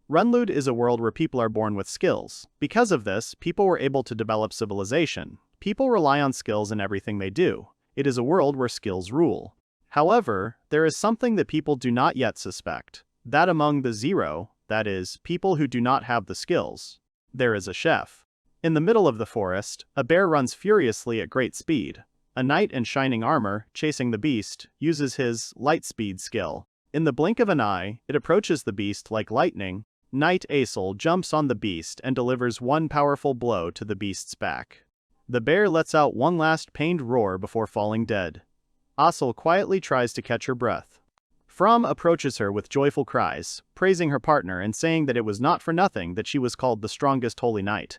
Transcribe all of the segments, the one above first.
Runlood is a world where people are born with skills. Because of this, people were able to develop civilization. People rely on skills in everything they do. It is a world where skills rule. However, there is something that people do not yet suspect. That among the zero, that is, people who do not have the skills, there is a chef. In the middle of the forest, a bear runs furiously at great speed. A knight in shining armor, chasing the beast, uses his light speed skill. In the blink of an eye, it approaches the beast like lightning. Knight Asel jumps on the beast and delivers one powerful blow to the beast's back. The bear lets out one last pained roar before falling dead. Asel quietly tries to catch her breath. From approaches her with joyful cries, praising her partner and saying that it was not for nothing that she was called the strongest holy knight.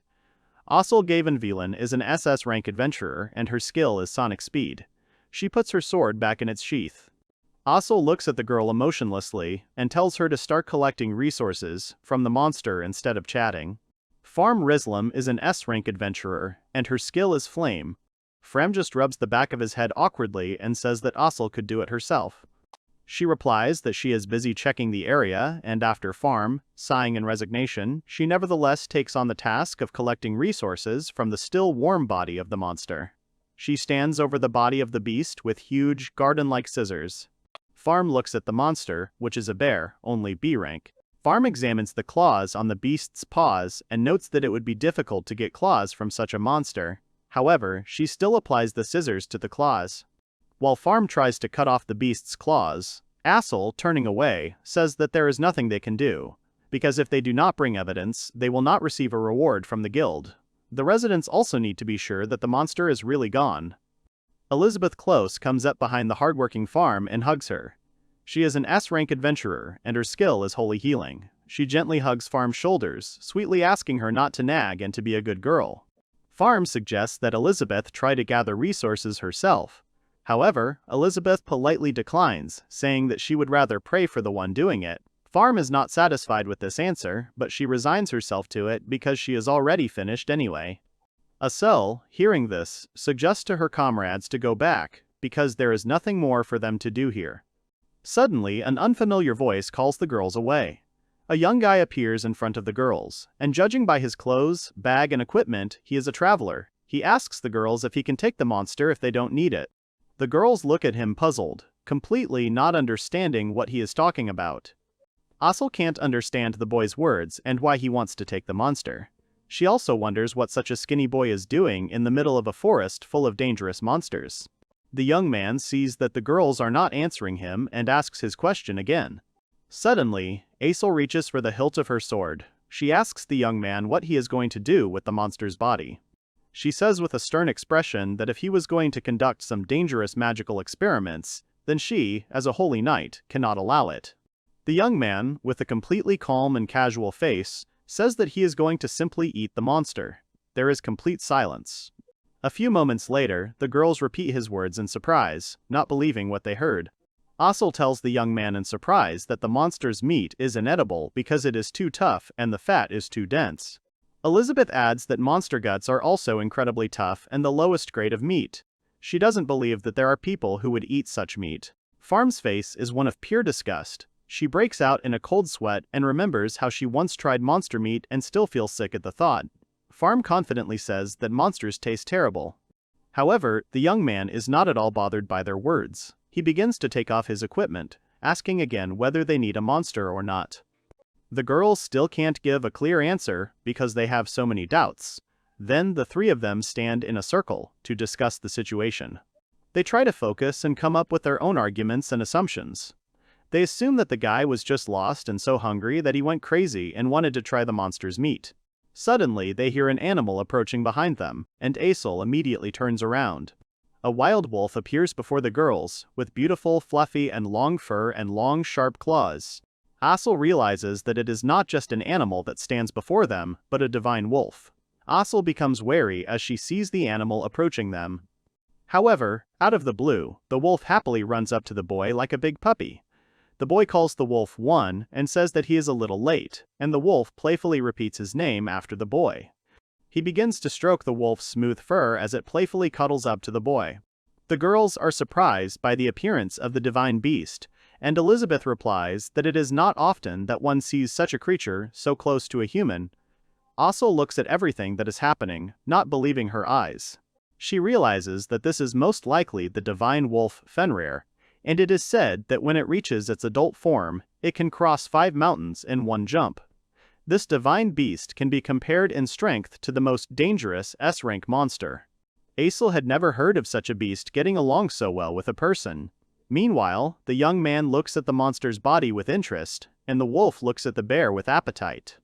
Asel Gavenvilen is an SS rank adventurer and her skill is sonic speed. She puts her sword back in its sheath. Asel looks at the girl emotionlessly and tells her to start collecting resources from the monster instead of chatting. Farm Rislam is an S-rank adventurer, and her skill is flame. Frem just rubs the back of his head awkwardly and says that Asel could do it herself. She replies that she is busy checking the area, and after Farm, sighing in resignation, she nevertheless takes on the task of collecting resources from the still warm body of the monster. She stands over the body of the beast with huge, garden-like scissors. Farm looks at the monster, which is a bear, only B rank. Farm examines the claws on the beast's paws and notes that it would be difficult to get claws from such a monster. However, she still applies the scissors to the claws. While Farm tries to cut off the beast's claws, Asel, turning away, says that there is nothing they can do, because if they do not bring evidence, they will not receive a reward from the guild. The residents also need to be sure that the monster is really gone. Elizabeth Close comes up behind the hardworking Farm and hugs her. She is an S-rank adventurer, and her skill is holy healing. She gently hugs Farm's shoulders, sweetly asking her not to nag and to be a good girl. Farm suggests that Elizabeth try to gather resources herself. However, Elizabeth politely declines, saying that she would rather pray for the one doing it. Farm is not satisfied with this answer, but she resigns herself to it because she is already finished anyway. Asel, hearing this, suggests to her comrades to go back, because there is nothing more for them to do here. Suddenly, an unfamiliar voice calls the girls away. A young guy appears in front of the girls, and judging by his clothes, bag, and equipment, he is a traveler. He asks the girls if he can take the monster if they don't need it. The girls look at him puzzled, completely not understanding what he is talking about. Asel can't understand the boy's words and why he wants to take the monster. She also wonders what such a skinny boy is doing in the middle of a forest full of dangerous monsters. The young man sees that the girls are not answering him and asks his question again. Suddenly, Asel reaches for the hilt of her sword. She asks the young man what he is going to do with the monster's body. She says with a stern expression that if he was going to conduct some dangerous magical experiments, then she, as a holy knight, cannot allow it. The young man, with a completely calm and casual face, says that he is going to simply eat the monster. There is complete silence. A few moments later, the girls repeat his words in surprise, not believing what they heard. Asel tells the young man in surprise that the monster's meat is inedible because it is too tough and the fat is too dense. Elizabeth adds that monster guts are also incredibly tough and the lowest grade of meat. She doesn't believe that there are people who would eat such meat. Farm's face is one of pure disgust. She breaks out in a cold sweat and remembers how she once tried monster meat and still feels sick at the thought. Farm confidently says that monsters taste terrible. However, the young man is not at all bothered by their words. He begins to take off his equipment, asking again whether they need a monster or not. The girls still can't give a clear answer because they have so many doubts. Then the three of them stand in a circle to discuss the situation. They try to focus and come up with their own arguments and assumptions. They assume that the guy was just lost and so hungry that he went crazy and wanted to try the monster's meat. Suddenly, they hear an animal approaching behind them, and Asel immediately turns around. A wild wolf appears before the girls, with beautiful, fluffy, and long fur and long, sharp claws. Asel realizes that it is not just an animal that stands before them, but a divine wolf. Asel becomes wary as she sees the animal approaching them. However, out of the blue, the wolf happily runs up to the boy like a big puppy. The boy calls the wolf one and says that he is a little late, and the wolf playfully repeats his name after the boy. He begins to stroke the wolf's smooth fur as it playfully cuddles up to the boy. The girls are surprised by the appearance of the divine beast, and Elizabeth replies that it is not often that one sees such a creature so close to a human. Asel looks at everything that is happening, not believing her eyes. She realizes that this is most likely the divine wolf Fenrir, and it is said that when it reaches its adult form, it can cross 5 mountains in one jump. This divine beast can be compared in strength to the most dangerous S-rank monster. Asel had never heard of such a beast getting along so well with a person. Meanwhile, the young man looks at the monster's body with interest, and the wolf looks at the bear with appetite.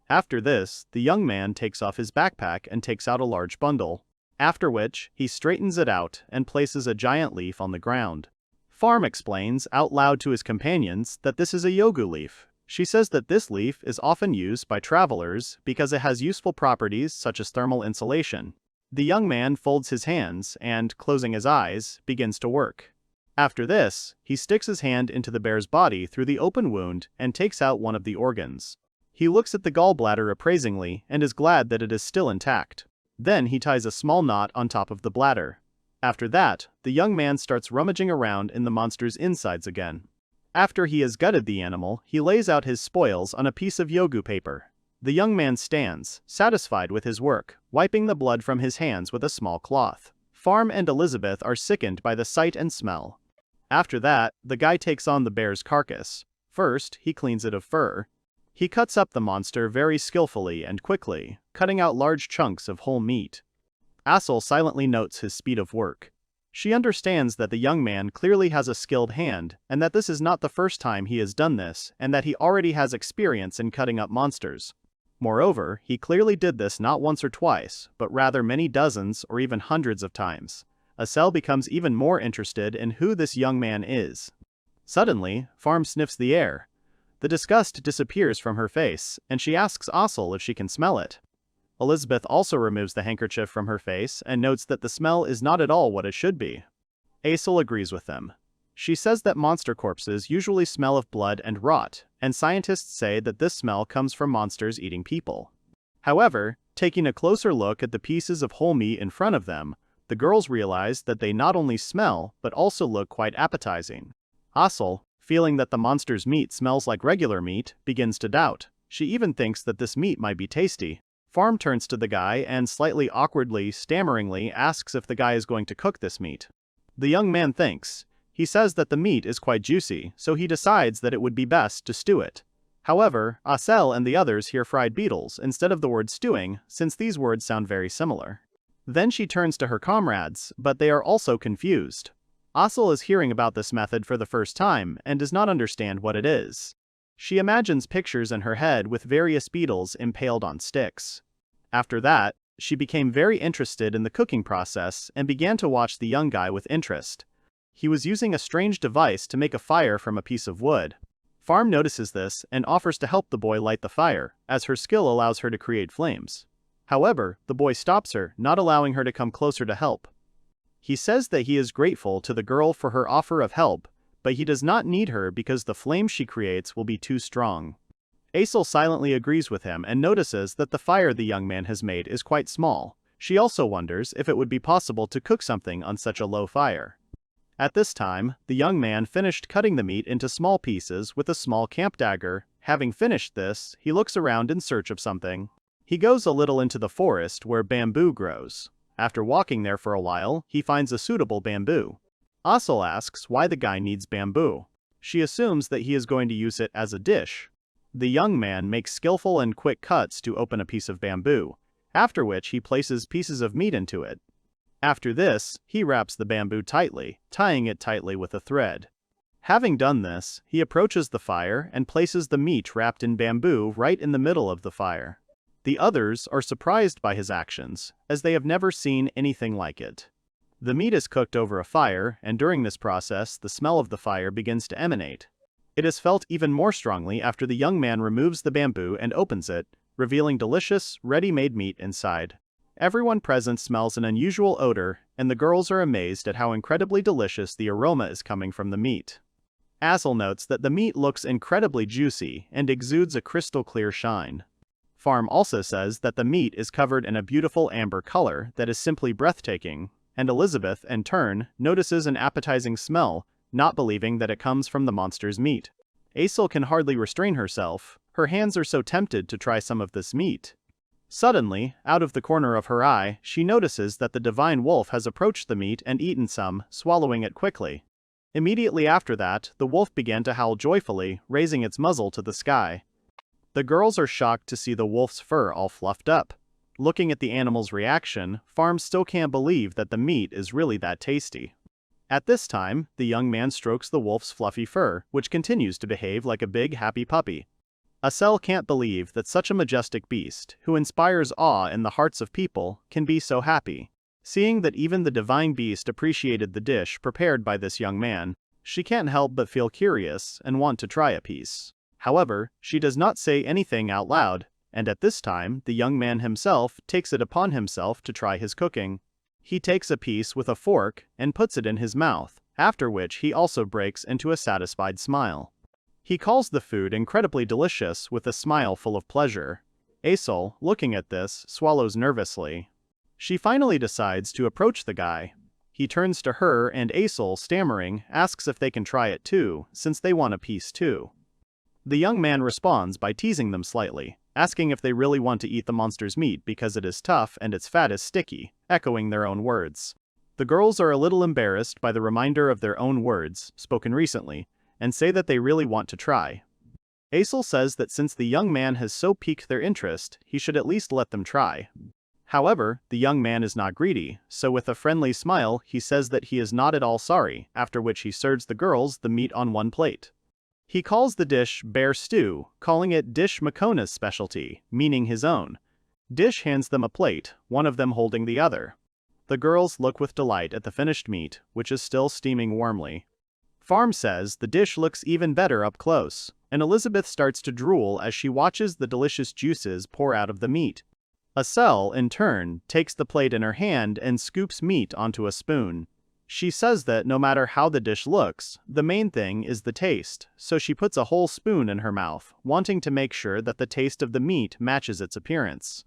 After this, the young man takes off his backpack and takes out a large bundle, after which he straightens it out and places a giant leaf on the ground. Farm explains out loud to his companions that this is a yogu leaf. She says that this leaf is often used by travelers because it has useful properties such as thermal insulation. The young man folds his hands and, closing his eyes, begins to work. After this, he sticks his hand into the bear's body through the open wound and takes out one of the organs. He looks at the gallbladder appraisingly and is glad that it is still intact. Then he ties a small knot on top of the bladder. After that, the young man starts rummaging around in the monster's insides again. After he has gutted the animal, he lays out his spoils on a piece of yogu paper. The young man stands, satisfied with his work, wiping the blood from his hands with a small cloth. Farm and Elizabeth are sickened by the sight and smell. After that, the guy takes on the bear's carcass. First, he cleans it of fur. He cuts up the monster very skillfully and quickly, cutting out large chunks of whole meat. Asel silently notes his speed of work. She understands that the young man clearly has a skilled hand, and that this is not the first time he has done this, and that he already has experience in cutting up monsters. Moreover, he clearly did this not once or twice, but rather many dozens or even hundreds of times. Asel becomes even more interested in who this young man is. Suddenly, Farm sniffs the air. The disgust disappears from her face, and she asks Asel if she can smell it. Elizabeth also removes the handkerchief from her face and notes that the smell is not at all what it should be. Asel agrees with them. She says that monster corpses usually smell of blood and rot, and scientists say that this smell comes from monsters eating people. However, taking a closer look at the pieces of whole meat in front of them, the girls realize that they not only smell but also look quite appetizing. Asel, feeling that the monster's meat smells like regular meat, begins to doubt. She even thinks that this meat might be tasty. Farm turns to the guy and slightly awkwardly, stammeringly asks if the guy is going to cook this meat. The young man thinks. He says that the meat is quite juicy, so he decides that it would be best to stew it. However, Asel and the others hear fried beetles instead of the word stewing, since these words sound very similar. Then she turns to her comrades, but they are also confused. Asel is hearing about this method for the first time and does not understand what it is. She imagines pictures in her head with various beetles impaled on sticks. After that, she became very interested in the cooking process and began to watch the young guy with interest. He was using a strange device to make a fire from a piece of wood. Farm notices this and offers to help the boy light the fire, as her skill allows her to create flames. However, the boy stops her, not allowing her to come closer to help. He says that he is grateful to the girl for her offer of help, but he does not need her because the flame she creates will be too strong. Asel silently agrees with him and notices that the fire the young man has made is quite small. She also wonders if it would be possible to cook something on such a low fire. At this time, the young man finished cutting the meat into small pieces with a small camp dagger. Having finished this, he looks around in search of something. He goes a little into the forest where bamboo grows. After walking there for a while, he finds a suitable bamboo. Asel asks why the guy needs bamboo. She assumes that he is going to use it as a dish. The young man makes skillful and quick cuts to open a piece of bamboo, after which he places pieces of meat into it. After this, he wraps the bamboo tightly, tying it tightly with a thread. Having done this, he approaches the fire and places the meat wrapped in bamboo right in the middle of the fire. The others are surprised by his actions, as they have never seen anything like it. The meat is cooked over a fire, and during this process, the smell of the fire begins to emanate. It is felt even more strongly after the young man removes the bamboo and opens it, revealing delicious, ready-made meat inside. Everyone present smells an unusual odor, and the girls are amazed at how incredibly delicious the aroma is coming from the meat. Asel notes that the meat looks incredibly juicy and exudes a crystal-clear shine. Farm also says that the meat is covered in a beautiful amber color that is simply breathtaking, and Elizabeth, in turn, notices an appetizing smell not believing that it comes from the monster's meat. Asel can hardly restrain herself, her hands are so tempted to try some of this meat. Suddenly, out of the corner of her eye, she notices that the divine wolf has approached the meat and eaten some, swallowing it quickly. Immediately after that, the wolf began to howl joyfully, raising its muzzle to the sky. The girls are shocked to see the wolf's fur all fluffed up. Looking at the animal's reaction, Farm still can't believe that the meat is really that tasty. At this time, the young man strokes the wolf's fluffy fur, which continues to behave like a big happy puppy. Asel can't believe that such a majestic beast, who inspires awe in the hearts of people, can be so happy. Seeing that even the divine beast appreciated the dish prepared by this young man, she can't help but feel curious and want to try a piece. However, she does not say anything out loud, and at this time, the young man himself takes it upon himself to try his cooking. He takes a piece with a fork and puts it in his mouth, after which he also breaks into a satisfied smile. He calls the food incredibly delicious with a smile full of pleasure. Asel, looking at this, swallows nervously. She finally decides to approach the guy. He turns to her and Asel, stammering, asks if they can try it too, since they want a piece too. The young man responds by teasing them slightly, asking if they really want to eat the monster's meat because it is tough and its fat is sticky, echoing their own words. The girls are a little embarrassed by the reminder of their own words, spoken recently, and say that they really want to try. Asel says that since the young man has so piqued their interest, he should at least let them try. However, the young man is not greedy, so with a friendly smile he says that he is not at all sorry, after which he serves the girls the meat on one plate. He calls the dish bear stew, calling it Dish Makona's specialty, meaning his own. Dish hands them a plate, one of them holding the other. The girls look with delight at the finished meat, which is still steaming warmly. Farm says the dish looks even better up close, and Elizabeth starts to drool as she watches the delicious juices pour out of the meat. Asel, in turn, takes the plate in her hand and scoops meat onto a spoon. She says that no matter how the dish looks, the main thing is the taste, so she puts a whole spoon in her mouth, wanting to make sure that the taste of the meat matches its appearance.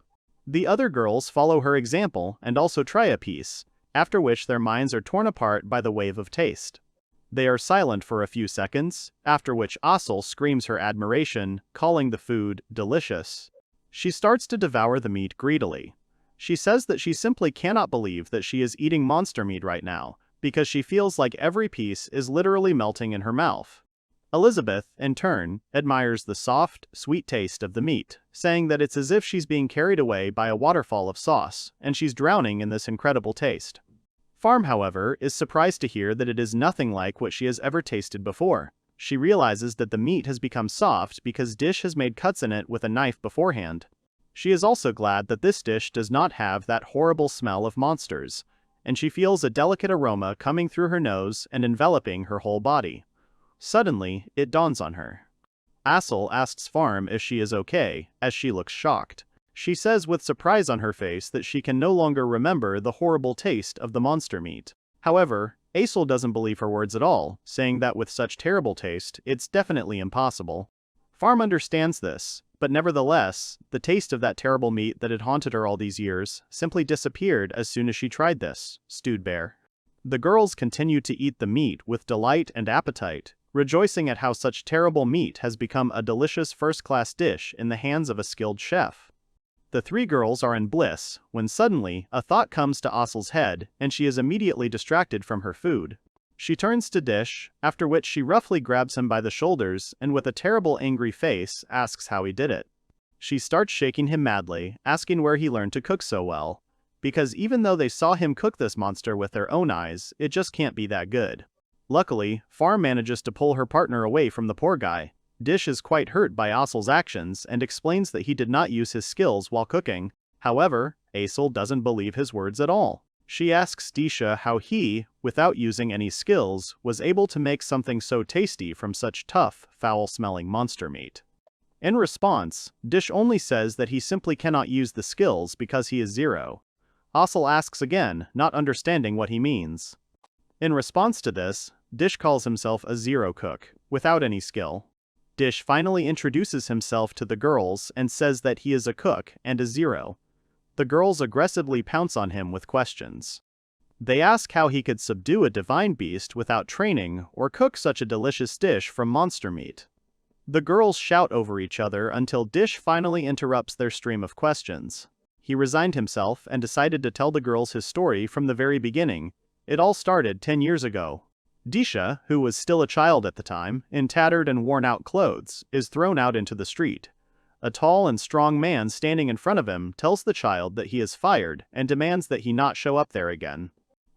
The other girls follow her example and also try a piece, after which their minds are torn apart by the wave of taste. They are silent for a few seconds, after which Asel screams her admiration, calling the food delicious. She starts to devour the meat greedily. She says that she simply cannot believe that she is eating monster meat right now, because she feels like every piece is literally melting in her mouth. Elizabeth, in turn, admires the soft, sweet taste of the meat, saying that it's as if she's being carried away by a waterfall of sauce, and she's drowning in this incredible taste. Farm, however, is surprised to hear that it is nothing like what she has ever tasted before. She realizes that the meat has become soft because Dish has made cuts in it with a knife beforehand. She is also glad that this dish does not have that horrible smell of monsters, and she feels a delicate aroma coming through her nose and enveloping her whole body. Suddenly, it dawns on her. Asel asks Farm if she is okay, as she looks shocked. She says with surprise on her face that she can no longer remember the horrible taste of the monster meat. However, Asel doesn't believe her words at all, saying that with such terrible taste, it's definitely impossible. Farm understands this, but nevertheless, the taste of that terrible meat that had haunted her all these years simply disappeared as soon as she tried this stewed bear. The girls continue to eat the meat with delight and appetite, rejoicing at how such terrible meat has become a delicious first-class dish in the hands of a skilled chef. The three girls are in bliss, when suddenly, a thought comes to Asel's head, and she is immediately distracted from her food. She turns to Dish, after which she roughly grabs him by the shoulders and with a terrible angry face asks how he did it. She starts shaking him madly, asking where he learned to cook so well, because even though they saw him cook this monster with their own eyes, it just can't be that good. Luckily, Farm manages to pull her partner away from the poor guy. Dish is quite hurt by Asel's actions and explains that he did not use his skills while cooking. However, Asel doesn't believe his words at all. She asks Disha how he, without using any skills, was able to make something so tasty from such tough, foul-smelling monster meat. In response, Dish only says that he simply cannot use the skills because he is zero. Asel asks again, not understanding what he means. In response to this, Dish calls himself a zero cook, without any skill. Dish finally introduces himself to the girls and says that he is a cook and a zero. The girls aggressively pounce on him with questions. They ask how he could subdue a divine beast without training or cook such a delicious dish from monster meat. The girls shout over each other until Dish finally interrupts their stream of questions. He resigned himself and decided to tell the girls his story from the very beginning. It all started 10 years ago. Disha, who was still a child at the time, in tattered and worn-out clothes, is thrown out into the street. A tall and strong man standing in front of him tells the child that he is fired and demands that he not show up there again.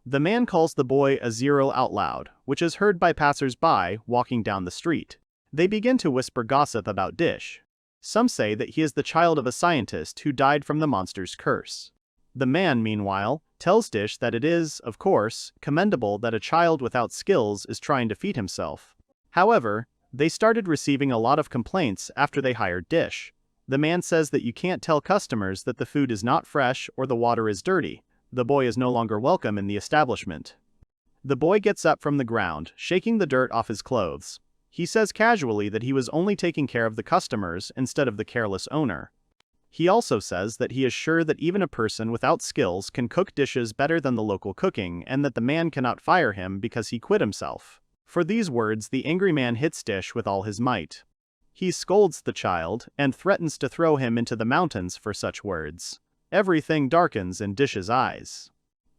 The man calls the boy a zero out loud, which is heard by passers-by walking down the street. They begin to whisper gossip about Dish. Some say that he is the child of a scientist who died from the monster's curse. The man, meanwhile, tells Dish that it is, of course, commendable that a child without skills is trying to feed himself. However, they started receiving a lot of complaints after they hired Dish. The man says that you can't tell customers that the food is not fresh or the water is dirty. The boy is no longer welcome in the establishment. The boy gets up from the ground, shaking the dirt off his clothes. He says casually that he was only taking care of the customers instead of the careless owner. He also says that he is sure that even a person without skills can cook dishes better than the local cooking and that the man cannot fire him because he quit himself. For these words, the angry man hits Dish with all his might. He scolds the child and threatens to throw him into the mountains for such words. Everything darkens in Dish's eyes.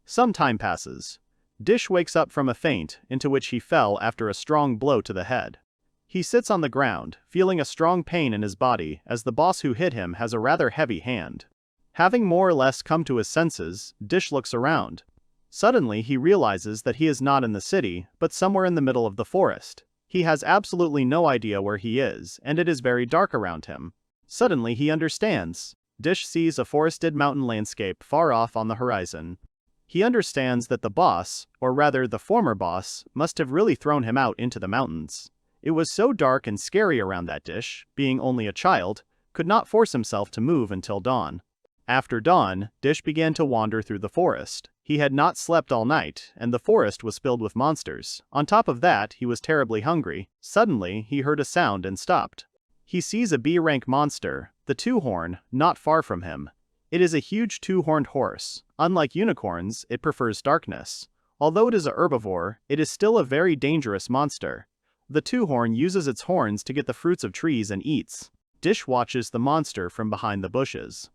Some time passes. Dish wakes up from a faint into which he fell after a strong blow to the head. He sits on the ground, feeling a strong pain in his body as the boss who hit him has a rather heavy hand. Having more or less come to his senses, Dish looks around. Suddenly he realizes that he is not in the city, but somewhere in the middle of the forest. He has absolutely no idea where he is, and it is very dark around him. Suddenly he understands. Dish sees a forested mountain landscape far off on the horizon. He understands that the boss, or rather the former boss, must have really thrown him out into the mountains. It was so dark and scary around that Dish, being only a child, could not force himself to move until dawn. After dawn, Dish began to wander through the forest. He had not slept all night, and the forest was filled with monsters. On top of that, he was terribly hungry. Suddenly, he heard a sound and stopped. He sees a B-rank monster, the two-horn, not far from him. It is a huge two-horned horse. Unlike unicorns, it prefers darkness. Although it is a herbivore, it is still a very dangerous monster. The two-horn uses its horns to get the fruits of trees and eats. Dish watches the monster from behind the bushes.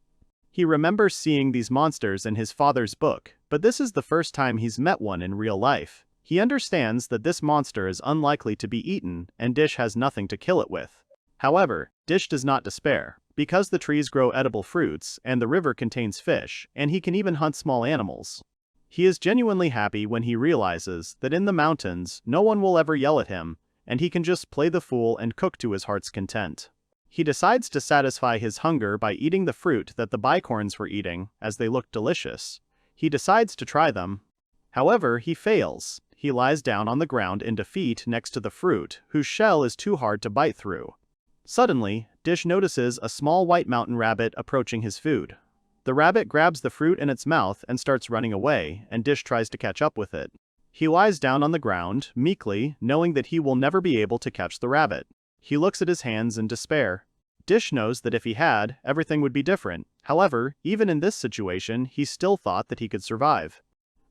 He remembers seeing these monsters in his father's book, but this is the first time he's met one in real life. He understands that this monster is unlikely to be eaten, and Dish has nothing to kill it with. However, Dish does not despair, because the trees grow edible fruits, and the river contains fish, and he can even hunt small animals. He is genuinely happy when he realizes that in the mountains, no one will ever yell at him, and he can just play the fool and cook to his heart's content. He decides to satisfy his hunger by eating the fruit that the bicorns were eating, as they looked delicious. He decides to try them. However, he fails. He lies down on the ground in defeat next to the fruit, whose shell is too hard to bite through. Suddenly, Dish notices a small white mountain rabbit approaching his food. The rabbit grabs the fruit in its mouth and starts running away, and Dish tries to catch up with it. He lies down on the ground, meekly, knowing that he will never be able to catch the rabbit. He looks at his hands in despair. Dish knows that if he had, everything would be different. However, even in this situation, he still thought that he could survive.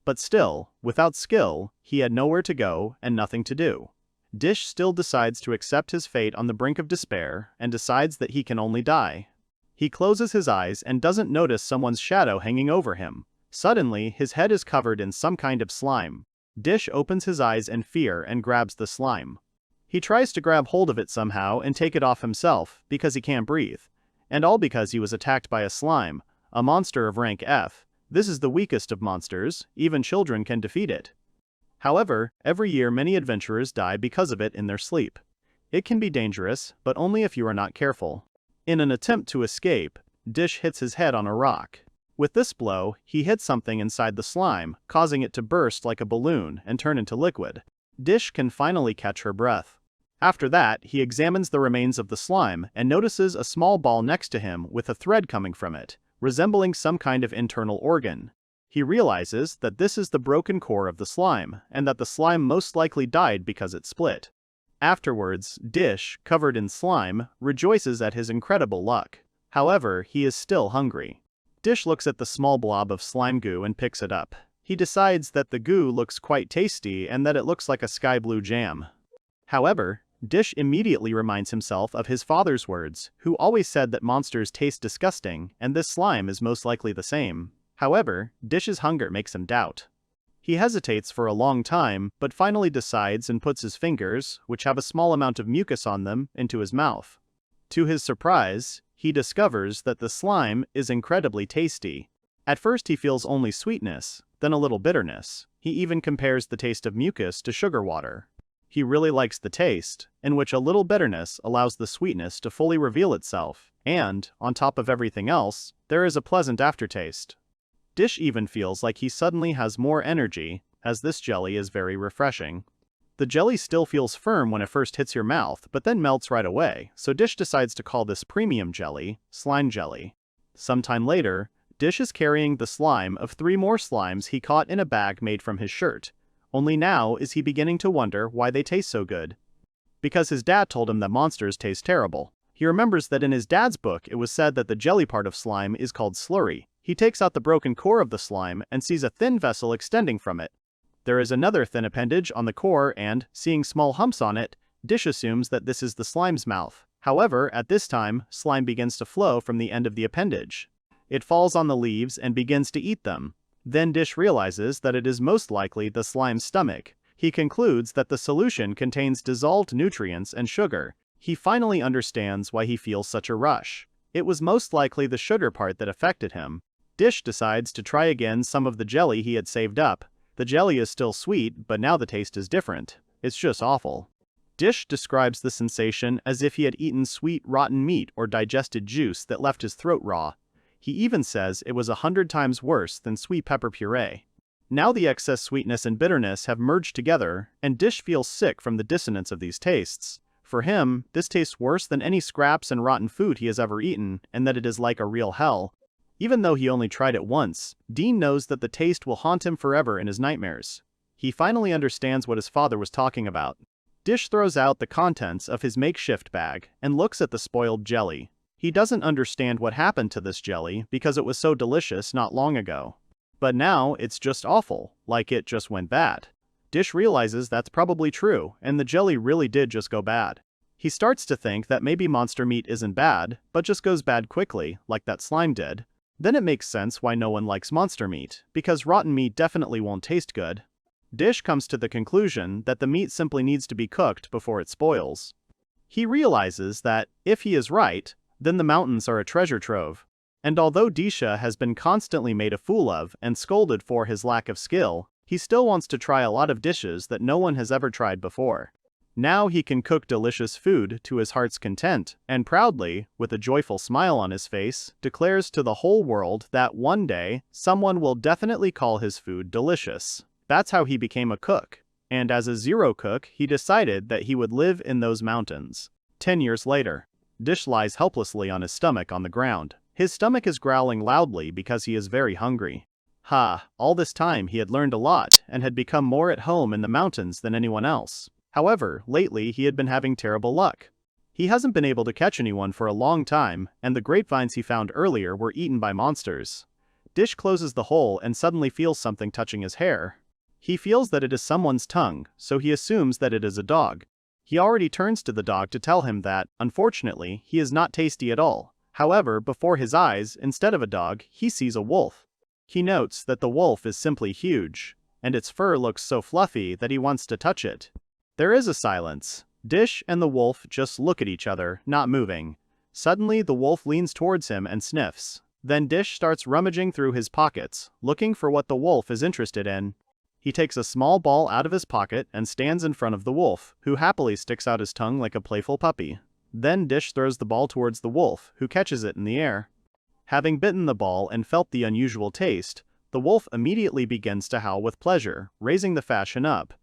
But still, without skill, he had nowhere to go and nothing to do. Dish still decides to accept his fate on the brink of despair and decides that he can only die. He closes his eyes and doesn't notice someone's shadow hanging over him. Suddenly, his head is covered in some kind of slime. Dish opens his eyes in fear and grabs the slime. He tries to grab hold of it somehow and take it off himself because he can't breathe. And all because he was attacked by a slime, a monster of rank F. This is the weakest of monsters, even children can defeat it. However, every year many adventurers die because of it in their sleep. It can be dangerous, but only if you are not careful. In an attempt to escape, Dish hits his head on a rock. With this blow, he hits something inside the slime, causing it to burst like a balloon and turn into liquid. Dish can finally catch her breath. After that, he examines the remains of the slime and notices a small ball next to him with a thread coming from it, resembling some kind of internal organ. He realizes that this is the broken core of the slime, and that the slime most likely died because it split. Afterwards, Dish, covered in slime, rejoices at his incredible luck. However, he is still hungry. Dish looks at the small blob of slime goo and picks it up. He decides that the goo looks quite tasty and that it looks like a sky blue jam. However, Dish immediately reminds himself of his father's words, who always said that monsters taste disgusting and this slime is most likely the same. However, Dish's hunger makes him doubt. He hesitates for a long time, but finally decides and puts his fingers, which have a small amount of mucus on them, into his mouth. To his surprise, he discovers that the slime is incredibly tasty. At first he feels only sweetness, then a little bitterness. He even compares the taste of mucus to sugar water. He really likes the taste, in which a little bitterness allows the sweetness to fully reveal itself, and, on top of everything else, there is a pleasant aftertaste. Dish even feels like he suddenly has more energy, as this jelly is very refreshing. The jelly still feels firm when it first hits your mouth, but then melts right away, so Dish decides to call this premium jelly, slime jelly. Sometime later, Dish is carrying the slime of 3 more slimes he caught in a bag made from his shirt. Only now is he beginning to wonder why they taste so good. Because his dad told him that monsters taste terrible. He remembers that in his dad's book it was said that the jelly part of slime is called slurry. He takes out the broken core of the slime and sees a thin vessel extending from it. There is another thin appendage on the core and, seeing small humps on it, Dish assumes that this is the slime's mouth. However, at this time, slime begins to flow from the end of the appendage. It falls on the leaves and begins to eat them. Then Dish realizes that it is most likely the slime's stomach. He concludes that the solution contains dissolved nutrients and sugar. He finally understands why he feels such a rush. It was most likely the sugar part that affected him. Dish decides to try again some of the jelly he had saved up. The jelly is still sweet, but now the taste is different. It's just awful. Dish describes the sensation as if he had eaten sweet rotten meat or digested juice that left his throat raw. He even says it was 100 times worse than sweet pepper puree. Now the excess sweetness and bitterness have merged together, and Dish feels sick from the dissonance of these tastes. For him, this tastes worse than any scraps and rotten food he has ever eaten, and that it is like a real hell. Even though he only tried it once, Dean knows that the taste will haunt him forever in his nightmares. He finally understands what his father was talking about. Dish throws out the contents of his makeshift bag and looks at the spoiled jelly. He doesn't understand what happened to this jelly because it was so delicious not long ago. But now it's just awful, like it just went bad. Dish realizes that's probably true, and the jelly really did just go bad. He starts to think that maybe monster meat isn't bad, but just goes bad quickly, like that slime did. Then it makes sense why no one likes monster meat, because rotten meat definitely won't taste good. Dish comes to the conclusion that the meat simply needs to be cooked before it spoils. He realizes that, if he is right, then the mountains are a treasure trove. And although Disha has been constantly made a fool of and scolded for his lack of skill, he still wants to try a lot of dishes that no one has ever tried before. Now he can cook delicious food to his heart's content, and proudly, with a joyful smile on his face, declares to the whole world that one day, someone will definitely call his food delicious. That's how he became a cook. And as a zero cook, he decided that he would live in those mountains. 10 years later, Dish lies helplessly on his stomach on the ground. His stomach is growling loudly because he is very hungry. All this time he had learned a lot and had become more at home in the mountains than anyone else. However, lately he had been having terrible luck. He hasn't been able to catch anyone for a long time, and the grapevines he found earlier were eaten by monsters. Dish closes the hole and suddenly feels something touching his hair. He feels that it is someone's tongue, so he assumes that it is a dog. He already turns to the dog to tell him that, unfortunately, he is not tasty at all. However, before his eyes, instead of a dog, he sees a wolf. He notes that the wolf is simply huge, and its fur looks so fluffy that he wants to touch it. There is a silence. Dish and the wolf just look at each other, not moving. Suddenly, the wolf leans towards him and sniffs. Then Dish starts rummaging through his pockets, looking for what the wolf is interested in. He takes a small ball out of his pocket and stands in front of the wolf, who happily sticks out his tongue like a playful puppy. Then Dish throws the ball towards the wolf, who catches it in the air. Having bitten the ball and felt the unusual taste, the wolf immediately begins to howl with pleasure, raising the fashion up.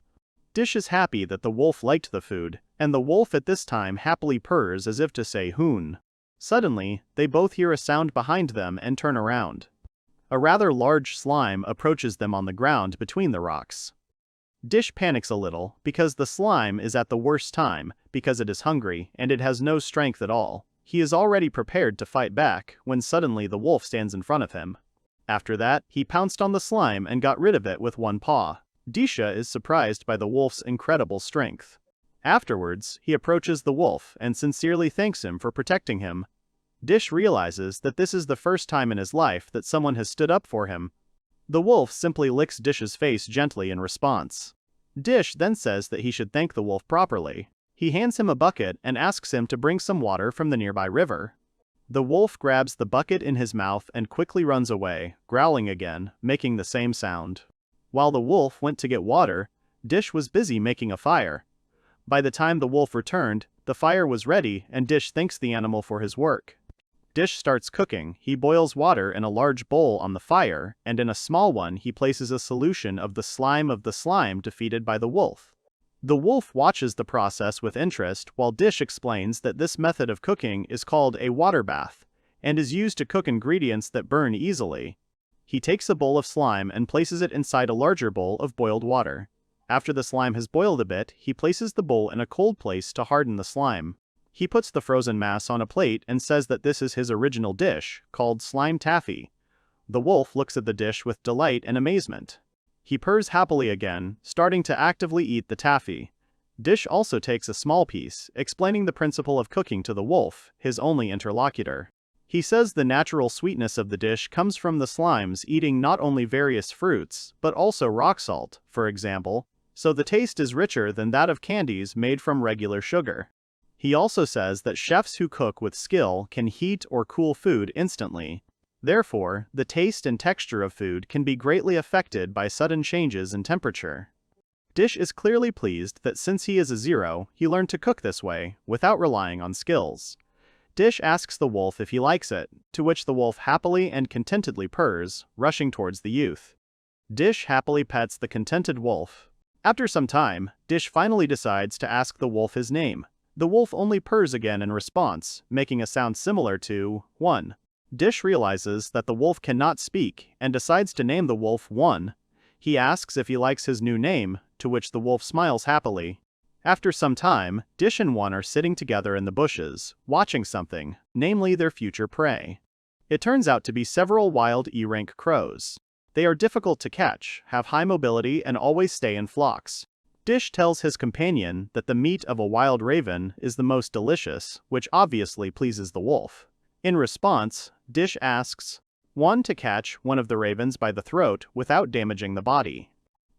Dish is happy that the wolf liked the food, and the wolf at this time happily purrs as if to say hoon. Suddenly, they both hear a sound behind them and turn around. A rather large slime approaches them on the ground between the rocks. Dish panics a little because the slime is at the worst time because it is hungry and it has no strength at all. He is already prepared to fight back when suddenly the wolf stands in front of him. After that, he pounced on the slime and got rid of it with one paw. Disha is surprised by the wolf's incredible strength. Afterwards, he approaches the wolf and sincerely thanks him for protecting him. Dish realizes that this is the first time in his life that someone has stood up for him. The wolf simply licks Dish's face gently in response. Dish then says that he should thank the wolf properly. He hands him a bucket and asks him to bring some water from the nearby river. The wolf grabs the bucket in his mouth and quickly runs away, growling again, making the same sound. While the wolf went to get water, Dish was busy making a fire. By the time the wolf returned, the fire was ready and Dish thanks the animal for his work. Dish starts cooking. He boils water in a large bowl on the fire, and in a small one he places a solution of the slime defeated by the wolf. The wolf watches the process with interest while Dish explains that this method of cooking is called a water bath, and is used to cook ingredients that burn easily. He takes a bowl of slime and places it inside a larger bowl of boiled water. After the slime has boiled a bit, he places the bowl in a cold place to harden the slime. He puts the frozen mass on a plate and says that this is his original dish, called slime taffy. The wolf looks at the dish with delight and amazement. He purrs happily again, starting to actively eat the taffy. Dish also takes a small piece, explaining the principle of cooking to the wolf, his only interlocutor. He says the natural sweetness of the dish comes from the slimes eating not only various fruits, but also rock salt, for example, so the taste is richer than that of candies made from regular sugar. He also says that chefs who cook with skill can heat or cool food instantly. Therefore, the taste and texture of food can be greatly affected by sudden changes in temperature. Dish is clearly pleased that since he is a zero, he learned to cook this way, without relying on skills. Dish asks the wolf if he likes it, to which the wolf happily and contentedly purrs, rushing towards the youth. Dish happily pets the contented wolf. After some time, Dish finally decides to ask the wolf his name. The wolf only purrs again in response, making a sound similar to 1. Dish realizes that the wolf cannot speak and decides to name the wolf 1. He asks if he likes his new name, to which the wolf smiles happily. After some time, Dish and 1 are sitting together in the bushes, watching something, namely their future prey. It turns out to be several wild E-rank crows. They are difficult to catch, have high mobility and always stay in flocks. Dish tells his companion that the meat of a wild raven is the most delicious, which obviously pleases the wolf. In response, Dish asks 1 to catch one of the ravens by the throat without damaging the body.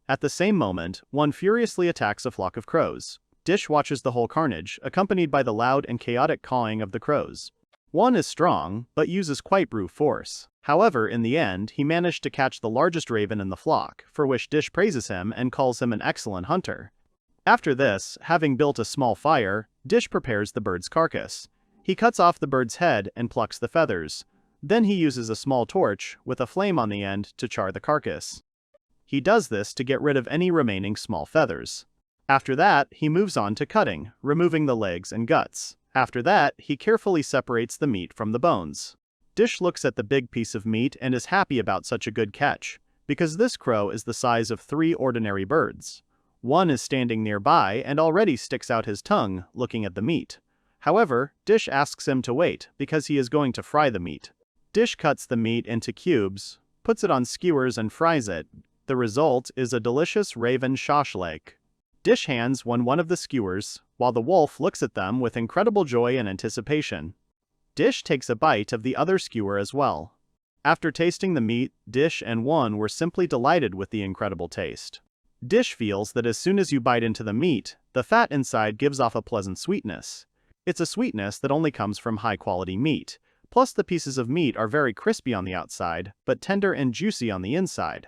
At the same moment, 1 furiously attacks a flock of crows. Dish watches the whole carnage, accompanied by the loud and chaotic cawing of the crows. 1 is strong, but uses quite brute force. However, in the end, he managed to catch the largest raven in the flock, for which Dish praises him and calls him an excellent hunter. After this, having built a small fire, Dish prepares the bird's carcass. He cuts off the bird's head and plucks the feathers. Then he uses a small torch, with a flame on the end, to char the carcass. He does this to get rid of any remaining small feathers. After that, he moves on to cutting, removing the legs and guts. After that, he carefully separates the meat from the bones. Dish looks at the big piece of meat and is happy about such a good catch, because this crow is the size of 3 ordinary birds. 1 is standing nearby and already sticks out his tongue, looking at the meat. However, Dish asks him to wait, because he is going to fry the meat. Dish cuts the meat into cubes, puts it on skewers and fries it. The result is a delicious raven shashlik. Dish hands 1 of the skewers, while the wolf looks at them with incredible joy and anticipation. Dish takes a bite of the other skewer as well. After tasting the meat, Dish and 1 were simply delighted with the incredible taste. Dish feels that as soon as you bite into the meat, the fat inside gives off a pleasant sweetness. It's a sweetness that only comes from high-quality meat, plus the pieces of meat are very crispy on the outside, but tender and juicy on the inside.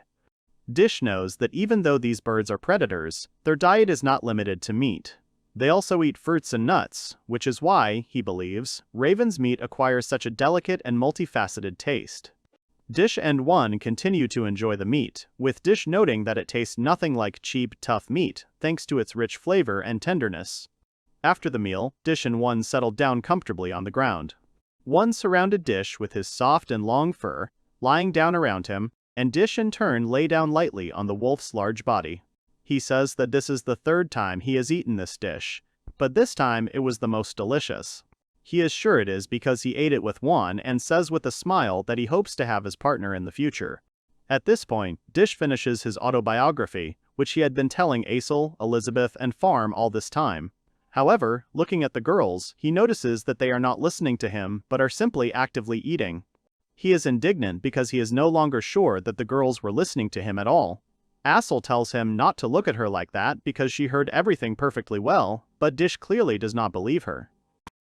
Dish knows that even though these birds are predators, their diet is not limited to meat. They also eat fruits and nuts, which is why, he believes, raven's meat acquires such a delicate and multifaceted taste. Dish and 1 continue to enjoy the meat, with Dish noting that it tastes nothing like cheap, tough meat, thanks to its rich flavor and tenderness. After the meal, Dish and 1 settled down comfortably on the ground. 1 surrounded Dish with his soft and long fur, lying down around him, and Dish in turn lay down lightly on the wolf's large body. He says that this is the 3rd time he has eaten this dish, but this time it was the most delicious. He is sure it is because he ate it with one and says with a smile that he hopes to have his partner in the future. At this point, Dish finishes his autobiography, which he had been telling Asel, Elizabeth, and Farm all this time. However, looking at the girls, he notices that they are not listening to him but are simply actively eating. He is indignant because he is no longer sure that the girls were listening to him at all. Asel tells him not to look at her like that because she heard everything perfectly well, but Dish clearly does not believe her.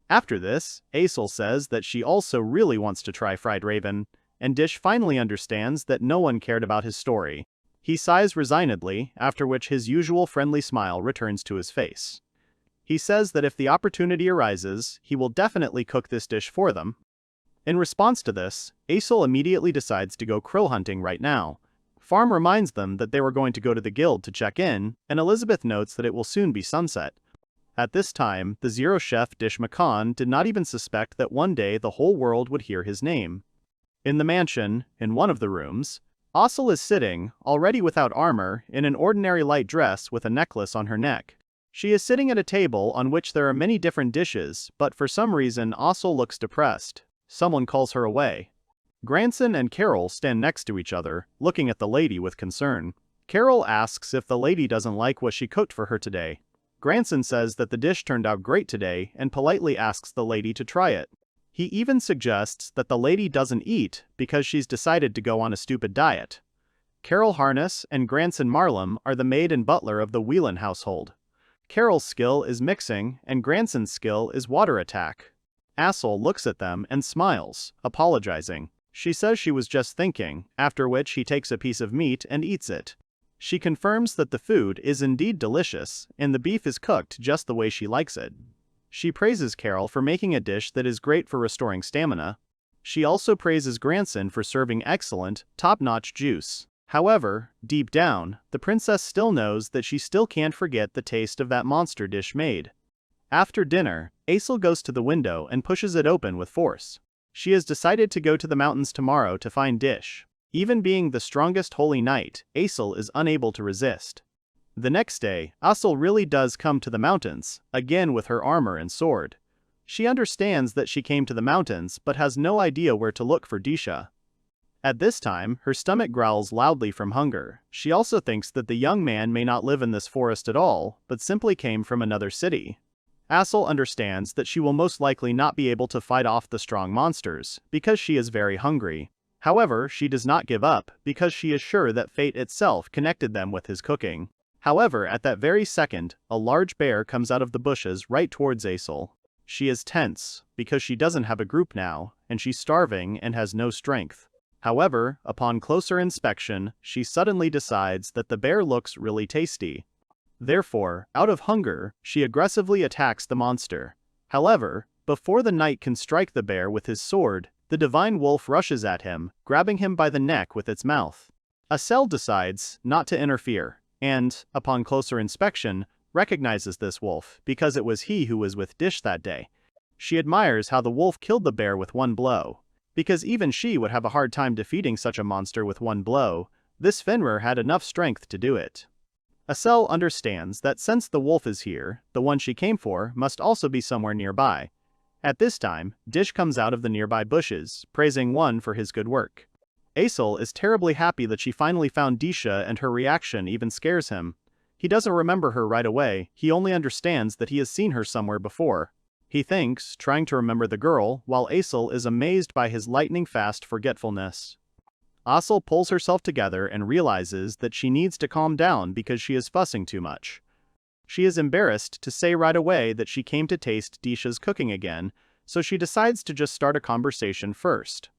After this, Asel says that she also really wants to try fried raven, and Dish finally understands that no one cared about his story. He sighs resignedly, after which his usual friendly smile returns to his face. He says that if the opportunity arises, he will definitely cook this dish for them. In response to this, Asel immediately decides to go crow hunting right now. Farm reminds them that they were going to go to the guild to check in, and Elizabeth notes that it will soon be sunset. At this time, the Zero chef Dish Makan did not even suspect that one day the whole world would hear his name. In the mansion, in one of the rooms, Asel is sitting, already without armor, in an ordinary light dress with a necklace on her neck. She is sitting at a table on which there are many different dishes, but for some reason Asel looks depressed. Someone calls her away. Granson and Carol stand next to each other, looking at the lady with concern. Carol asks if the lady doesn't like what she cooked for her today. Granson says that the dish turned out great today and politely asks the lady to try it. He even suggests that the lady doesn't eat because she's decided to go on a stupid diet. Carol Harness and Granson Marlem are the maid and butler of the Whelan household. Carol's skill is mixing and Granson's skill is water attack. Asel looks at them and smiles, apologizing. She says she was just thinking, after which he takes a piece of meat and eats it. She confirms that the food is indeed delicious, and the beef is cooked just the way she likes it. She praises Carol for making a dish that is great for restoring stamina. She also praises Granson for serving excellent, top-notch juice. However, deep down, the princess still knows that she still can't forget the taste of that monster dish made. After dinner, Asel goes to the window and pushes it open with force. She has decided to go to the mountains tomorrow to find Dish. Even being the strongest holy knight, Asel is unable to resist. The next day, Asel really does come to the mountains, again with her armor and sword. She understands that she came to the mountains but has no idea where to look for Disha. At this time, her stomach growls loudly from hunger. She also thinks that the young man may not live in this forest at all, but simply came from another city. Asel understands that she will most likely not be able to fight off the strong monsters, because she is very hungry. However, she does not give up, because she is sure that fate itself connected them with his cooking. However, at that very second, a large bear comes out of the bushes right towards Asel. She is tense, because she doesn't have a group now, and she's starving and has no strength. However, upon closer inspection, she suddenly decides that the bear looks really tasty. Therefore, out of hunger, she aggressively attacks the monster. However, before the knight can strike the bear with his sword, the divine wolf rushes at him, grabbing him by the neck with its mouth. Asel decides not to interfere, and, upon closer inspection, recognizes this wolf because it was he who was with Dish that day. She admires how the wolf killed the bear with one blow. Because even she would have a hard time defeating such a monster with one blow, this Fenrir had enough strength to do it. Asel understands that since the wolf is here, the one she came for must also be somewhere nearby. At this time, Dish comes out of the nearby bushes, praising one for his good work. Asel is terribly happy that she finally found Disha, and her reaction even scares him. He doesn't remember her right away, he only understands that he has seen her somewhere before. He thinks, trying to remember the girl, while Asel is amazed by his lightning-fast forgetfulness. Asel pulls herself together and realizes that she needs to calm down because she is fussing too much. She is embarrassed to say right away that she came to taste Disha's cooking again, so she decides to just start a conversation first.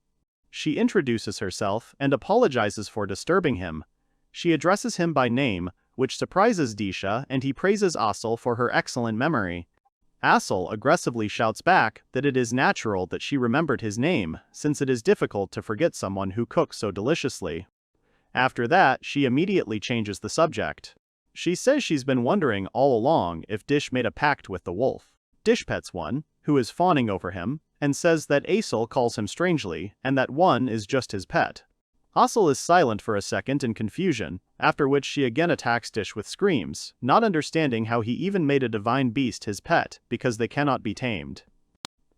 She introduces herself and apologizes for disturbing him. She addresses him by name, which surprises Disha, and he praises Asel for her excellent memory. Asel aggressively shouts back that it is natural that she remembered his name, since it is difficult to forget someone who cooks so deliciously. After that, she immediately changes the subject. She says she's been wondering all along if Dish made a pact with the wolf. Dish pets one, who is fawning over him, and says that Asel calls him strangely, and that one is just his pet. Asel is silent for a second in confusion, after which she again attacks Dish with screams, not understanding how he even made a divine beast his pet, because they cannot be tamed.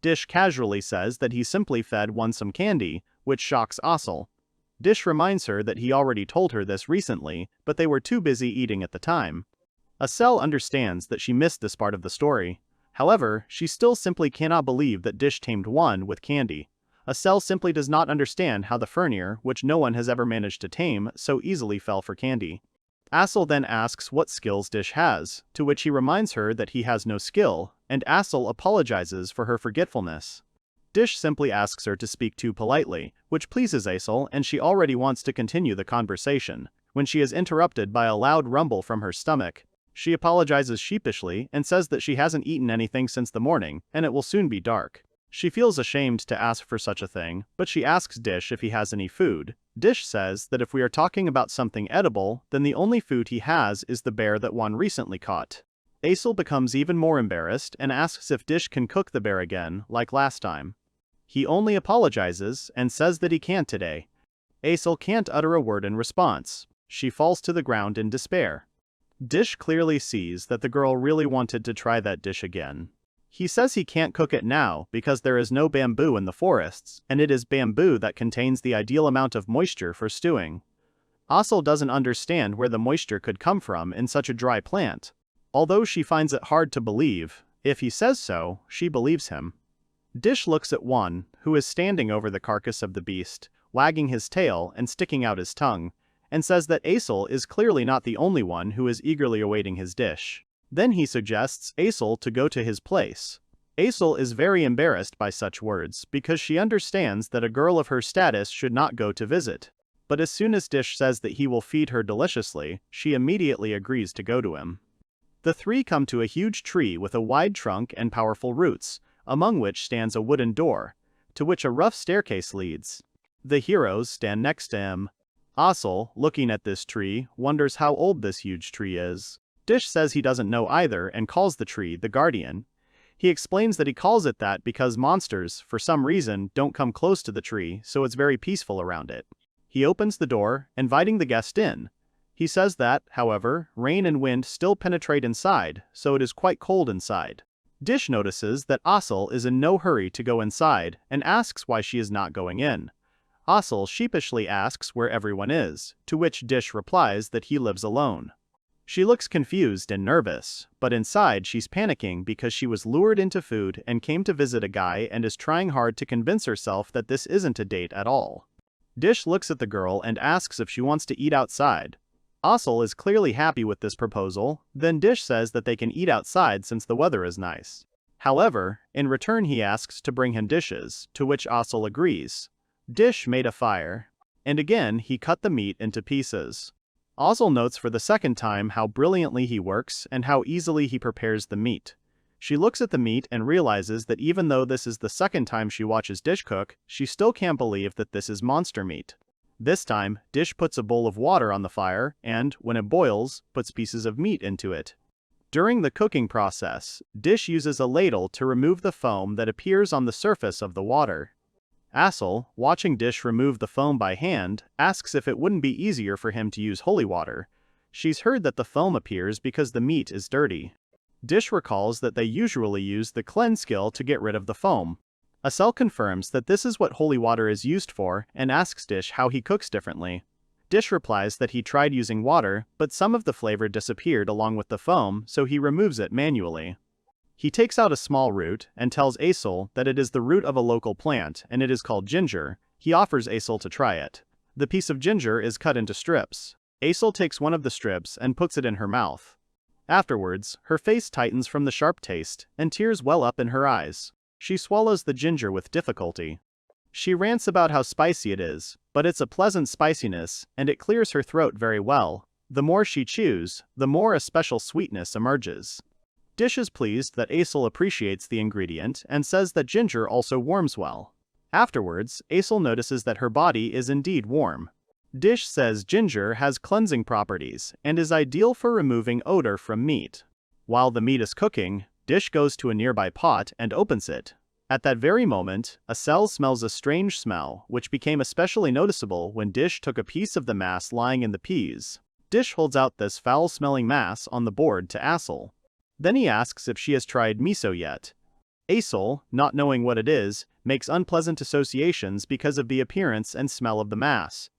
Dish casually says that he simply fed one some candy, which shocks Asel. Dish reminds her that he already told her this recently, but they were too busy eating at the time. Asel understands that she missed this part of the story. However, she still simply cannot believe that Dish tamed one with candy. Asel simply does not understand how the Furnir, which no one has ever managed to tame, so easily fell for candy. Asel then asks what skills Dish has, to which he reminds her that he has no skill, and Asel apologizes for her forgetfulness. Dish simply asks her to speak too politely, which pleases Asel, and she already wants to continue the conversation, when she is interrupted by a loud rumble from her stomach. She apologizes sheepishly and says that she hasn't eaten anything since the morning, and it will soon be dark. She feels ashamed to ask for such a thing, but she asks Dish if he has any food. Dish says that if we are talking about something edible, then the only food he has is the bear that one recently caught. Asel becomes even more embarrassed and asks if Dish can cook the bear again, like last time. He only apologizes and says that he can't today. Asel can't utter a word in response. She falls to the ground in despair. Dish clearly sees that the girl really wanted to try that dish again. He says he can't cook it now because there is no bamboo in the forests, and it is bamboo that contains the ideal amount of moisture for stewing. Asel doesn't understand where the moisture could come from in such a dry plant. Although she finds it hard to believe, if he says so, she believes him. Dish looks at one, who is standing over the carcass of the beast, wagging his tail and sticking out his tongue, and says that Asel is clearly not the only one who is eagerly awaiting his dish. Then he suggests Asel to go to his place. Asel is very embarrassed by such words because she understands that a girl of her status should not go to visit. But as soon as Dish says that he will feed her deliciously, she immediately agrees to go to him. The three come to a huge tree with a wide trunk and powerful roots, among which stands a wooden door, to which a rough staircase leads. The heroes stand next to him. Asel, looking at this tree, wonders how old this huge tree is. Dish says he doesn't know either and calls the tree the Guardian. He explains that he calls it that because monsters, for some reason, don't come close to the tree, so it's very peaceful around it. He opens the door, inviting the guest in. He says that, however, rain and wind still penetrate inside, so it is quite cold inside. Dish notices that Asel is in no hurry to go inside and asks why she is not going in. Asel sheepishly asks where everyone is, to which Dish replies that he lives alone. She looks confused and nervous, but inside she's panicking because she was lured into food and came to visit a guy and is trying hard to convince herself that this isn't a date at all. Dish looks at the girl and asks if she wants to eat outside. Asel is clearly happy with this proposal, then Dish says that they can eat outside since the weather is nice. However, in return he asks to bring him dishes, to which Asel agrees. Dish made a fire, and again he cut the meat into pieces. Asel notes for the second time how brilliantly he works and how easily he prepares the meat. She looks at the meat and realizes that even though this is the second time she watches Dish cook, she still can't believe that this is monster meat. This time, Dish puts a bowl of water on the fire and, when it boils, puts pieces of meat into it. During the cooking process, Dish uses a ladle to remove the foam that appears on the surface of the water. Asel, watching Dish remove the foam by hand, asks if it wouldn't be easier for him to use holy water. She's heard that the foam appears because the meat is dirty. Dish recalls that they usually use the cleanse skill to get rid of the foam. Asel confirms that this is what holy water is used for and asks Dish how he cooks differently. Dish replies that he tried using water, but some of the flavor disappeared along with the foam, so he removes it manually. He takes out a small root and tells Asel that it is the root of a local plant and it is called ginger. He offers Asel to try it. The piece of ginger is cut into strips. Asel takes one of the strips and puts it in her mouth. Afterwards, her face tightens from the sharp taste, and tears well up in her eyes. She swallows the ginger with difficulty. She rants about how spicy it is, but it's a pleasant spiciness, and it clears her throat very well. The more she chews, the more a special sweetness emerges. Dish is pleased that Asel appreciates the ingredient and says that ginger also warms well. Afterwards, Asel notices that her body is indeed warm. Dish says ginger has cleansing properties and is ideal for removing odor from meat. While the meat is cooking, Dish goes to a nearby pot and opens it. At that very moment, Asel smells a strange smell, which became especially noticeable when Dish took a piece of the mass lying in the peas. Dish holds out this foul-smelling mass on the board to Asel. Then he asks if she has tried miso yet. Asel, not knowing what it is, makes unpleasant associations because of the appearance and smell of the mass.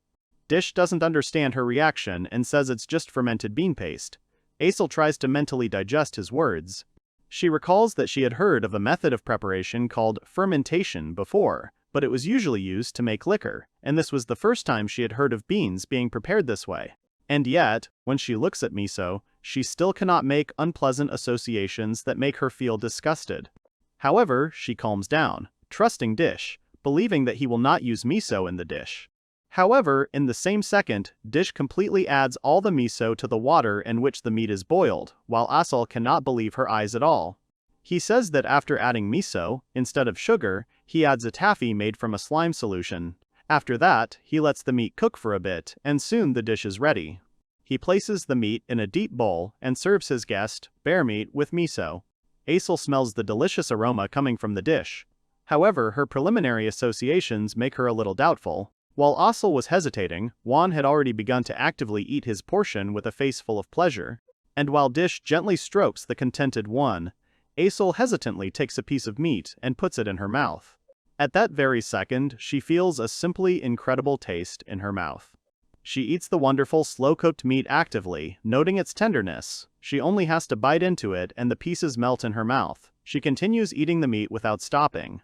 Dish doesn't understand her reaction and says it's just fermented bean paste. Asel tries to mentally digest his words. She recalls that she had heard of a method of preparation called fermentation before, but it was usually used to make liquor, and this was the first time she had heard of beans being prepared this way. And yet, when she looks at miso, she still cannot make unpleasant associations that make her feel disgusted. However, she calms down, trusting Dish, believing that he will not use miso in the dish. However, in the same second, Dish completely adds all the miso to the water in which the meat is boiled, while Asel cannot believe her eyes at all. He says that after adding miso, instead of sugar, he adds a taffy made from a slime solution. After that, he lets the meat cook for a bit, and soon the dish is ready. He places the meat in a deep bowl and serves his guest, bear meat, with miso. Asel smells the delicious aroma coming from the dish. However, her preliminary associations make her a little doubtful. While Asel was hesitating, Juan had already begun to actively eat his portion with a face full of pleasure. And while Dish gently strokes the contented one, Asel hesitantly takes a piece of meat and puts it in her mouth. At that very second, she feels a simply incredible taste in her mouth. She eats the wonderful slow-cooked meat actively, noting its tenderness. She only has to bite into it and the pieces melt in her mouth. She continues eating the meat without stopping.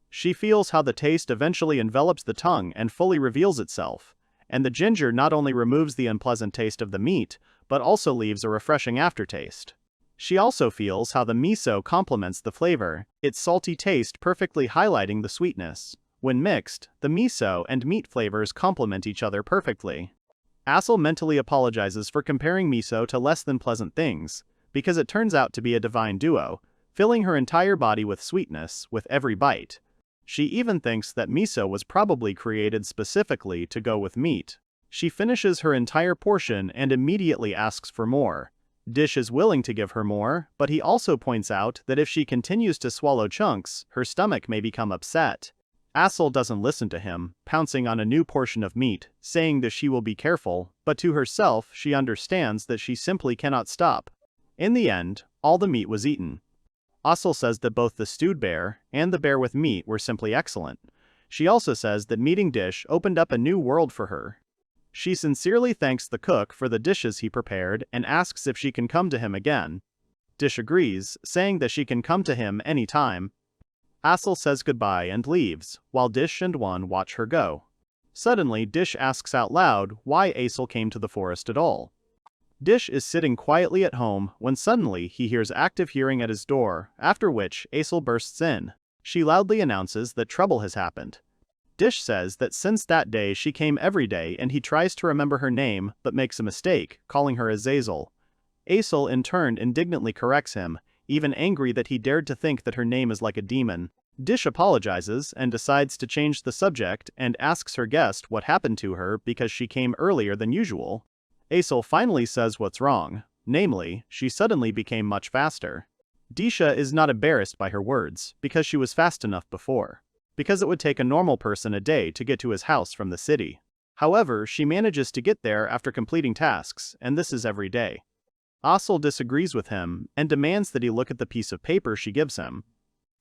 She feels how the taste eventually envelops the tongue and fully reveals itself, and the ginger not only removes the unpleasant taste of the meat, but also leaves a refreshing aftertaste. She also feels how the miso complements the flavor, its salty taste perfectly highlighting the sweetness. When mixed, the miso and meat flavors complement each other perfectly. Asel mentally apologizes for comparing miso to less than pleasant things, because it turns out to be a divine duo, filling her entire body with sweetness with every bite. She even thinks that miso was probably created specifically to go with meat. She finishes her entire portion and immediately asks for more. Dish is willing to give her more, but he also points out that if she continues to swallow chunks, her stomach may become upset. Asel doesn't listen to him, pouncing on a new portion of meat, saying that she will be careful, but to herself she understands that she simply cannot stop. In the end, all the meat was eaten. Asel says that both the stewed bear and the bear with meat were simply excellent. She also says that meeting Dish opened up a new world for her. She sincerely thanks the cook for the dishes he prepared and asks if she can come to him again. Dish agrees, saying that she can come to him any time. Asel says goodbye and leaves, while Dish and Juan watch her go. Suddenly, Dish asks out loud why Asel came to the forest at all. Dish is sitting quietly at home when suddenly he hears active hearing at his door, after which Asel bursts in. She loudly announces that trouble has happened. Dish says that since that day she came every day and he tries to remember her name but makes a mistake, calling her Azazel. Asel in turn indignantly corrects him, even angry that he dared to think that her name is like a demon. Dish apologizes and decides to change the subject and asks her guest what happened to her because she came earlier than usual. Asel finally says what's wrong, namely, she suddenly became much faster. Disha is not embarrassed by her words, because she was fast enough before. Because it would take a normal person a day to get to his house from the city. However, she manages to get there after completing tasks, and this is every day. Asel disagrees with him and demands that he look at the piece of paper she gives him.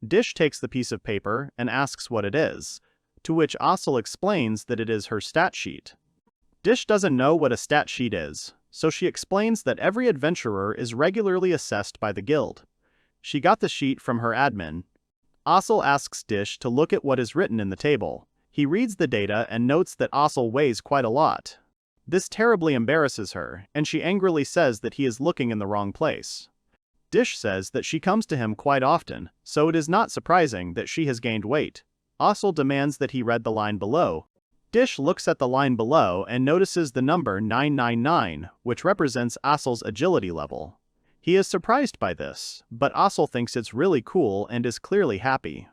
Dish takes the piece of paper and asks what it is, to which Asel explains that it is her stat sheet. Dish doesn't know what a stat sheet is, so she explains that every adventurer is regularly assessed by the guild. She got the sheet from her admin. Asel asks Dish to look at what is written in the table. He reads the data and notes that Asel weighs quite a lot. This terribly embarrasses her, and she angrily says that he is looking in the wrong place. Dish says that she comes to him quite often, so it is not surprising that she has gained weight. Asel demands that he read the line below. Dish looks at the line below and notices the number 999, which represents Asel's agility level. He is surprised by this, but Asel thinks it's really cool and is clearly happy.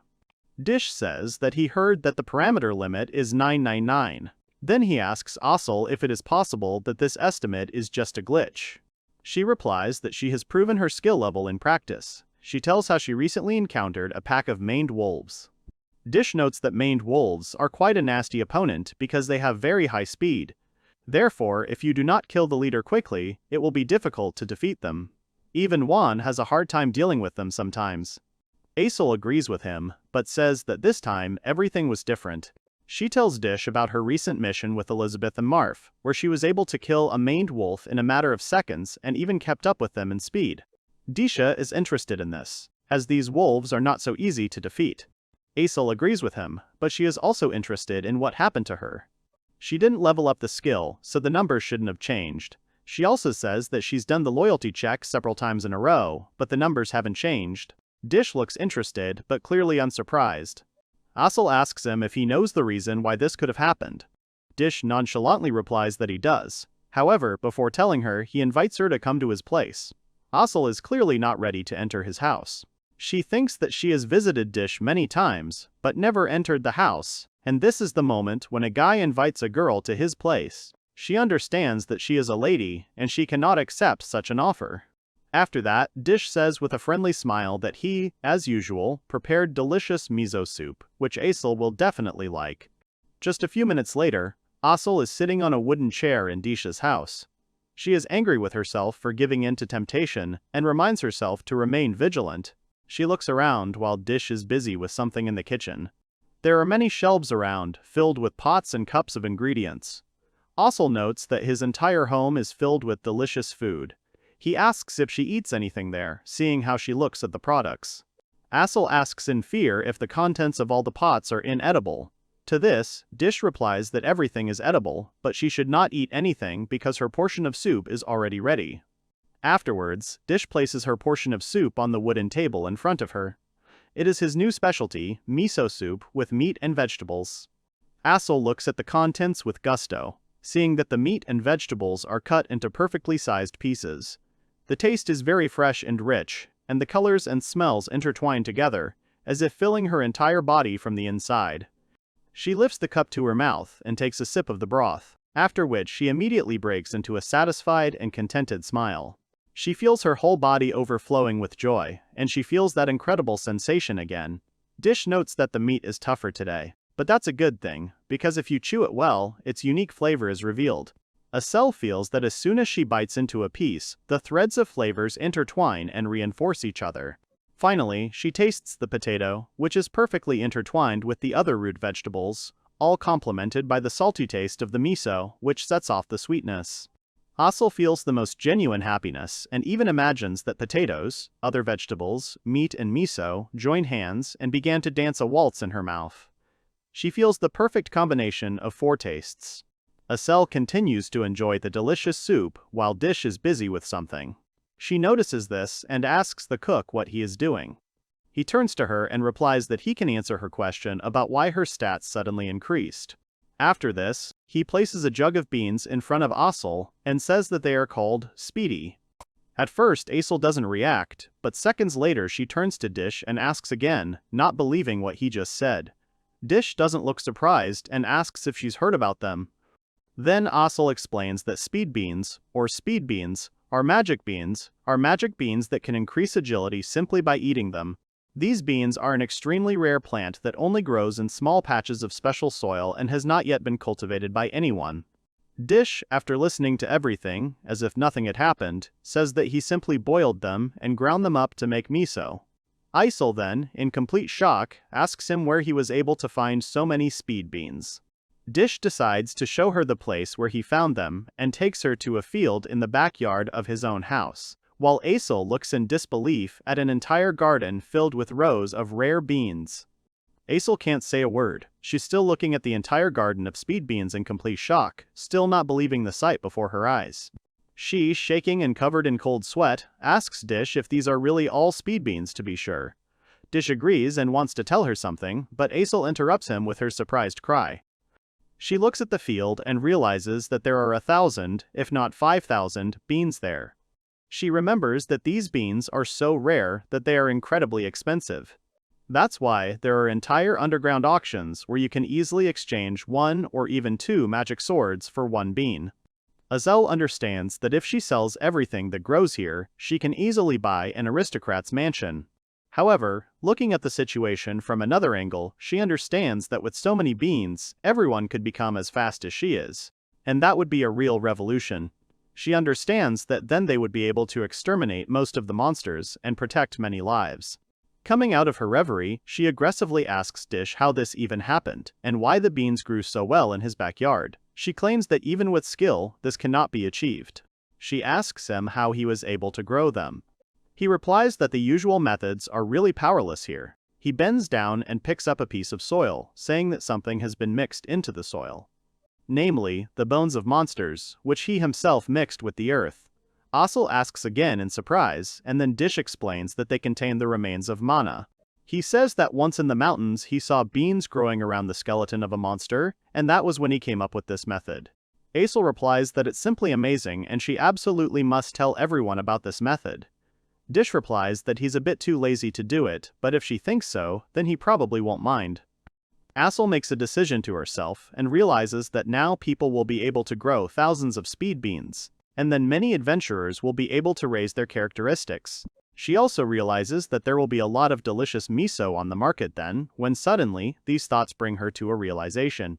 Dish says that he heard that the parameter limit is 999. Then he asks Asel if it is possible that this estimate is just a glitch. She replies that she has proven her skill level in practice. She tells how she recently encountered a pack of maned wolves. Dish notes that maned wolves are quite a nasty opponent because they have very high speed. Therefore, if you do not kill the leader quickly, it will be difficult to defeat them. Even Juan has a hard time dealing with them sometimes. Asel agrees with him, but says that this time everything was different. She tells Dish about her recent mission with Elizabeth and Marf, where she was able to kill a maned wolf in a matter of seconds and even kept up with them in speed. Disha is interested in this, as these wolves are not so easy to defeat. Asel agrees with him, but she is also interested in what happened to her. She didn't level up the skill, so the numbers shouldn't have changed. She also says that she's done the loyalty check several times in a row, but the numbers haven't changed. Dish looks interested, but clearly unsurprised. Asel asks him if he knows the reason why this could have happened. Dish nonchalantly replies that he does. However, before telling her, he invites her to come to his place. Asel is clearly not ready to enter his house. She thinks that she has visited Dish many times, but never entered the house, and this is the moment when a guy invites a girl to his place. She understands that she is a lady, and she cannot accept such an offer. After that, Dish says with a friendly smile that he, as usual, prepared delicious miso soup, which Asel will definitely like. Just a few minutes later, Asel is sitting on a wooden chair in Disha's house. She is angry with herself for giving in to temptation and reminds herself to remain vigilant. She looks around while Dish is busy with something in the kitchen. There are many shelves around, filled with pots and cups of ingredients. Asel notes that his entire home is filled with delicious food. He asks if she eats anything there, seeing how she looks at the products. Asel asks in fear if the contents of all the pots are inedible. To this, Dish replies that everything is edible, but she should not eat anything because her portion of soup is already ready. Afterwards, Dish places her portion of soup on the wooden table in front of her. It is his new specialty, miso soup with meat and vegetables. Asel looks at the contents with gusto, seeing that the meat and vegetables are cut into perfectly sized pieces. The taste is very fresh and rich, and the colors and smells intertwine together, as if filling her entire body from the inside. She lifts the cup to her mouth and takes a sip of the broth, after which she immediately breaks into a satisfied and contented smile. She feels her whole body overflowing with joy, and she feels that incredible sensation again. Dish notes that the meat is tougher today, but that's a good thing, because if you chew it well, its unique flavor is revealed. Asel feels that as soon as she bites into a piece, the threads of flavors intertwine and reinforce each other. Finally, she tastes the potato, which is perfectly intertwined with the other root vegetables, all complemented by the salty taste of the miso, which sets off the sweetness. Asel feels the most genuine happiness and even imagines that potatoes, other vegetables, meat and miso joined hands and began to dance a waltz in her mouth. She feels the perfect combination of four tastes. Asel continues to enjoy the delicious soup while Dish is busy with something. She notices this and asks the cook what he is doing. He turns to her and replies that he can answer her question about why her stats suddenly increased. After this, he places a jug of beans in front of Asel and says that they are called speedy. At first, Asel doesn't react, but seconds later she turns to Dish and asks again, not believing what he just said. Dish doesn't look surprised and asks if she's heard about them. Then Asel explains that speed beans, or speed beans, are magic beans that can increase agility simply by eating them. These beans are an extremely rare plant that only grows in small patches of special soil and has not yet been cultivated by anyone. Dish, after listening to everything, as if nothing had happened, says that he simply boiled them and ground them up to make miso. Asel then, in complete shock, asks him where he was able to find so many speed beans. Dish decides to show her the place where he found them and takes her to a field in the backyard of his own house, while Asel looks in disbelief at an entire garden filled with rows of rare beans. Asel can't say a word. She's still looking at the entire garden of speed beans in complete shock, still not believing the sight before her eyes. She, shaking and covered in cold sweat, asks Dish if these are really all speed beans to be sure. Dish agrees and wants to tell her something, but Asel interrupts him with her surprised cry. She looks at the field and realizes that there are 1,000, if not 5,000, beans there. She remembers that these beans are so rare that they are incredibly expensive. That's why there are entire underground auctions where you can easily exchange 1 or even 2 magic swords for 1 bean. Asel understands that if she sells everything that grows here, she can easily buy an aristocrat's mansion. However, looking at the situation from another angle, she understands that with so many beans, everyone could become as fast as she is. And that would be a real revolution. She understands that then they would be able to exterminate most of the monsters and protect many lives. Coming out of her reverie, she aggressively asks Dish how this even happened, and why the beans grew so well in his backyard. She claims that even with skill, this cannot be achieved. She asks him how he was able to grow them. He replies that the usual methods are really powerless here. He bends down and picks up a piece of soil, saying that something has been mixed into the soil. Namely, the bones of monsters, which he himself mixed with the earth. Asel asks again in surprise, and then Dish explains that they contain the remains of mana. He says that once in the mountains he saw beans growing around the skeleton of a monster, and that was when he came up with this method. Asel replies that it's simply amazing and she absolutely must tell everyone about this method. Dish replies that he's a bit too lazy to do it, but if she thinks so, then he probably won't mind. Asel makes a decision to herself and realizes that now people will be able to grow thousands of speed beans, and then many adventurers will be able to raise their characteristics. She also realizes that there will be a lot of delicious miso on the market then, when suddenly, these thoughts bring her to a realization.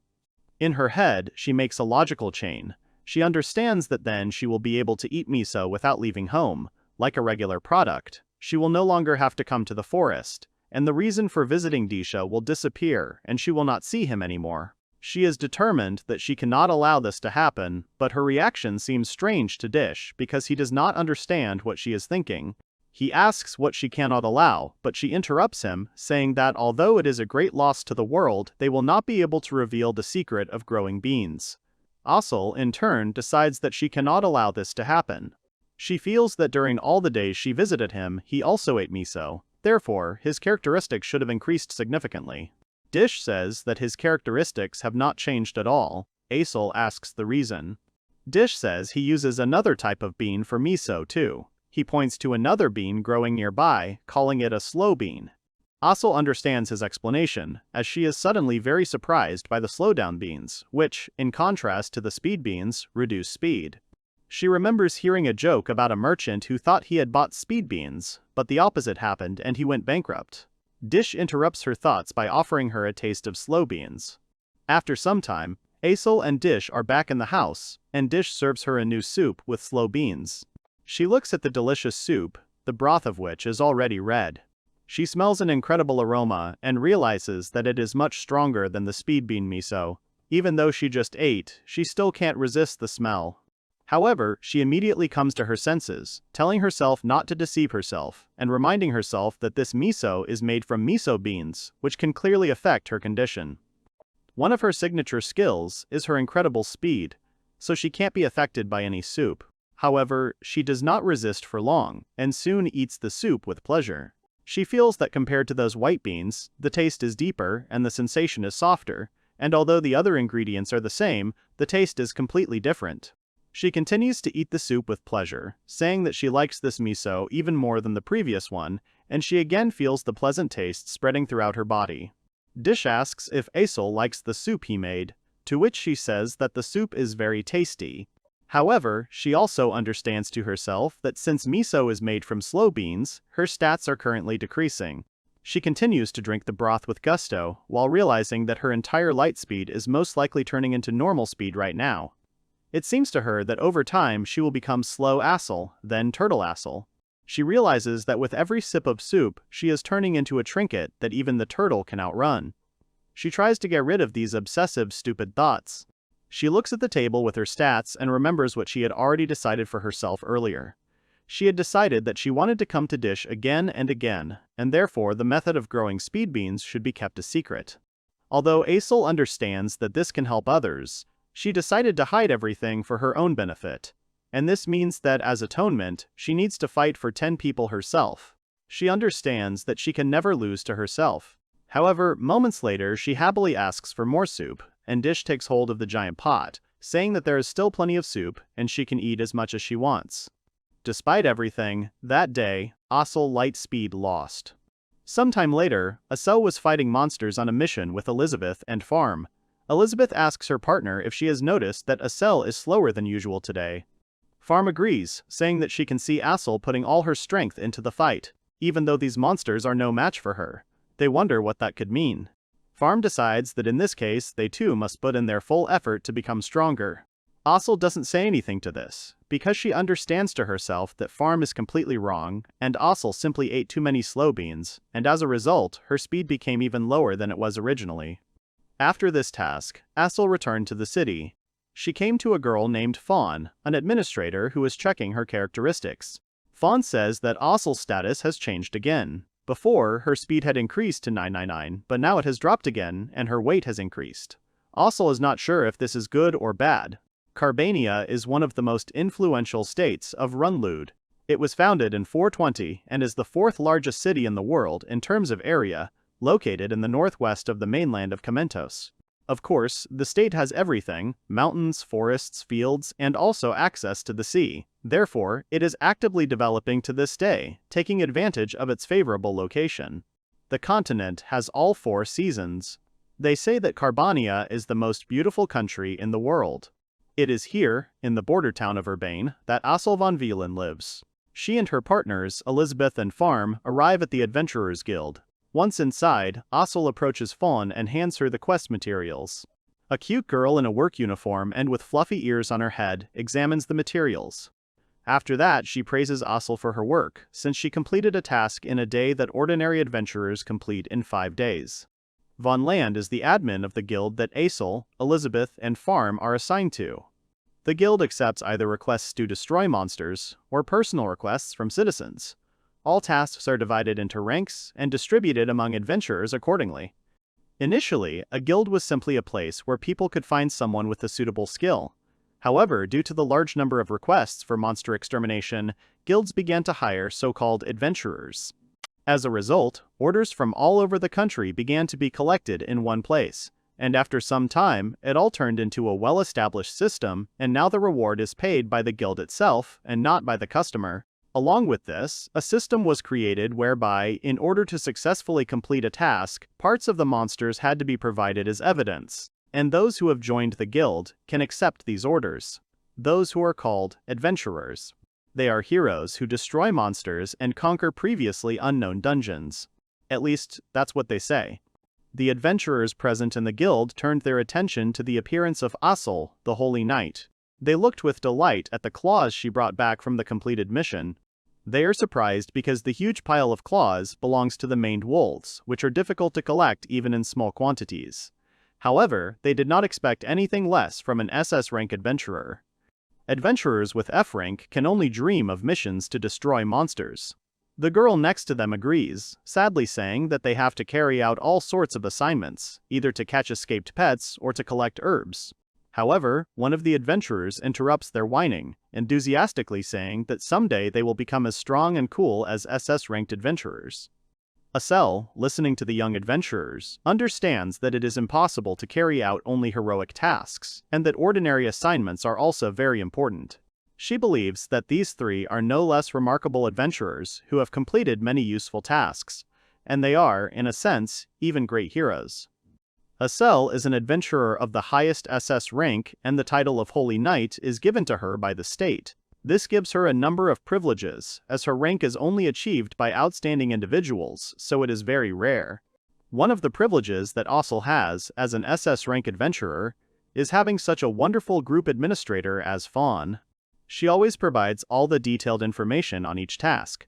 In her head, she makes a logical chain. She understands that then she will be able to eat miso without leaving home. Like a regular product, she will no longer have to come to the forest, and the reason for visiting Disha will disappear and she will not see him anymore. She is determined that she cannot allow this to happen, but her reaction seems strange to Dish because he does not understand what she is thinking. He asks what she cannot allow, but she interrupts him, saying that although it is a great loss to the world, they will not be able to reveal the secret of growing beans. Asel, in turn, decides that she cannot allow this to happen. She feels that during all the days she visited him, he also ate miso. Therefore, his characteristics should have increased significantly. Dish says that his characteristics have not changed at all. Asel asks the reason. Dish says he uses another type of bean for miso too. He points to another bean growing nearby, calling it a slow bean. Asel understands his explanation, as she is suddenly very surprised by the slowdown beans, which, in contrast to the speed beans, reduce speed. She remembers hearing a joke about a merchant who thought he had bought speed beans, but the opposite happened and he went bankrupt. Dish interrupts her thoughts by offering her a taste of slow beans. After some time, Asel and Dish are back in the house, and Dish serves her a new soup with slow beans. She looks at the delicious soup, the broth of which is already red. She smells an incredible aroma and realizes that it is much stronger than the speed bean miso. Even though she just ate, she still can't resist the smell. However, she immediately comes to her senses, telling herself not to deceive herself, and reminding herself that this miso is made from miso beans, which can clearly affect her condition. One of her signature skills is her incredible speed, so she can't be affected by any soup. However, she does not resist for long, and soon eats the soup with pleasure. She feels that compared to those white beans, the taste is deeper and the sensation is softer, and although the other ingredients are the same, the taste is completely different. She continues to eat the soup with pleasure, saying that she likes this miso even more than the previous one, and she again feels the pleasant taste spreading throughout her body. Dish asks if Asel likes the soup he made, to which she says that the soup is very tasty. However, she also understands to herself that since miso is made from slow beans, her stats are currently decreasing. She continues to drink the broth with gusto, while realizing that her entire light speed is most likely turning into normal speed right now. It seems to her that over time she will become slow Asel, then turtle Asel. She realizes that with every sip of soup, she is turning into a trinket that even the turtle can outrun. She tries to get rid of these obsessive, stupid thoughts. She looks at the table with her stats and remembers what she had already decided for herself earlier. She had decided that she wanted to come to Dish again and again, and therefore the method of growing speed beans should be kept a secret. Although Asel understands that this can help others, she decided to hide everything for her own benefit, and this means that as atonement, she needs to fight for 10 people herself. She understands that she can never lose to herself. However, moments later she happily asks for more soup, and Dish takes hold of the giant pot, saying that there is still plenty of soup and she can eat as much as she wants. Despite everything, that day, Asel light speed lost. Sometime later, Asel was fighting monsters on a mission with Elizabeth and Farm. Elizabeth asks her partner if she has noticed that Asel is slower than usual today. Farm agrees, saying that she can see Asel putting all her strength into the fight, even though these monsters are no match for her. They wonder what that could mean. Farm decides that in this case they too must put in their full effort to become stronger. Asel doesn't say anything to this, because she understands to herself that Farm is completely wrong, and Asel simply ate too many slow beans, and as a result, her speed became even lower than it was originally. After this task, Asel returned to the city. She came to a girl named Fawn, an administrator who was checking her characteristics. Fawn says that Asel's status has changed again. Before, her speed had increased to 999, but now it has dropped again, and her weight has increased. Asel is not sure if this is good or bad. Carbania is one of the most influential states of Runlud. It was founded in 420 and is the fourth largest city in the world in terms of area, located in the northwest of the mainland of Kamentos. Of course, the state has everything: mountains, forests, fields, and also access to the sea. Therefore, it is actively developing to this day, taking advantage of its favorable location. The continent has all 4 seasons. They say that Carbania is the most beautiful country in the world. It is here, in the border town of Ryouriban, that Asel von Vielen lives. She and her partners, Elizabeth and Farm, arrive at the Adventurers Guild. Once inside, Asel approaches Fawn and hands her the quest materials. A cute girl in a work uniform and with fluffy ears on her head examines the materials. After that, she praises Asel for her work, since she completed a task in a day that ordinary adventurers complete in 5 days. Von Land is the admin of the guild that Asel, Elizabeth, and Farm are assigned to. The guild accepts either requests to destroy monsters or personal requests from citizens. All tasks are divided into ranks and distributed among adventurers accordingly. Initially, a guild was simply a place where people could find someone with a suitable skill. However, due to the large number of requests for monster extermination, guilds began to hire so-called adventurers. As a result, orders from all over the country began to be collected in one place, and after some time, it all turned into a well-established system, and now the reward is paid by the guild itself and not by the customer. Along with this, a system was created whereby, in order to successfully complete a task, parts of the monsters had to be provided as evidence, and those who have joined the guild can accept these orders. Those who are called adventurers. They are heroes who destroy monsters and conquer previously unknown dungeons. At least, that's what they say. The adventurers present in the guild turned their attention to the appearance of Asel, the Holy Knight. They looked with delight at the claws she brought back from the completed mission. They are surprised because the huge pile of claws belongs to the maned wolves, which are difficult to collect even in small quantities. However, they did not expect anything less from an SS rank adventurer. Adventurers with F rank can only dream of missions to destroy monsters. The girl next to them agrees, sadly saying that they have to carry out all sorts of assignments, either to catch escaped pets or to collect herbs. However, one of the adventurers interrupts their whining, enthusiastically saying that someday they will become as strong and cool as SS-ranked adventurers. Asel, listening to the young adventurers, understands that it is impossible to carry out only heroic tasks, and that ordinary assignments are also very important. She believes that these 3 are no less remarkable adventurers who have completed many useful tasks, and they are, in a sense, even great heroes. Asel is an adventurer of the highest SS rank, and the title of Holy Knight is given to her by the state. This gives her a number of privileges, as her rank is only achieved by outstanding individuals, so it is very rare. One of the privileges that Asel has, as an SS rank adventurer, is having such a wonderful group administrator as Fawn. She always provides all the detailed information on each task.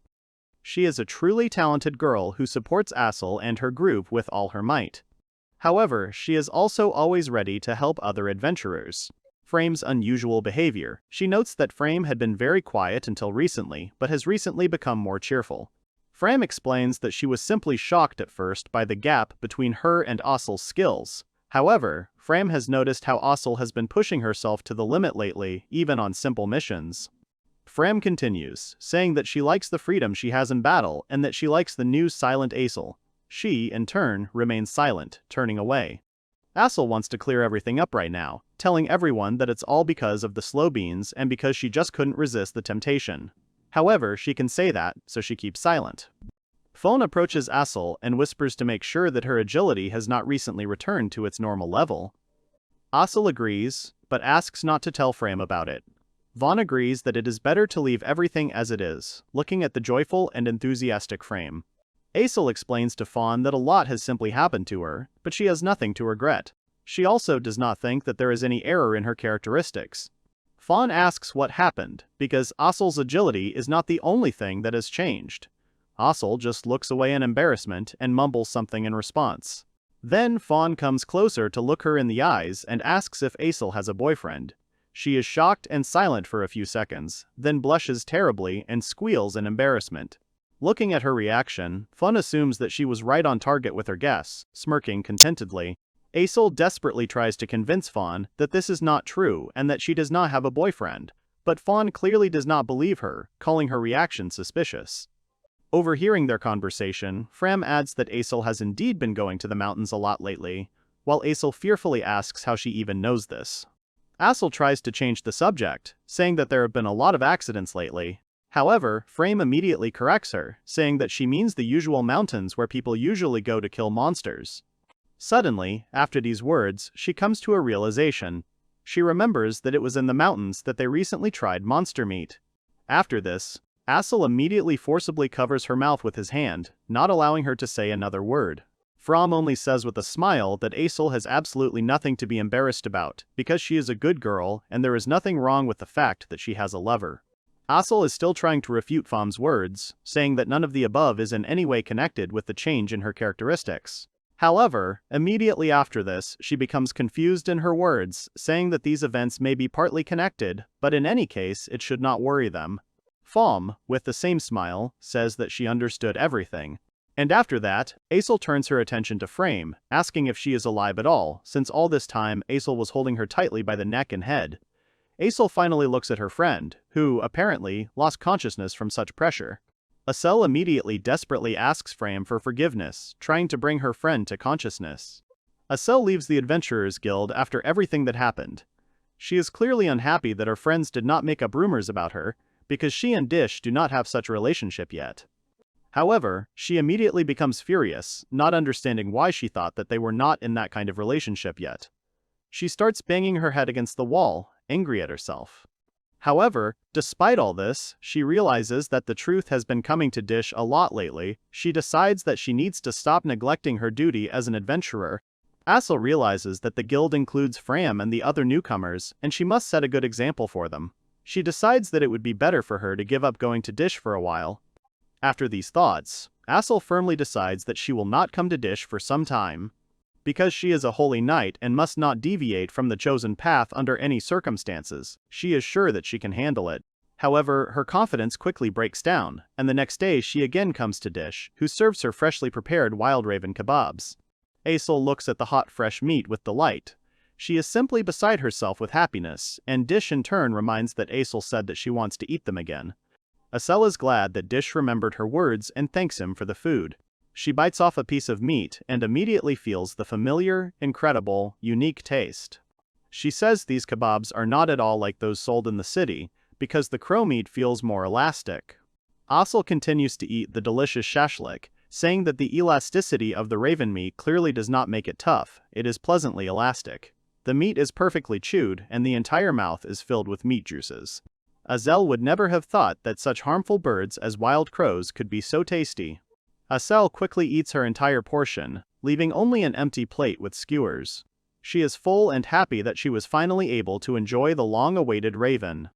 She is a truly talented girl who supports Asel and her group with all her might. However, she is also always ready to help other adventurers. Frame's unusual behavior. She notes that Frame had been very quiet until recently, but has recently become more cheerful. Frame explains that she was simply shocked at first by the gap between her and Asel's skills. However, Frame has noticed how Asel has been pushing herself to the limit lately, even on simple missions. Frame continues, saying that she likes the freedom she has in battle and that she likes the new silent Asel. She, in turn, remains silent, turning away. Asel wants to clear everything up right now, telling everyone that it's all because of the slow beans and because she just couldn't resist the temptation. However, she can say that, so she keeps silent. Phone approaches Asel and whispers to make sure that her agility has not recently returned to its normal level. Asel agrees, but asks not to tell Frame about it. Vaughn agrees that it is better to leave everything as it is, looking at the joyful and enthusiastic Frame. Asel explains to Fawn that a lot has simply happened to her, but she has nothing to regret. She also does not think that there is any error in her characteristics. Fawn asks what happened, because Asel's agility is not the only thing that has changed. Asel just looks away in embarrassment and mumbles something in response. Then Fawn comes closer to look her in the eyes and asks if Asel has a boyfriend. She is shocked and silent for a few seconds, then blushes terribly and squeals in embarrassment. Looking at her reaction, Fawn assumes that she was right on target with her guess, smirking contentedly. Asel desperately tries to convince Fawn that this is not true and that she does not have a boyfriend, but Fawn clearly does not believe her, calling her reaction suspicious. Overhearing their conversation, Fram adds that Asel has indeed been going to the mountains a lot lately, while Asel fearfully asks how she even knows this. Asel tries to change the subject, saying that there have been a lot of accidents lately. However, Frame immediately corrects her, saying that she means the usual mountains where people usually go to kill monsters. Suddenly, after these words, she comes to a realization. She remembers that it was in the mountains that they recently tried monster meat. After this, Asel immediately forcibly covers her mouth with his hand, not allowing her to say another word. Fram only says with a smile that Asel has absolutely nothing to be embarrassed about, because she is a good girl and there is nothing wrong with the fact that she has a lover. Asel is still trying to refute Fram's words, saying that none of the above is in any way connected with the change in her characteristics. However, immediately after this, she becomes confused in her words, saying that these events may be partly connected, but in any case, it should not worry them. Fam, with the same smile, says that she understood everything. And after that, Asel turns her attention to Frame, asking if she is alive at all, since all this time Asel was holding her tightly by the neck and head. Asel finally looks at her friend, who, apparently, lost consciousness from such pressure. Asel immediately desperately asks Frame for forgiveness, trying to bring her friend to consciousness. Asel leaves the Adventurers Guild after everything that happened. She is clearly unhappy that her friends did not make up rumors about her, because she and Dish do not have such a relationship yet. However, she immediately becomes furious, not understanding why she thought that they were not in that kind of relationship yet. She starts banging her head against the wall, angry at herself. However, despite all this, she realizes that the truth has been coming to Dish a lot lately. She decides that she needs to stop neglecting her duty as an adventurer. Asel realizes that the guild includes Fram and the other newcomers, and she must set a good example for them. She decides that it would be better for her to give up going to Dish for a while. After these thoughts, Asel firmly decides that she will not come to Dish for some time. Because she is a holy knight and must not deviate from the chosen path under any circumstances, she is sure that she can handle it. However, her confidence quickly breaks down, and the next day she again comes to Dish, who serves her freshly prepared wild raven kebabs. Asel looks at the hot fresh meat with delight. She is simply beside herself with happiness, and Dish in turn reminds that Asel said that she wants to eat them again. Asel is glad that Dish remembered her words and thanks him for the food. She bites off a piece of meat and immediately feels the familiar, incredible, unique taste. She says these kebabs are not at all like those sold in the city, because the crow meat feels more elastic. Asel continues to eat the delicious shashlik, saying that the elasticity of the raven meat clearly does not make it tough, it is pleasantly elastic. The meat is perfectly chewed and the entire mouth is filled with meat juices. Asel would never have thought that such harmful birds as wild crows could be so tasty. Asel quickly eats her entire portion, leaving only an empty plate with skewers. She is full and happy that she was finally able to enjoy the long-awaited raven.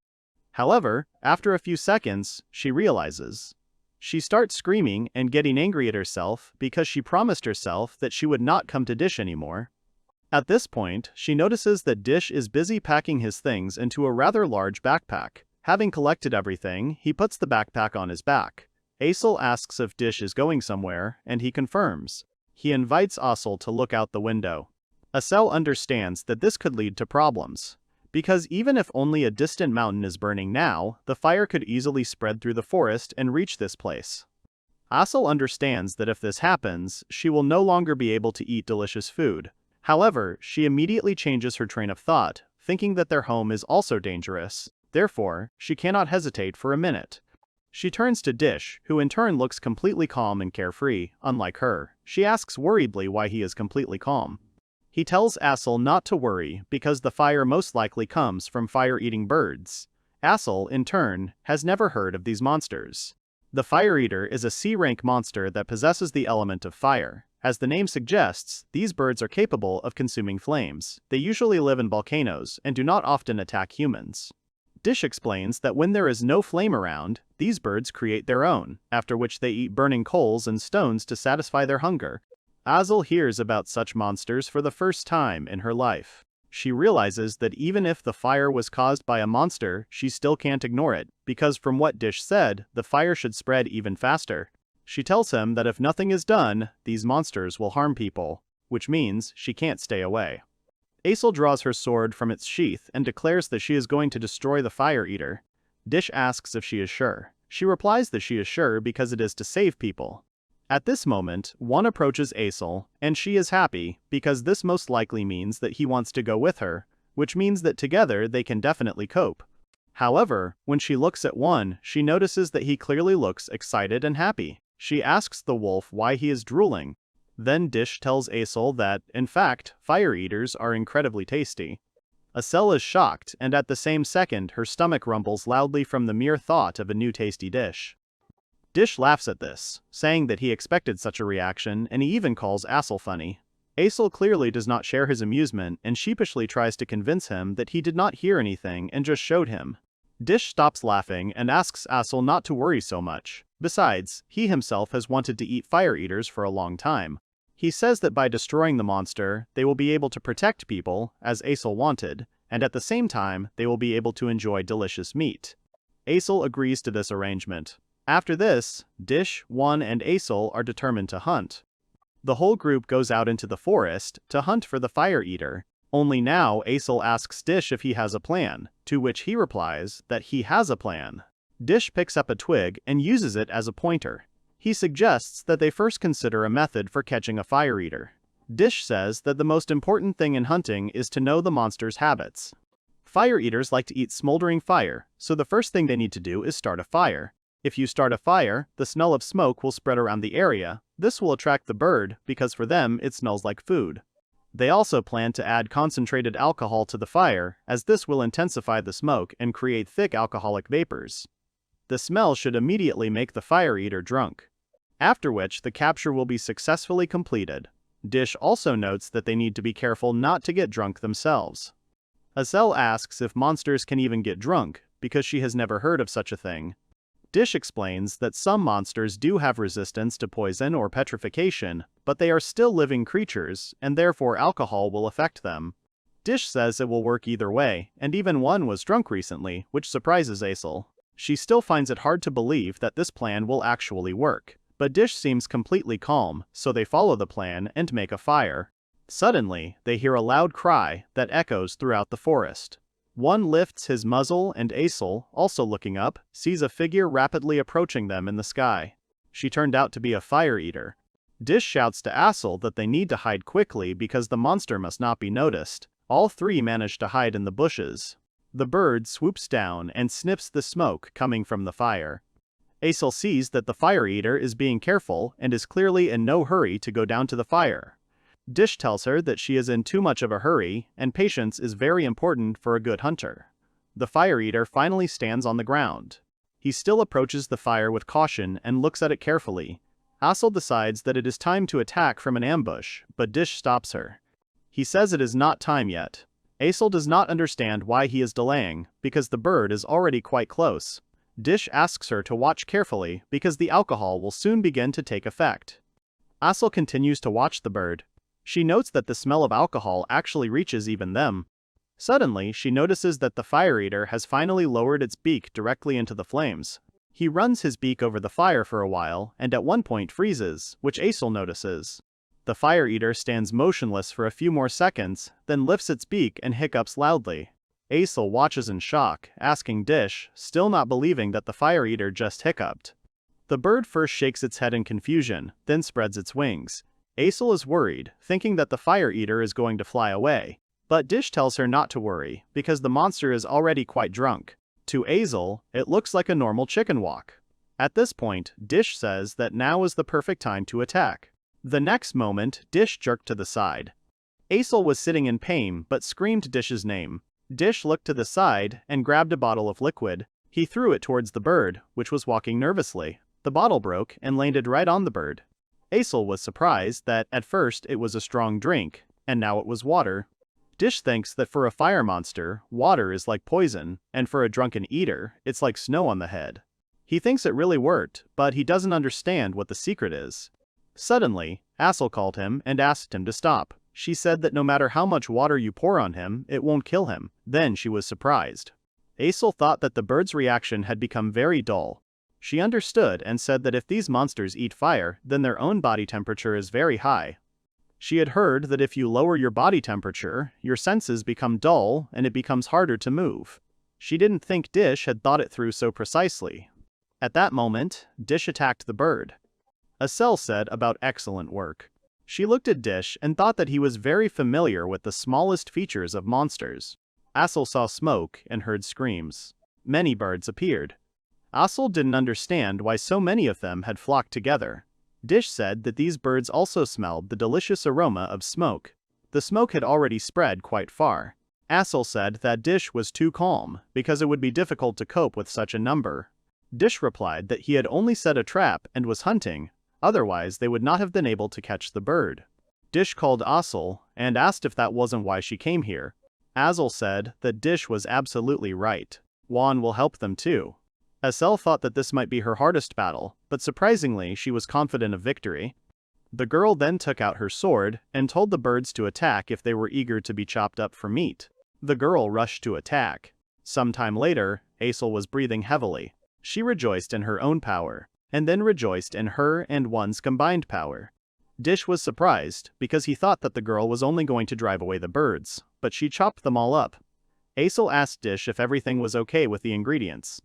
However, after a few seconds, she realizes. She starts screaming and getting angry at herself because she promised herself that she would not come to Dish anymore. At this point, she notices that Dish is busy packing his things into a rather large backpack. Having collected everything, he puts the backpack on his back. Asel asks if Dish is going somewhere, and he confirms. He invites Asel to look out the window. Asel understands that this could lead to problems, because even if only a distant mountain is burning now, the fire could easily spread through the forest and reach this place. Asel understands that if this happens, she will no longer be able to eat delicious food. However, she immediately changes her train of thought, thinking that their home is also dangerous. Therefore, she cannot hesitate for a minute. She turns to Dish, who in turn looks completely calm and carefree, unlike her. She asks worriedly why he is completely calm. He tells Asel not to worry because the fire most likely comes from fire-eating birds. Asel, in turn, has never heard of these monsters. The Fire Eater is a C-rank monster that possesses the element of fire. As the name suggests, these birds are capable of consuming flames. They usually live in volcanoes and do not often attack humans. Dish explains that when there is no flame around, these birds create their own, after which they eat burning coals and stones to satisfy their hunger. Asel hears about such monsters for the first time in her life. She realizes that even if the fire was caused by a monster, she still can't ignore it, because from what Dish said, the fire should spread even faster. She tells him that if nothing is done, these monsters will harm people, which means she can't stay away. Asel draws her sword from its sheath and declares that she is going to destroy the fire eater. Dish asks if she is sure. She replies that she is sure because it is to save people. At this moment, one approaches Asel, and she is happy because this most likely means that he wants to go with her, which means that together they can definitely cope. However, when she looks at one, she notices that he clearly looks excited and happy. She asks the wolf why he is drooling. Then Dish tells Asel that, in fact, fire eaters are incredibly tasty. Asel is shocked, and at the same second her stomach rumbles loudly from the mere thought of a new tasty dish. Dish laughs at this, saying that he expected such a reaction, and he even calls Asel funny. Asel clearly does not share his amusement and sheepishly tries to convince him that he did not hear anything and just showed him. Dish stops laughing and asks Asel not to worry so much. Besides, he himself has wanted to eat fire eaters for a long time. He says that by destroying the monster, they will be able to protect people, as Asel wanted, and at the same time, they will be able to enjoy delicious meat. Asel agrees to this arrangement. After this, Dish, One, and Asel are determined to hunt. The whole group goes out into the forest to hunt for the fire eater. Only now Asel asks Dish if he has a plan, to which he replies that he has a plan. Dish picks up a twig and uses it as a pointer. He suggests that they first consider a method for catching a fire eater. Dish says that the most important thing in hunting is to know the monster's habits. Fire eaters like to eat smoldering fire, so the first thing they need to do is start a fire. If you start a fire, the smell of smoke will spread around the area. This will attract the bird, because for them it smells like food. They also plan to add concentrated alcohol to the fire, as this will intensify the smoke and create thick alcoholic vapors. The smell should immediately make the fire eater drunk. After which, the capture will be successfully completed. Dish also notes that they need to be careful not to get drunk themselves. Asel asks if monsters can even get drunk, because she has never heard of such a thing. Dish explains that some monsters do have resistance to poison or petrification, but they are still living creatures, and therefore alcohol will affect them. Dish says it will work either way, and even one was drunk recently, which surprises Asel. She still finds it hard to believe that this plan will actually work. But Dish seems completely calm, so they follow the plan and make a fire. Suddenly, they hear a loud cry that echoes throughout the forest. One lifts his muzzle and Asel, also looking up, sees a figure rapidly approaching them in the sky. She turned out to be a fire eater. Dish shouts to Asel that they need to hide quickly because the monster must not be noticed. All three manage to hide in the bushes. The bird swoops down and sniffs the smoke coming from the fire. Asel sees that the fire eater is being careful and is clearly in no hurry to go down to the fire. Dish tells her that she is in too much of a hurry, and patience is very important for a good hunter. The fire eater finally stands on the ground. He still approaches the fire with caution and looks at it carefully. Asel decides that it is time to attack from an ambush, but Dish stops her. He says it is not time yet. Asel does not understand why he is delaying, because the bird is already quite close. Dish asks her to watch carefully because the alcohol will soon begin to take effect. Asel continues to watch the bird. She notes that the smell of alcohol actually reaches even them. Suddenly, she notices that the fire eater has finally lowered its beak directly into the flames. He runs his beak over the fire for a while and at one point freezes, which Asel notices. The fire eater stands motionless for a few more seconds, then lifts its beak and hiccups loudly. Asel watches in shock, asking Dish, still not believing that the fire eater just hiccuped. The bird first shakes its head in confusion, then spreads its wings. Asel is worried, thinking that the fire eater is going to fly away. But Dish tells her not to worry, because the monster is already quite drunk. To Asel, it looks like a normal chicken walk. At this point, Dish says that now is the perfect time to attack. The next moment, Dish jerked to the side. Asel was sitting in pain but screamed Dish's name. Dish looked to the side and grabbed a bottle of liquid. He threw it towards the bird, which was walking nervously. The bottle broke and landed right on the bird. Asel was surprised that, at first, it was a strong drink, and now it was water. Dish thinks that for a fire monster, water is like poison, and for a drunken eater, it's like snow on the head. He thinks it really worked, but he doesn't understand what the secret is. Suddenly, Asel called him and asked him to stop. She said that no matter how much water you pour on him, it won't kill him. Then she was surprised. Asel thought that the bird's reaction had become very dull. She understood and said that if these monsters eat fire, then their own body temperature is very high. She had heard that if you lower your body temperature, your senses become dull and it becomes harder to move. She didn't think Dish had thought it through so precisely. At that moment, Dish attacked the bird. Asel said about excellent work. She looked at Dish and thought that he was very familiar with the smallest features of monsters. Asel saw smoke and heard screams. Many birds appeared. Asel didn't understand why so many of them had flocked together. Dish said that these birds also smelled the delicious aroma of smoke. The smoke had already spread quite far. Asel said that Dish was too calm, because it would be difficult to cope with such a number. Dish replied that he had only set a trap and was hunting, otherwise they would not have been able to catch the bird. Dish called Asel and asked if that wasn't why she came here. Asel said that Dish was absolutely right. Juan will help them too. Asel thought that this might be her hardest battle, but surprisingly she was confident of victory. The girl then took out her sword and told the birds to attack if they were eager to be chopped up for meat. The girl rushed to attack. Some time later, Asel was breathing heavily. She rejoiced in her own power, and then rejoiced in her and Juan's combined power. Dish was surprised, because he thought that the girl was only going to drive away the birds, but she chopped them all up. Asel asked Dish if everything was okay with the ingredients.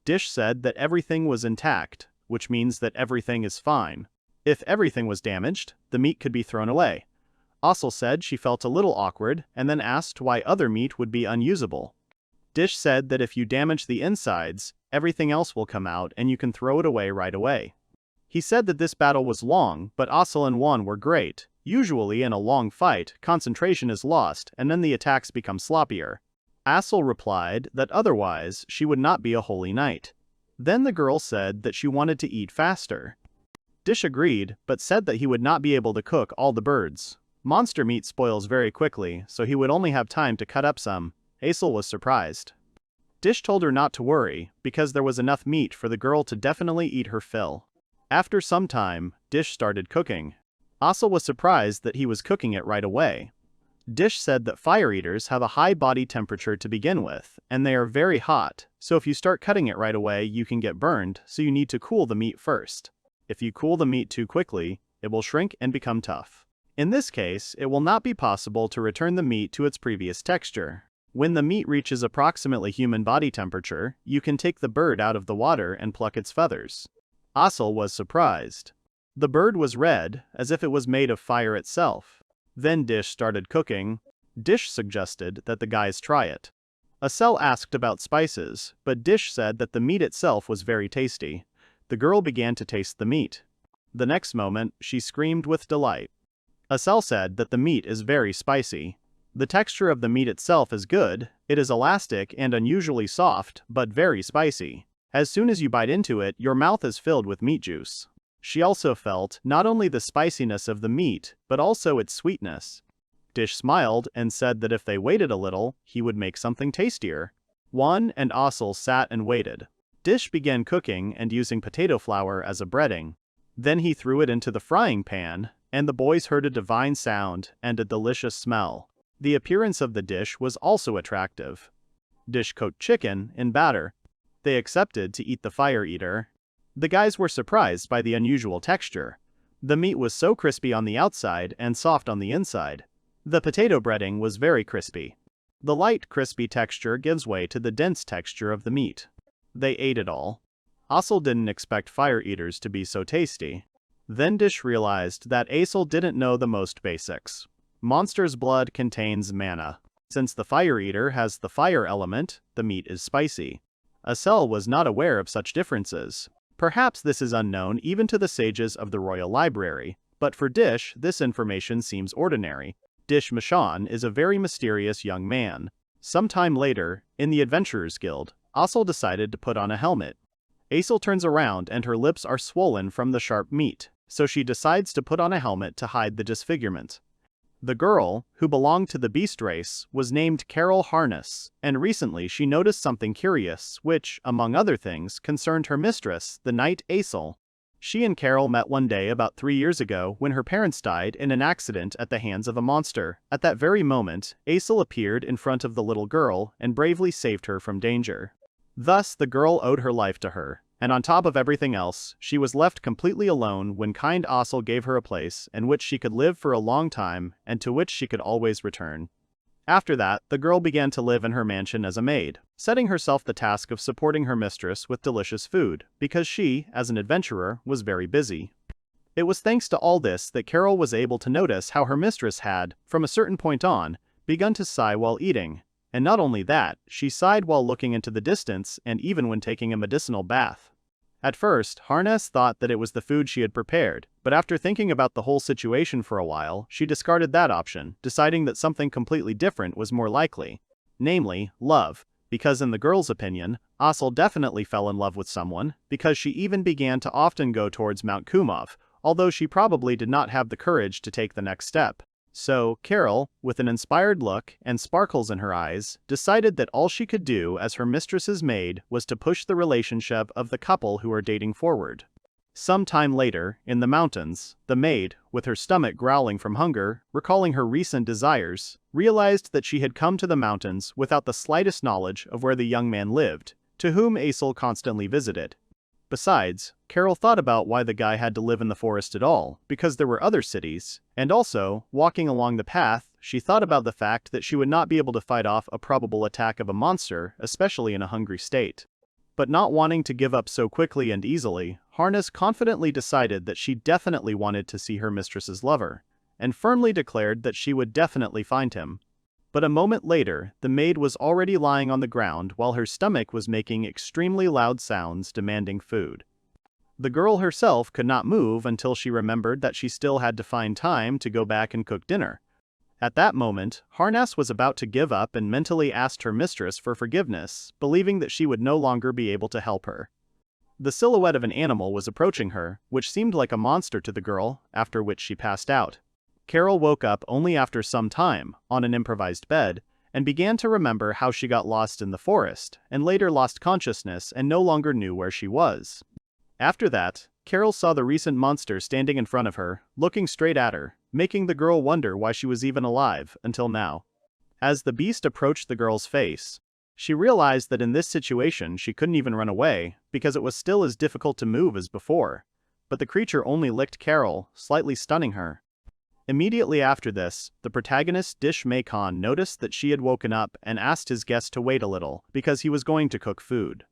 Dish said that everything was intact, which means that everything is fine. If everything was damaged, the meat could be thrown away. Asel said she felt a little awkward and then asked why other meat would be unusable. Dish said that if you damage the insides, everything else will come out and you can throw it away right away. He said that this battle was long, but Asel and Juan were great. Usually in a long fight, concentration is lost and then the attacks become sloppier. Asel replied that otherwise she would not be a holy knight. Then the girl said that she wanted to eat faster. Dish agreed, but said that he would not be able to cook all the birds. Monster meat spoils very quickly, so he would only have time to cut up some. Asel was surprised. Dish told her not to worry, because there was enough meat for the girl to definitely eat her fill. After some time, Dish started cooking. Asel was surprised that he was cooking it right away. Dish said that fire eaters have a high body temperature to begin with, and they are very hot, so if you start cutting it right away you can get burned, so you need to cool the meat first. If you cool the meat too quickly, it will shrink and become tough. In this case, it will not be possible to return the meat to its previous texture. When the meat reaches approximately human body temperature, you can take the bird out of the water and pluck its feathers. Asel was surprised. The bird was red, as if it was made of fire itself. Then Dish started cooking. Dish suggested that the guys try it. Asel asked about spices, but Dish said that the meat itself was very tasty. The girl began to taste the meat. The next moment, she screamed with delight. Asel said that the meat is very spicy. The texture of the meat itself is good, it is elastic and unusually soft, but very spicy. As soon as you bite into it, your mouth is filled with meat juice. She also felt not only the spiciness of the meat, but also its sweetness. Dish smiled and said that if they waited a little, he would make something tastier. Juan and Asel sat and waited. Dish began cooking and using potato flour as a breading. Then he threw it into the frying pan, and the boys heard a divine sound and a delicious smell. The appearance of the dish was also attractive. Dish cooked chicken in batter. They accepted to eat the fire eater. The guys were surprised by the unusual texture. The meat was so crispy on the outside and soft on the inside. The potato breading was very crispy. The light, crispy texture gives way to the dense texture of the meat. They ate it all. Asel didn't expect fire eaters to be so tasty. Then Dish realized that Asel didn't know the most basics. Monster's blood contains mana. Since the fire eater has the fire element, the meat is spicy. Asel was not aware of such differences. Perhaps this is unknown even to the sages of the royal library, but for Dish, this information seems ordinary. Dish Mashan is a very mysterious young man. Sometime later, in the Adventurers Guild, Asel decided to put on a helmet. Asel turns around and her lips are swollen from the sharp meat, so she decides to put on a helmet to hide the disfigurement. The girl, who belonged to the beast race, was named Carol Harness, and recently she noticed something curious, which, among other things, concerned her mistress, the knight Asel. She and Carol met one day about 3 years ago when her parents died in an accident at the hands of a monster. At that very moment, Asel appeared in front of the little girl and bravely saved her from danger. Thus, the girl owed her life to her. And on top of everything else, she was left completely alone when kind Asel gave her a place in which she could live for a long time and to which she could always return. After that, the girl began to live in her mansion as a maid, setting herself the task of supporting her mistress with delicious food, because she, as an adventurer, was very busy. It was thanks to all this that Carol was able to notice how her mistress had, from a certain point on, begun to sigh while eating. And not only that, she sighed while looking into the distance and even when taking a medicinal bath. At first, Harness thought that it was the food she had prepared, but after thinking about the whole situation for a while, she discarded that option, deciding that something completely different was more likely. Namely, love, because in the girl's opinion, Asel definitely fell in love with someone, because she even began to often go towards Mount Kumov, although she probably did not have the courage to take the next step. So, Carol, with an inspired look and sparkles in her eyes, decided that all she could do as her mistress's maid was to push the relationship of the couple who were dating forward. Some time later, in the mountains, the maid, with her stomach growling from hunger, recalling her recent desires, realized that she had come to the mountains without the slightest knowledge of where the young man lived, to whom Asel constantly visited. Besides, Carol thought about why the guy had to live in the forest at all, because there were other cities, and also, walking along the path, she thought about the fact that she would not be able to fight off a probable attack of a monster, especially in a hungry state. But not wanting to give up so quickly and easily, Harness confidently decided that she definitely wanted to see her mistress's lover, and firmly declared that she would definitely find him. But a moment later, the maid was already lying on the ground while her stomach was making extremely loud sounds demanding food. The girl herself could not move until she remembered that she still had to find time to go back and cook dinner. At that moment, Harness was about to give up and mentally asked her mistress for forgiveness, believing that she would no longer be able to help her. The silhouette of an animal was approaching her, which seemed like a monster to the girl, after which she passed out. Carol woke up only after some time, on an improvised bed, and began to remember how she got lost in the forest, and later lost consciousness and no longer knew where she was. After that, Carol saw the recent monster standing in front of her, looking straight at her, making the girl wonder why she was even alive, until now. As the beast approached the girl's face, she realized that in this situation she couldn't even run away, because it was still as difficult to move as before. But the creature only licked Carol, slightly stunning her. Immediately after this, the protagonist Dish Khan noticed that she had woken up and asked his guest to wait a little, because he was going to cook food.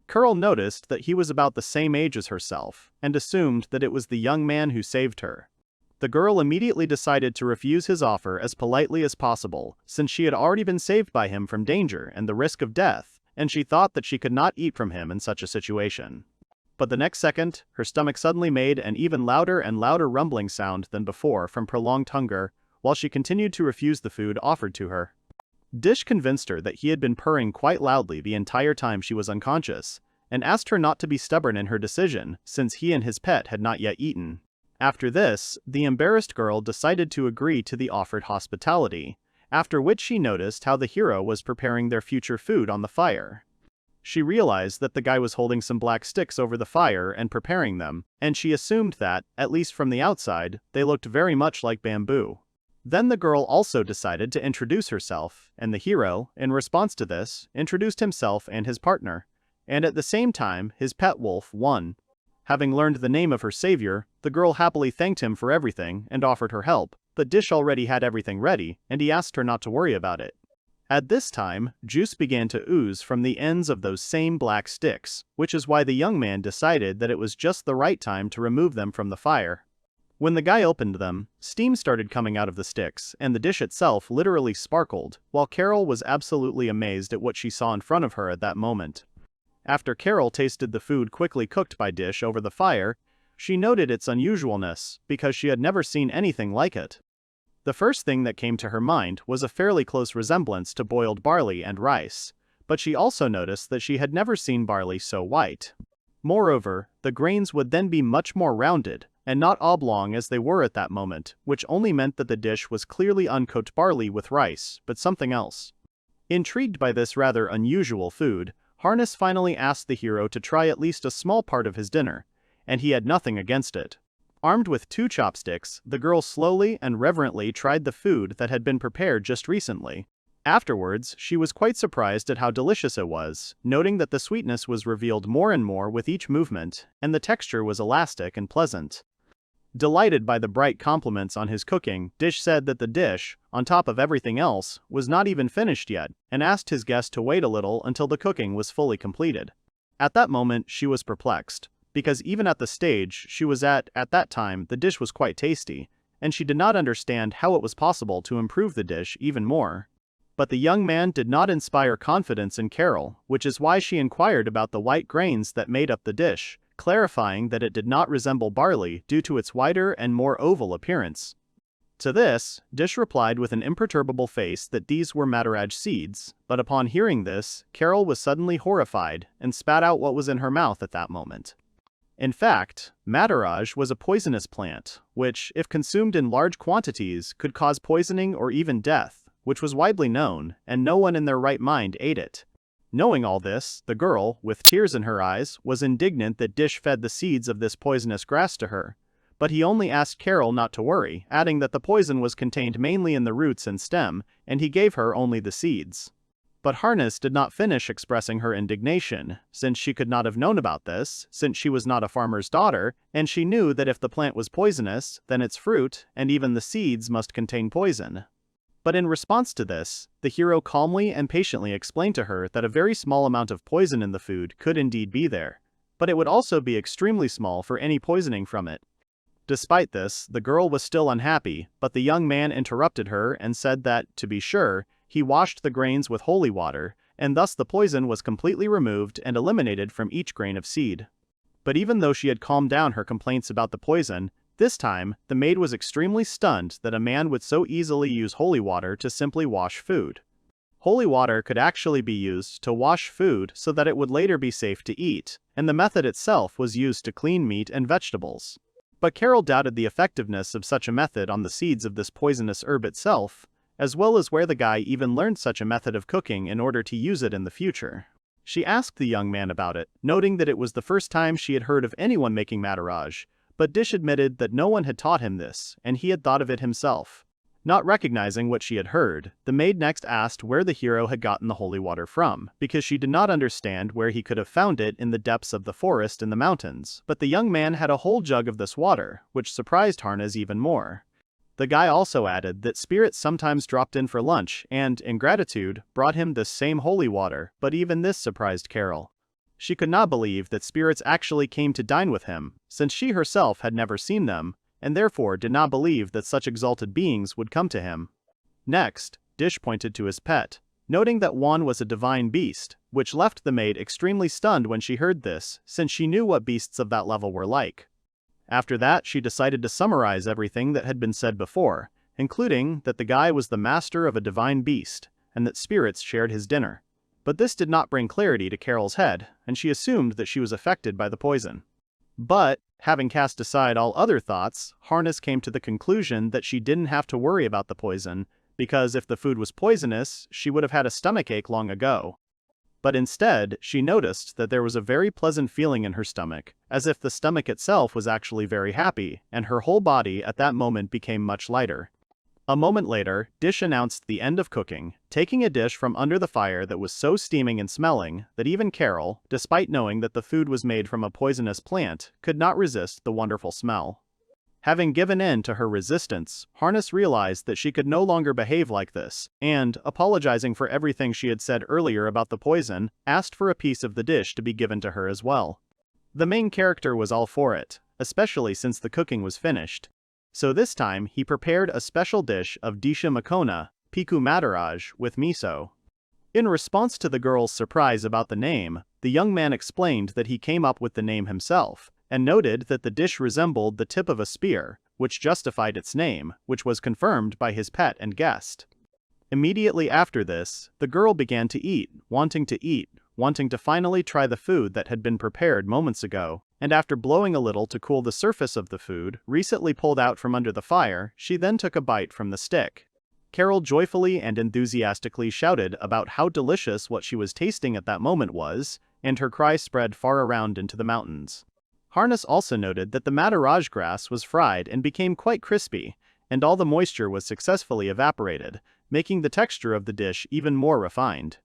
Carol noticed that he was about the same age as herself, and assumed that it was the young man who saved her. The girl immediately decided to refuse his offer as politely as possible, since she had already been saved by him from danger and the risk of death, and she thought that she could not eat from him in such a situation. But the next second, her stomach suddenly made an even louder and louder rumbling sound than before from prolonged hunger, while she continued to refuse the food offered to her. Dish convinced her that he had been purring quite loudly the entire time she was unconscious, and asked her not to be stubborn in her decision, since he and his pet had not yet eaten. After this, the embarrassed girl decided to agree to the offered hospitality, after which she noticed how the hero was preparing their future food on the fire. She realized that the guy was holding some black sticks over the fire and preparing them, and she assumed that, at least from the outside, they looked very much like bamboo. Then the girl also decided to introduce herself, and the hero, in response to this, introduced himself and his partner, and at the same time, his pet wolf, One. Having learned the name of her savior, the girl happily thanked him for everything and offered her help, but Dish already had everything ready, and he asked her not to worry about it. At this time, juice began to ooze from the ends of those same black sticks, which is why the young man decided that it was just the right time to remove them from the fire. When the guy opened them, steam started coming out of the sticks, and the dish itself literally sparkled, while Carol was absolutely amazed at what she saw in front of her at that moment. After Carol tasted the food quickly cooked by Dish over the fire, she noted its unusualness, because she had never seen anything like it. The first thing that came to her mind was a fairly close resemblance to boiled barley and rice, but she also noticed that she had never seen barley so white. Moreover, the grains would then be much more rounded, and not oblong as they were at that moment, which only meant that the dish was clearly uncooked barley with rice, but something else. Intrigued by this rather unusual food, Harness finally asked the hero to try at least a small part of his dinner, and he had nothing against it. Armed with 2 chopsticks, the girl slowly and reverently tried the food that had been prepared just recently. Afterwards, she was quite surprised at how delicious it was, noting that the sweetness was revealed more and more with each movement, and the texture was elastic and pleasant. Delighted by the bright compliments on his cooking, Dish said that the dish, on top of everything else, was not even finished yet, and asked his guest to wait a little until the cooking was fully completed. At that moment, she was perplexed, because even at the stage she was at that time, the dish was quite tasty, and she did not understand how it was possible to improve the dish even more. But the young man did not inspire confidence in Carol, which is why she inquired about the white grains that made up the dish, clarifying that it did not resemble barley due to its whiter and more oval appearance. To this, Dish replied with an imperturbable face that these were mataraj seeds, but upon hearing this, Carol was suddenly horrified and spat out what was in her mouth at that moment. In fact, mataraj was a poisonous plant, which, if consumed in large quantities, could cause poisoning or even death, which was widely known, and no one in their right mind ate it. Knowing all this, the girl, with tears in her eyes, was indignant that Dish fed the seeds of this poisonous grass to her. But he only asked Carol not to worry, adding that the poison was contained mainly in the roots and stem, and he gave her only the seeds. But Harness did not finish expressing her indignation, since she could not have known about this, since she was not a farmer's daughter, and she knew that if the plant was poisonous, then its fruit, and even the seeds, must contain poison. But in response to this, the hero calmly and patiently explained to her that a very small amount of poison in the food could indeed be there, but it would also be extremely small for any poisoning from it. Despite this, the girl was still unhappy, but the young man interrupted her and said that, to be sure, he washed the grains with holy water, and thus the poison was completely removed and eliminated from each grain of seed. But even though she had calmed down her complaints about the poison, this time, the maid was extremely stunned that a man would so easily use holy water to simply wash food. Holy water could actually be used to wash food so that it would later be safe to eat, and the method itself was used to clean meat and vegetables. But Carol doubted the effectiveness of such a method on the seeds of this poisonous herb itself, as well as where the guy even learned such a method of cooking in order to use it in the future. She asked the young man about it, noting that it was the first time she had heard of anyone making mataraj, but Dish admitted that no one had taught him this, and he had thought of it himself. Not recognizing what she had heard, the maid next asked where the hero had gotten the holy water from, because she did not understand where he could have found it in the depths of the forest in the mountains, but the young man had a whole jug of this water, which surprised Harness even more. The guy also added that spirits sometimes dropped in for lunch and, in gratitude, brought him this same holy water, but even this surprised Carol. She could not believe that spirits actually came to dine with him, since she herself had never seen them, and therefore did not believe that such exalted beings would come to him. Next, Dish pointed to his pet, noting that one was a divine beast, which left the maid extremely stunned when she heard this, since she knew what beasts of that level were like. After that, she decided to summarize everything that had been said before, including that the guy was the master of a divine beast, and that spirits shared his dinner. But this did not bring clarity to Carol's head, and she assumed that she was affected by the poison. But, having cast aside all other thoughts, Harness came to the conclusion that she didn't have to worry about the poison, because if the food was poisonous, she would have had a stomachache long ago. But instead, she noticed that there was a very pleasant feeling in her stomach, as if the stomach itself was actually very happy, and her whole body at that moment became much lighter. A moment later, Dish announced the end of cooking, taking a dish from under the fire that was so steaming and smelling that even Carol, despite knowing that the food was made from a poisonous plant, could not resist the wonderful smell. Having given in to her resistance, Harness realized that she could no longer behave like this, and, apologizing for everything she had said earlier about the poison, asked for a piece of the dish to be given to her as well. The main character was all for it, especially since the cooking was finished. So this time, he prepared a special dish of disha makona, piku mataraj, with miso. In response to the girl's surprise about the name, the young man explained that he came up with the name himself, and noted that the dish resembled the tip of a spear, which justified its name, which was confirmed by his pet and guest. Immediately after this, the girl began to eat, wanting to eat, wanting to finally try the food that had been prepared moments ago, and after blowing a little to cool the surface of the food recently pulled out from under the fire, she then took a bite from the stick. Carol joyfully and enthusiastically shouted about how delicious what she was tasting at that moment was, and her cry spread far around into the mountains. Harness also noted that the Madaraj grass was fried and became quite crispy, and all the moisture was successfully evaporated, making the texture of the dish even more refined.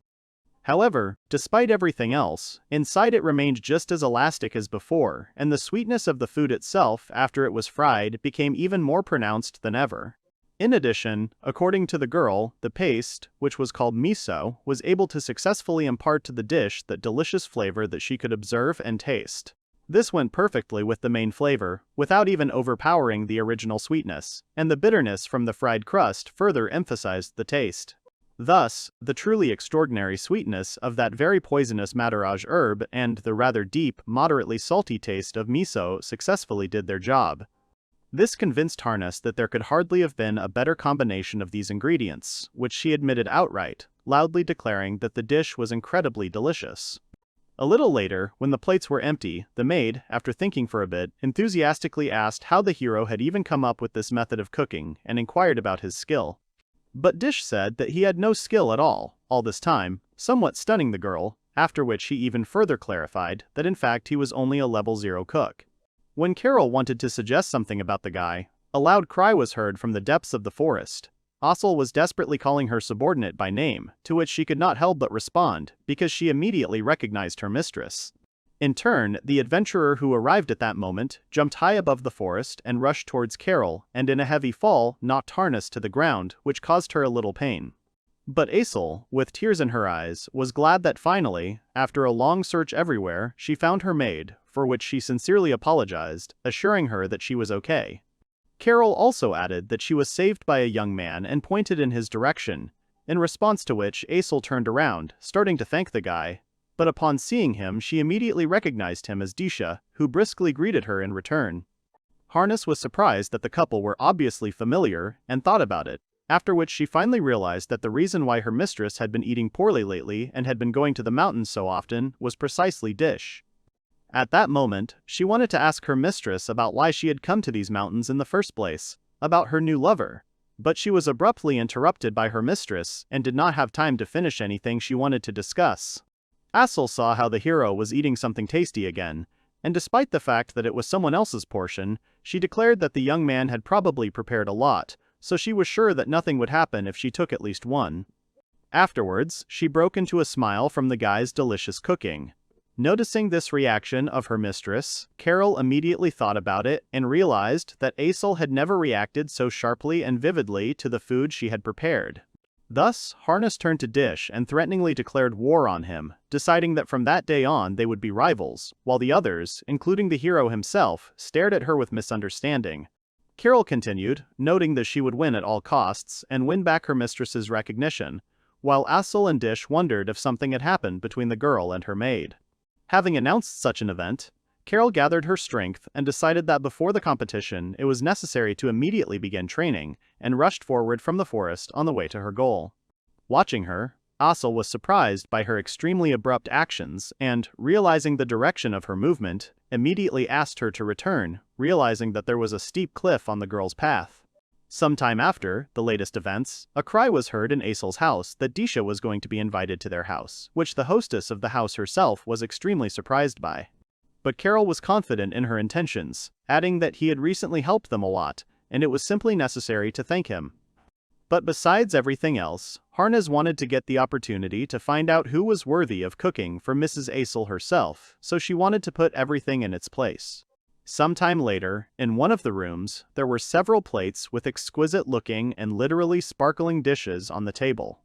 However, despite everything else, inside it remained just as elastic as before, and the sweetness of the food itself after it was fried became even more pronounced than ever. In addition, according to the girl, the paste, which was called miso, was able to successfully impart to the dish that delicious flavor that she could observe and taste. This went perfectly with the main flavor, without even overpowering the original sweetness, and the bitterness from the fried crust further emphasized the taste. Thus, the truly extraordinary sweetness of that very poisonous Madaraj herb and the rather deep, moderately salty taste of miso successfully did their job. This convinced Harness that there could hardly have been a better combination of these ingredients, which she admitted outright, loudly declaring that the dish was incredibly delicious. A little later, when the plates were empty, the maid, after thinking for a bit, enthusiastically asked how the hero had even come up with this method of cooking and inquired about his skill. But Dish said that he had no skill at all this time, somewhat stunning the girl, after which he even further clarified that in fact he was only a level 0 cook. When Carol wanted to suggest something about the guy, a loud cry was heard from the depths of the forest. Asel was desperately calling her subordinate by name, to which she could not help but respond, because she immediately recognized her mistress. In turn, the adventurer who arrived at that moment jumped high above the forest and rushed towards Carol, and in a heavy fall knocked Harness to the ground, which caused her a little pain. But Asel, with tears in her eyes, was glad that finally, after a long search everywhere, she found her maid, for which she sincerely apologized, assuring her that she was okay. Carol also added that she was saved by a young man and pointed in his direction, in response to which Asel turned around, starting to thank the guy, but upon seeing him she immediately recognized him as Disha, who briskly greeted her in return. Harness was surprised that the couple were obviously familiar and thought about it, after which she finally realized that the reason why her mistress had been eating poorly lately and had been going to the mountains so often was precisely Dish. At that moment, she wanted to ask her mistress about why she had come to these mountains in the first place, about her new lover, but she was abruptly interrupted by her mistress and did not have time to finish anything she wanted to discuss. Asel saw how the hero was eating something tasty again, and despite the fact that it was someone else's portion, she declared that the young man had probably prepared a lot, so she was sure that nothing would happen if she took at least one. Afterwards, she broke into a smile from the guy's delicious cooking. Noticing this reaction of her mistress, Carol immediately thought about it and realized that Asel had never reacted so sharply and vividly to the food she had prepared. Thus, Harness turned to Dish and threateningly declared war on him, deciding that from that day on they would be rivals, while the others, including the hero himself, stared at her with misunderstanding. Carol continued, noting that she would win at all costs and win back her mistress's recognition, while Asel and Dish wondered if something had happened between the girl and her maid. Having announced such an event, Carol gathered her strength and decided that before the competition it was necessary to immediately begin training, and rushed forward from the forest on the way to her goal. Watching her, Asel was surprised by her extremely abrupt actions and, realizing the direction of her movement, immediately asked her to return, realizing that there was a steep cliff on the girl's path. Sometime after the latest events, a cry was heard in Asel's house that Disha was going to be invited to their house, which the hostess of the house herself was extremely surprised by. But Carol was confident in her intentions, adding that he had recently helped them a lot, and it was simply necessary to thank him. But besides everything else, Harness wanted to get the opportunity to find out who was worthy of cooking for Mrs. Asel herself, so she wanted to put everything in its place. Sometime later, in one of the rooms, there were several plates with exquisite-looking and literally sparkling dishes on the table.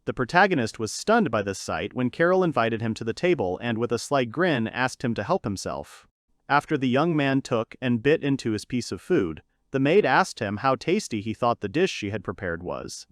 The protagonist was stunned by this sight when Carol invited him to the table and with a slight grin asked him to help himself. After the young man took and bit into his piece of food, the maid asked him how tasty he thought the dish she had prepared was.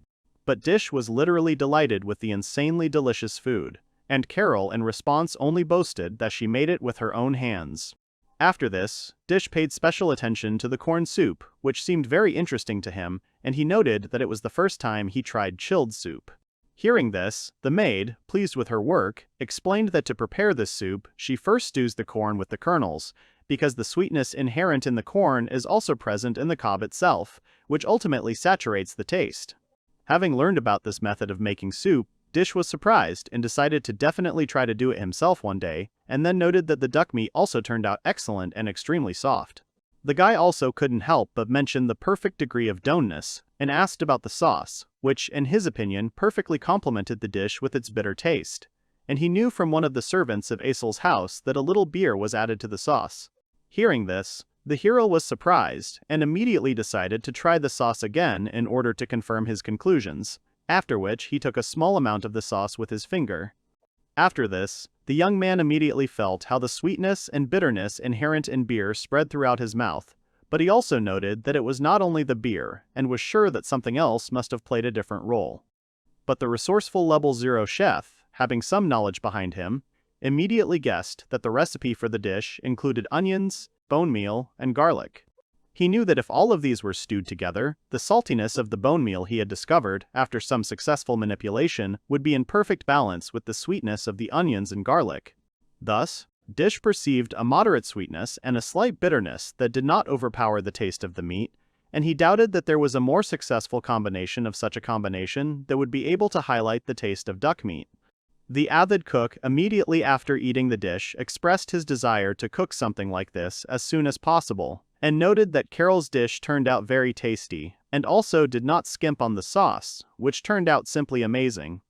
But Dish was literally delighted with the insanely delicious food, and Carol in response only boasted that she made it with her own hands. After this, Dish paid special attention to the corn soup, which seemed very interesting to him, and he noted that it was the first time he tried chilled soup. Hearing this, the maid, pleased with her work, explained that to prepare this soup, she first stews the corn with the kernels, because the sweetness inherent in the corn is also present in the cob itself, which ultimately saturates the taste. Having learned about this method of making soup, Dish was surprised and decided to definitely try to do it himself one day, and then noted that the duck meat also turned out excellent and extremely soft. The guy also couldn't help but mention the perfect degree of doneness, and asked about the sauce, which, in his opinion, perfectly complemented the dish with its bitter taste. And he knew from one of the servants of Asel's house that a little beer was added to the sauce. Hearing this, the hero was surprised, and immediately decided to try the sauce again in order to confirm his conclusions, after which he took a small amount of the sauce with his finger. After this, the young man immediately felt how the sweetness and bitterness inherent in beer spread throughout his mouth, but he also noted that it was not only the beer, and was sure that something else must have played a different role. But the resourceful Level 0 chef, having some knowledge behind him, immediately guessed that the recipe for the dish included onions, bone meal, and garlic. He knew that if all of these were stewed together, the saltiness of the bone meal he had discovered after some successful manipulation would be in perfect balance with the sweetness of the onions and garlic. Thus, Dish perceived a moderate sweetness and a slight bitterness that did not overpower the taste of the meat, and he doubted that there was a more successful combination of such a combination that would be able to highlight the taste of duck meat. The avid cook immediately after eating the dish expressed his desire to cook something like this as soon as possible, and noted that Carol's dish turned out very tasty, and also did not skimp on the sauce, which turned out simply amazing.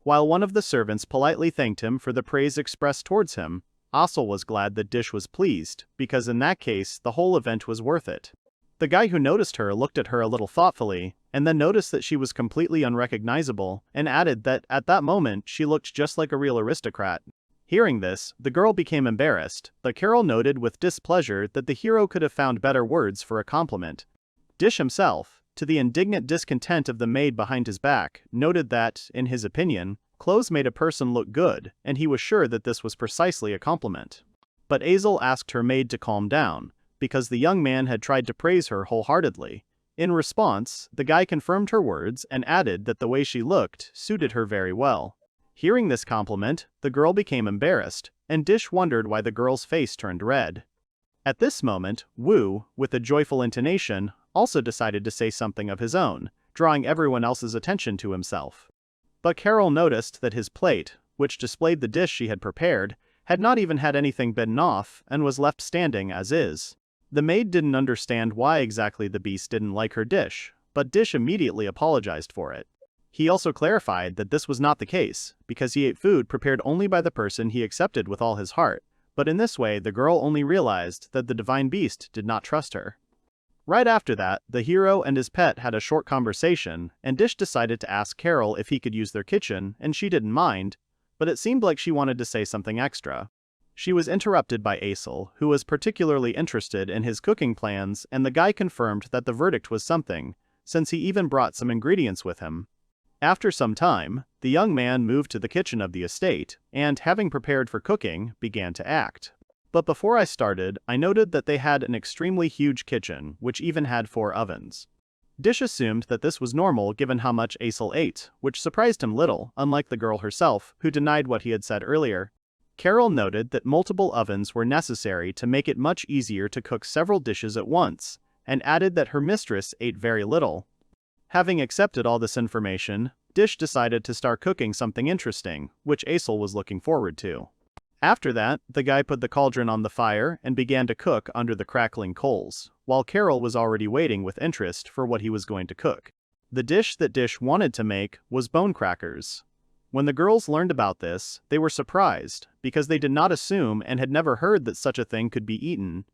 While one of the servants politely thanked him for the praise expressed towards him, Asel was glad that Dish was pleased, because in that case the whole event was worth it. The guy who noticed her looked at her a little thoughtfully, and then noticed that she was completely unrecognizable, and added that at that moment she looked just like a real aristocrat. Hearing this, the girl became embarrassed, but Carol noted with displeasure that the hero could have found better words for a compliment. Dish himself, to the indignant discontent of the maid behind his back, noted that, in his opinion, clothes made a person look good, and he was sure that this was precisely a compliment. But Asel asked her maid to calm down, because the young man had tried to praise her wholeheartedly. In response, the guy confirmed her words and added that the way she looked suited her very well. Hearing this compliment, the girl became embarrassed, and Dish wondered why the girl's face turned red. At this moment, Wu, with a joyful intonation, also decided to say something of his own, drawing everyone else's attention to himself. But Carol noticed that his plate, which displayed the dish she had prepared, had not even had anything bitten off and was left standing as is. The maid didn't understand why exactly the beast didn't like her dish, but Dish immediately apologized for it. He also clarified that this was not the case, because he ate food prepared only by the person he accepted with all his heart, but in this way the girl only realized that the divine beast did not trust her. Right after that, the hero and his pet had a short conversation, and Dish decided to ask Carol if he could use their kitchen, and she didn't mind, but it seemed like she wanted to say something extra. She was interrupted by Asel, who was particularly interested in his cooking plans, and the guy confirmed that the verdict was something, since he even brought some ingredients with him. After some time, the young man moved to the kitchen of the estate, and, having prepared for cooking, began to act. But before I started, I noted that they had an extremely huge kitchen, which even had 4 ovens. Dish assumed that this was normal given how much Asel ate, which surprised him little, unlike the girl herself, who denied what he had said earlier. Carol noted that multiple ovens were necessary to make it much easier to cook several dishes at once, and added that her mistress ate very little. Having accepted all this information, Dish decided to start cooking something interesting, which Asel was looking forward to. After that, the guy put the cauldron on the fire and began to cook under the crackling coals, while Carol was already waiting with interest for what he was going to cook. The dish that Dish wanted to make was bone crackers. When the girls learned about this, they were surprised, because they did not assume and had never heard that such a thing could be eaten.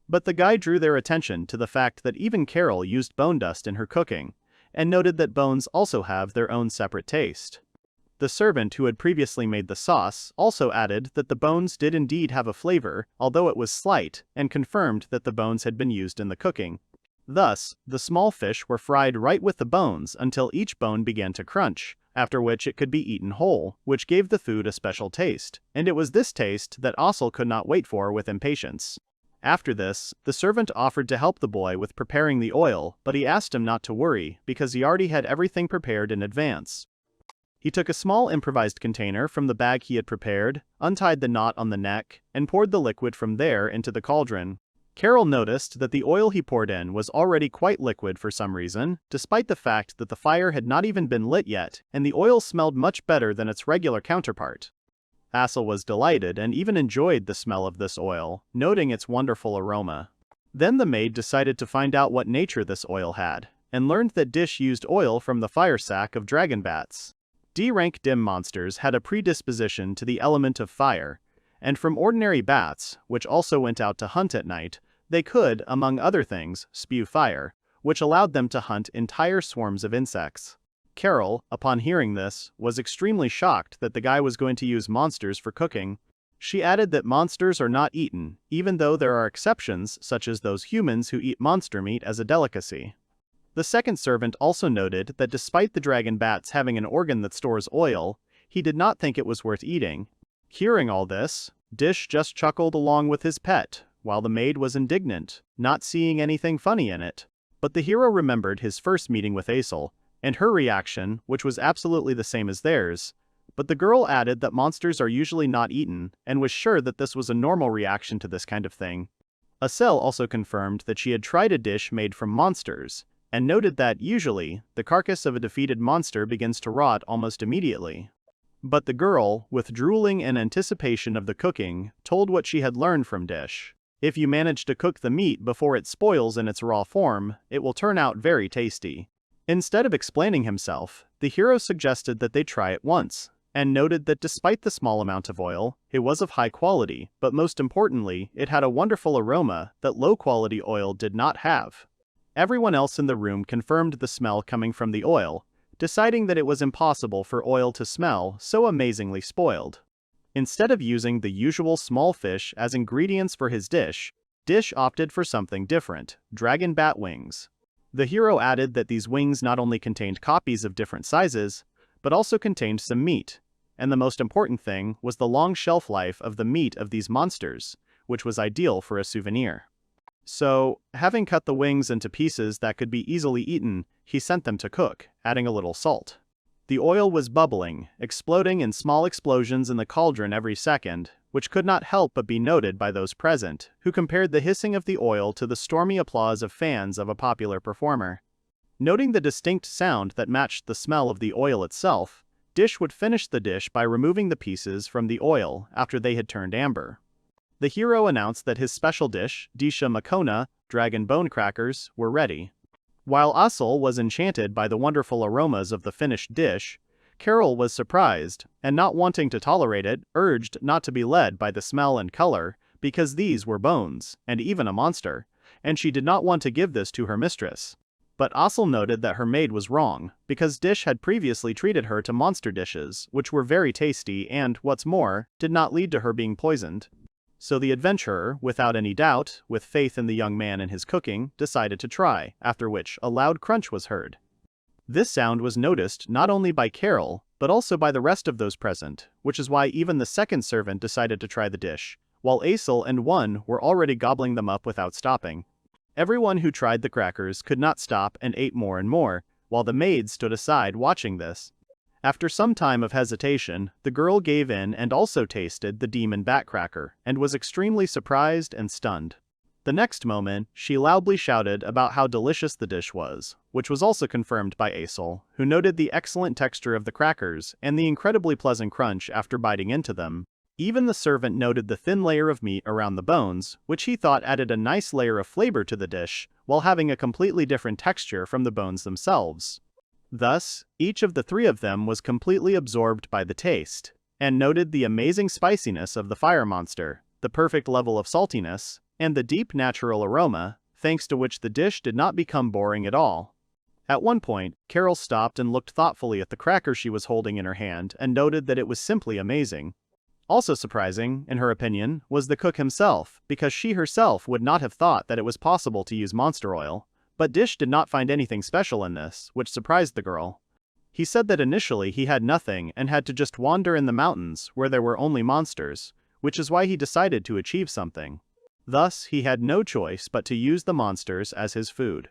But the guy drew their attention to the fact that even Carol used bone dust in her cooking, and noted that bones also have their own separate taste. The servant who had previously made the sauce also added that the bones did indeed have a flavor, although it was slight, and confirmed that the bones had been used in the cooking. Thus, the small fish were fried right with the bones until each bone began to crunch, after which it could be eaten whole, which gave the food a special taste, and it was this taste that Asel could not wait for with impatience. After this, the servant offered to help the boy with preparing the oil, but he asked him not to worry, because he already had everything prepared in advance. He took a small improvised container from the bag he had prepared, untied the knot on the neck, and poured the liquid from there into the cauldron. Carol noticed that the oil he poured in was already quite liquid for some reason, despite the fact that the fire had not even been lit yet, and the oil smelled much better than its regular counterpart. Asel was delighted and even enjoyed the smell of this oil, noting its wonderful aroma. Then the maid decided to find out what nature this oil had, and learned that Dish used oil from the fire sac of dragon bats. D-rank dim monsters had a predisposition to the element of fire, and from ordinary bats, which also went out to hunt at night, they could, among other things, spew fire, which allowed them to hunt entire swarms of insects. Carol, upon hearing this, was extremely shocked that the guy was going to use monsters for cooking. She added that monsters are not eaten, even though there are exceptions such as those humans who eat monster meat as a delicacy. The second servant also noted that despite the dragon bats having an organ that stores oil, he did not think it was worth eating. Hearing all this, Dish just chuckled along with his pet, while the maid was indignant, not seeing anything funny in it. But the hero remembered his first meeting with Asel, and her reaction, which was absolutely the same as theirs, but the girl added that monsters are usually not eaten, and was sure that this was a normal reaction to this kind of thing. Asel also confirmed that she had tried a dish made from monsters, and noted that, usually, the carcass of a defeated monster begins to rot almost immediately. But the girl, with drooling in anticipation of the cooking, told what she had learned from Dish. If you manage to cook the meat before it spoils in its raw form, it will turn out very tasty. Instead of explaining himself, the hero suggested that they try it once, and noted that despite the small amount of oil, it was of high quality, but most importantly, it had a wonderful aroma that low-quality oil did not have. Everyone else in the room confirmed the smell coming from the oil, deciding that it was impossible for oil to smell so amazingly spoiled. Instead of using the usual small fish as ingredients for his dish, Dish opted for something different: dragon bat wings. The hero added that these wings not only contained copies of different sizes, but also contained some meat, and the most important thing was the long shelf life of the meat of these monsters, which was ideal for a souvenir. So, having cut the wings into pieces that could be easily eaten, he sent them to cook, adding a little salt. The oil was bubbling, exploding in small explosions in the cauldron every second, which could not help but be noted by those present, who compared the hissing of the oil to the stormy applause of fans of a popular performer. Noting the distinct sound that matched the smell of the oil itself, Dish would finish the dish by removing the pieces from the oil after they had turned amber. The hero announced that his special dish, Disha Makona, dragon bone crackers, were ready. While Asel was enchanted by the wonderful aromas of the finished dish, Carol was surprised, and not wanting to tolerate it, urged not to be led by the smell and color, because these were bones, and even a monster, and she did not want to give this to her mistress. But Asel noted that her maid was wrong, because Dish had previously treated her to monster dishes, which were very tasty and, what's more, did not lead to her being poisoned. So the adventurer, without any doubt, with faith in the young man and his cooking, decided to try, after which a loud crunch was heard. This sound was noticed not only by Carol, but also by the rest of those present, which is why even the second servant decided to try the dish, while Asel and one were already gobbling them up without stopping. Everyone who tried the crackers could not stop and ate more and more, while the maid stood aside watching this. After some time of hesitation, the girl gave in and also tasted the demon bat cracker, and was extremely surprised and stunned. The next moment, she loudly shouted about how delicious the dish was, which was also confirmed by Asel, who noted the excellent texture of the crackers and the incredibly pleasant crunch after biting into them. Even the servant noted the thin layer of meat around the bones, which he thought added a nice layer of flavor to the dish, while having a completely different texture from the bones themselves. Thus, each of the three of them was completely absorbed by the taste, and noted the amazing spiciness of the fire monster, the perfect level of saltiness, and the deep natural aroma, thanks to which the dish did not become boring at all. At one point, Carol stopped and looked thoughtfully at the cracker she was holding in her hand and noted that it was simply amazing. Also surprising, in her opinion, was the cook himself, because she herself would not have thought that it was possible to use monster oil. But Dish did not find anything special in this, which surprised the girl. He said that initially he had nothing and had to just wander in the mountains where there were only monsters, which is why he decided to achieve something. Thus, he had no choice but to use the monsters as his food.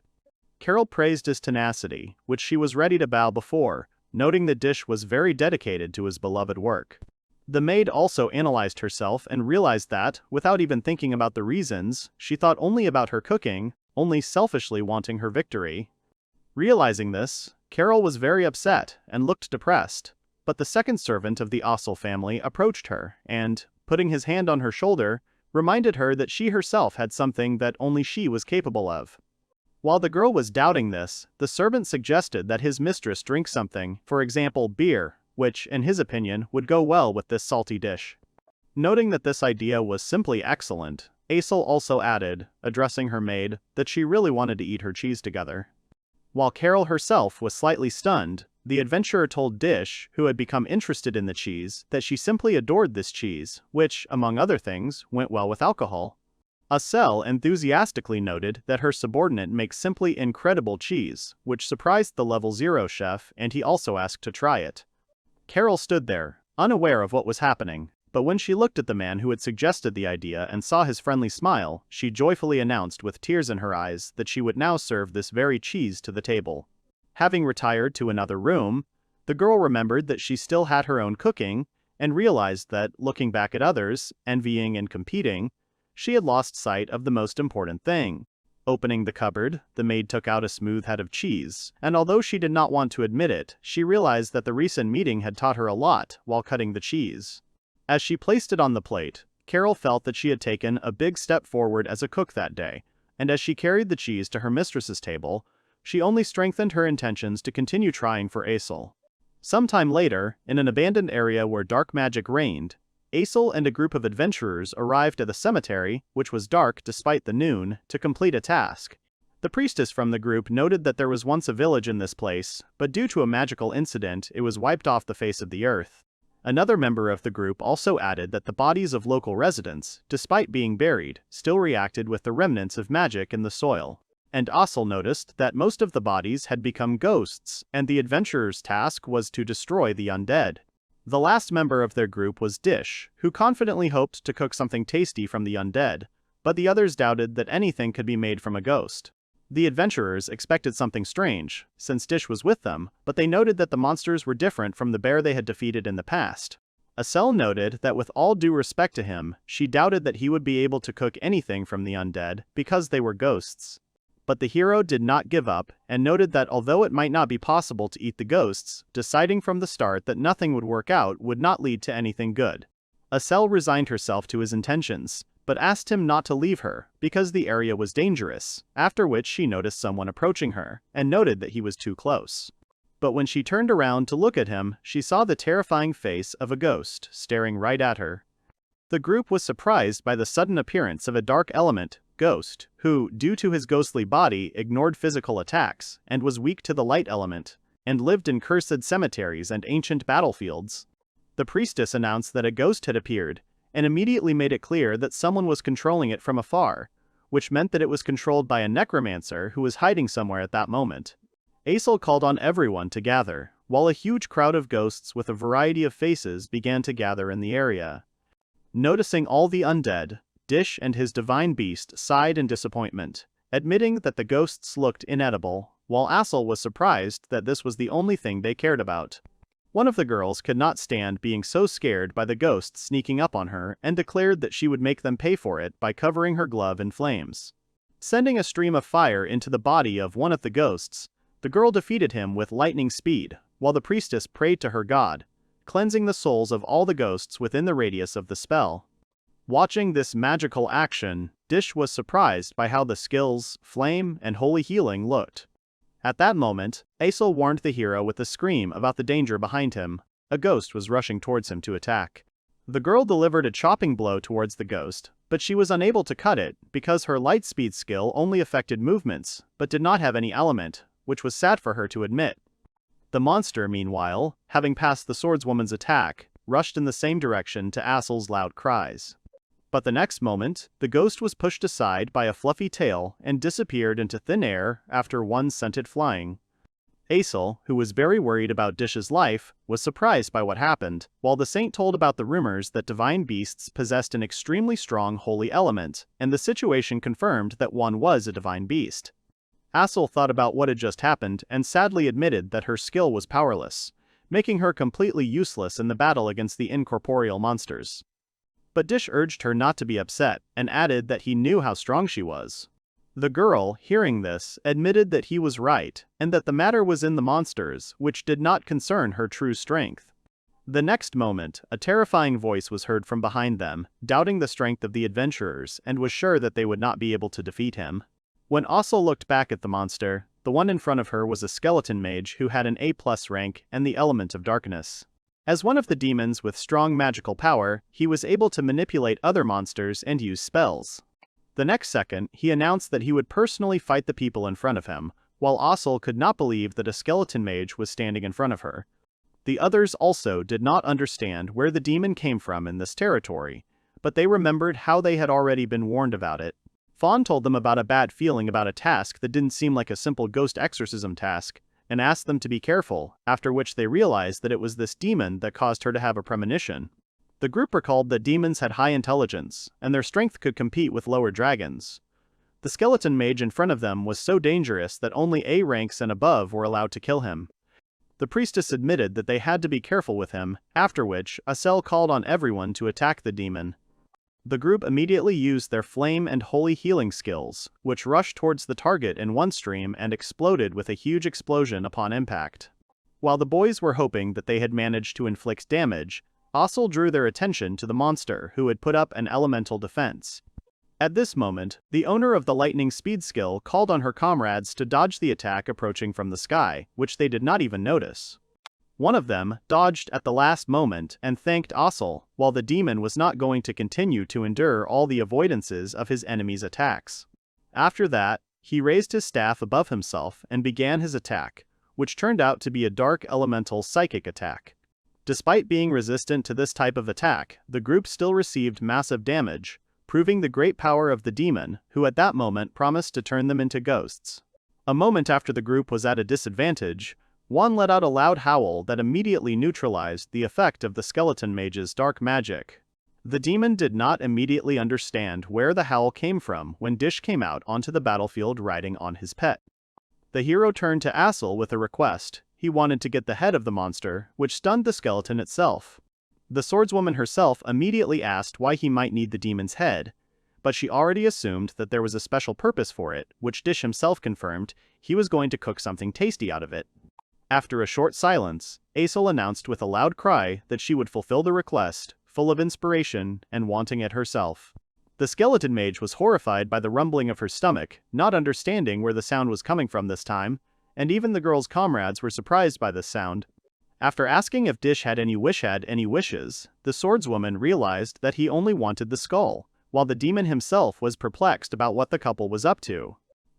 Carol praised his tenacity, which she was ready to bow before, noting that Dish was very dedicated to his beloved work. The maid also analyzed herself and realized that, without even thinking about the reasons, she thought only about her cooking, only selfishly wanting her victory. Realizing this, Carol was very upset and looked depressed, but the second servant of the Asel family approached her and, putting his hand on her shoulder, reminded her that she herself had something that only she was capable of. While the girl was doubting this, the servant suggested that his mistress drink something, for example beer, which, in his opinion, would go well with this salty dish. Noting that this idea was simply excellent, Asel also added, addressing her maid, that she really wanted to eat her cheese together. While Carol herself was slightly stunned, the adventurer told Dish, who had become interested in the cheese, that she simply adored this cheese, which, among other things, went well with alcohol. Asel enthusiastically noted that her subordinate makes simply incredible cheese, which surprised the level 0 chef, and he also asked to try it. Carol stood there, unaware of what was happening, but when she looked at the man who had suggested the idea and saw his friendly smile, she joyfully announced with tears in her eyes that she would now serve this very cheese to the table. Having retired to another room, the girl remembered that she still had her own cooking, and realized that, looking back at others, envying and competing, she had lost sight of the most important thing. Opening the cupboard, the maid took out a smooth head of cheese, and although she did not want to admit it, she realized that the recent meeting had taught her a lot while cutting the cheese. As she placed it on the plate, Carol felt that she had taken a big step forward as a cook that day, and as she carried the cheese to her mistress's table, she only strengthened her intentions to continue trying for Asel. Sometime later, in an abandoned area where dark magic reigned, Asel and a group of adventurers arrived at the cemetery, which was dark despite the noon, to complete a task. The priestess from the group noted that there was once a village in this place, but due to a magical incident, it was wiped off the face of the earth. Another member of the group also added that the bodies of local residents, despite being buried, still reacted with the remnants of magic in the soil. And Asel noticed that most of the bodies had become ghosts, and the adventurers' task was to destroy the undead. The last member of their group was Dish, who confidently hoped to cook something tasty from the undead, but the others doubted that anything could be made from a ghost. The adventurers expected something strange, since Dish was with them, but they noted that the monsters were different from the bear they had defeated in the past. Asel noted that with all due respect to him, she doubted that he would be able to cook anything from the undead, because they were ghosts. But the hero did not give up, and noted that although it might not be possible to eat the ghosts, deciding from the start that nothing would work out would not lead to anything good. Asel resigned herself to his intentions, but asked him not to leave her, because the area was dangerous, after which she noticed someone approaching her, and noted that he was too close. But when she turned around to look at him, she saw the terrifying face of a ghost staring right at her. The group was surprised by the sudden appearance of a dark element, Ghost, who, due to his ghostly body, ignored physical attacks, and was weak to the light element, and lived in cursed cemeteries and ancient battlefields. The priestess announced that a ghost had appeared, and immediately made it clear that someone was controlling it from afar, which meant that it was controlled by a necromancer who was hiding somewhere at that moment. Asel called on everyone to gather, while a huge crowd of ghosts with a variety of faces began to gather in the area. Noticing all the undead, Dish and his divine beast sighed in disappointment, admitting that the ghosts looked inedible, while Asel was surprised that this was the only thing they cared about. One of the girls could not stand being so scared by the ghosts sneaking up on her and declared that she would make them pay for it by covering her glove in flames. Sending a stream of fire into the body of one of the ghosts, the girl defeated him with lightning speed, while the priestess prayed to her god, cleansing the souls of all the ghosts within the radius of the spell. Watching this magical action, Dish was surprised by how the skills, flame, and holy healing looked. At that moment, Asel warned the hero with a scream about the danger behind him. A ghost was rushing towards him to attack. The girl delivered a chopping blow towards the ghost, but she was unable to cut it because her light speed skill only affected movements, but did not have any element, which was sad for her to admit. The monster, meanwhile, having passed the swordswoman's attack, rushed in the same direction to Asel's loud cries. But the next moment, the ghost was pushed aside by a fluffy tail and disappeared into thin air after one sent it flying. Asel, who was very worried about Dish's life, was surprised by what happened, while the saint told about the rumors that divine beasts possessed an extremely strong holy element, and the situation confirmed that one was a divine beast. Asel thought about what had just happened and sadly admitted that her skill was powerless, making her completely useless in the battle against the incorporeal monsters. But Dish urged her not to be upset and added that he knew how strong she was. The girl, hearing this, admitted that he was right and that the matter was in the monsters, which did not concern her true strength. The next moment, a terrifying voice was heard from behind them, doubting the strength of the adventurers and was sure that they would not be able to defeat him. When Asel looked back at the monster, the one in front of her was a skeleton mage who had an A+ rank and the element of darkness. As one of the demons with strong magical power, he was able to manipulate other monsters and use spells. The next second, he announced that he would personally fight the people in front of him, while Asel could not believe that a skeleton mage was standing in front of her. The others also did not understand where the demon came from in this territory, but they remembered how they had already been warned about it. Fawn told them about a bad feeling about a task that didn't seem like a simple ghost exorcism task, and asked them to be careful, after which they realized that it was this demon that caused her to have a premonition. The group recalled that demons had high intelligence, and their strength could compete with lower dragons. The skeleton mage in front of them was so dangerous that only A ranks and above were allowed to kill him. The priestess admitted that they had to be careful with him, after which Asel called on everyone to attack the demon. The group immediately used their flame and holy healing skills, which rushed towards the target in one stream and exploded with a huge explosion upon impact. While the boys were hoping that they had managed to inflict damage, Asel drew their attention to the monster who had put up an elemental defense. At this moment, the owner of the lightning speed skill called on her comrades to dodge the attack approaching from the sky, which they did not even notice. One of them dodged at the last moment and thanked Asel, while the demon was not going to continue to endure all the avoidances of his enemy's attacks. After that, he raised his staff above himself and began his attack, which turned out to be a dark elemental psychic attack. Despite being resistant to this type of attack, the group still received massive damage, proving the great power of the demon, who at that moment promised to turn them into ghosts. A moment after the group was at a disadvantage, one let out a loud howl that immediately neutralized the effect of the skeleton mage's dark magic. The demon did not immediately understand where the howl came from when Dish came out onto the battlefield riding on his pet. The hero turned to Asel with a request. He wanted to get the head of the monster, which stunned the skeleton itself. The swordswoman herself immediately asked why he might need the demon's head, but she already assumed that there was a special purpose for it, which Dish himself confirmed he was going to cook something tasty out of it. After a short silence, Asel announced with a loud cry that she would fulfill the request, full of inspiration and wanting it herself. The skeleton mage was horrified by the rumbling of her stomach, not understanding where the sound was coming from this time, and even the girl's comrades were surprised by this sound. After asking if Dish had any wishes, the swordswoman realized that he only wanted the skull, while the demon himself was perplexed about what the couple was up to.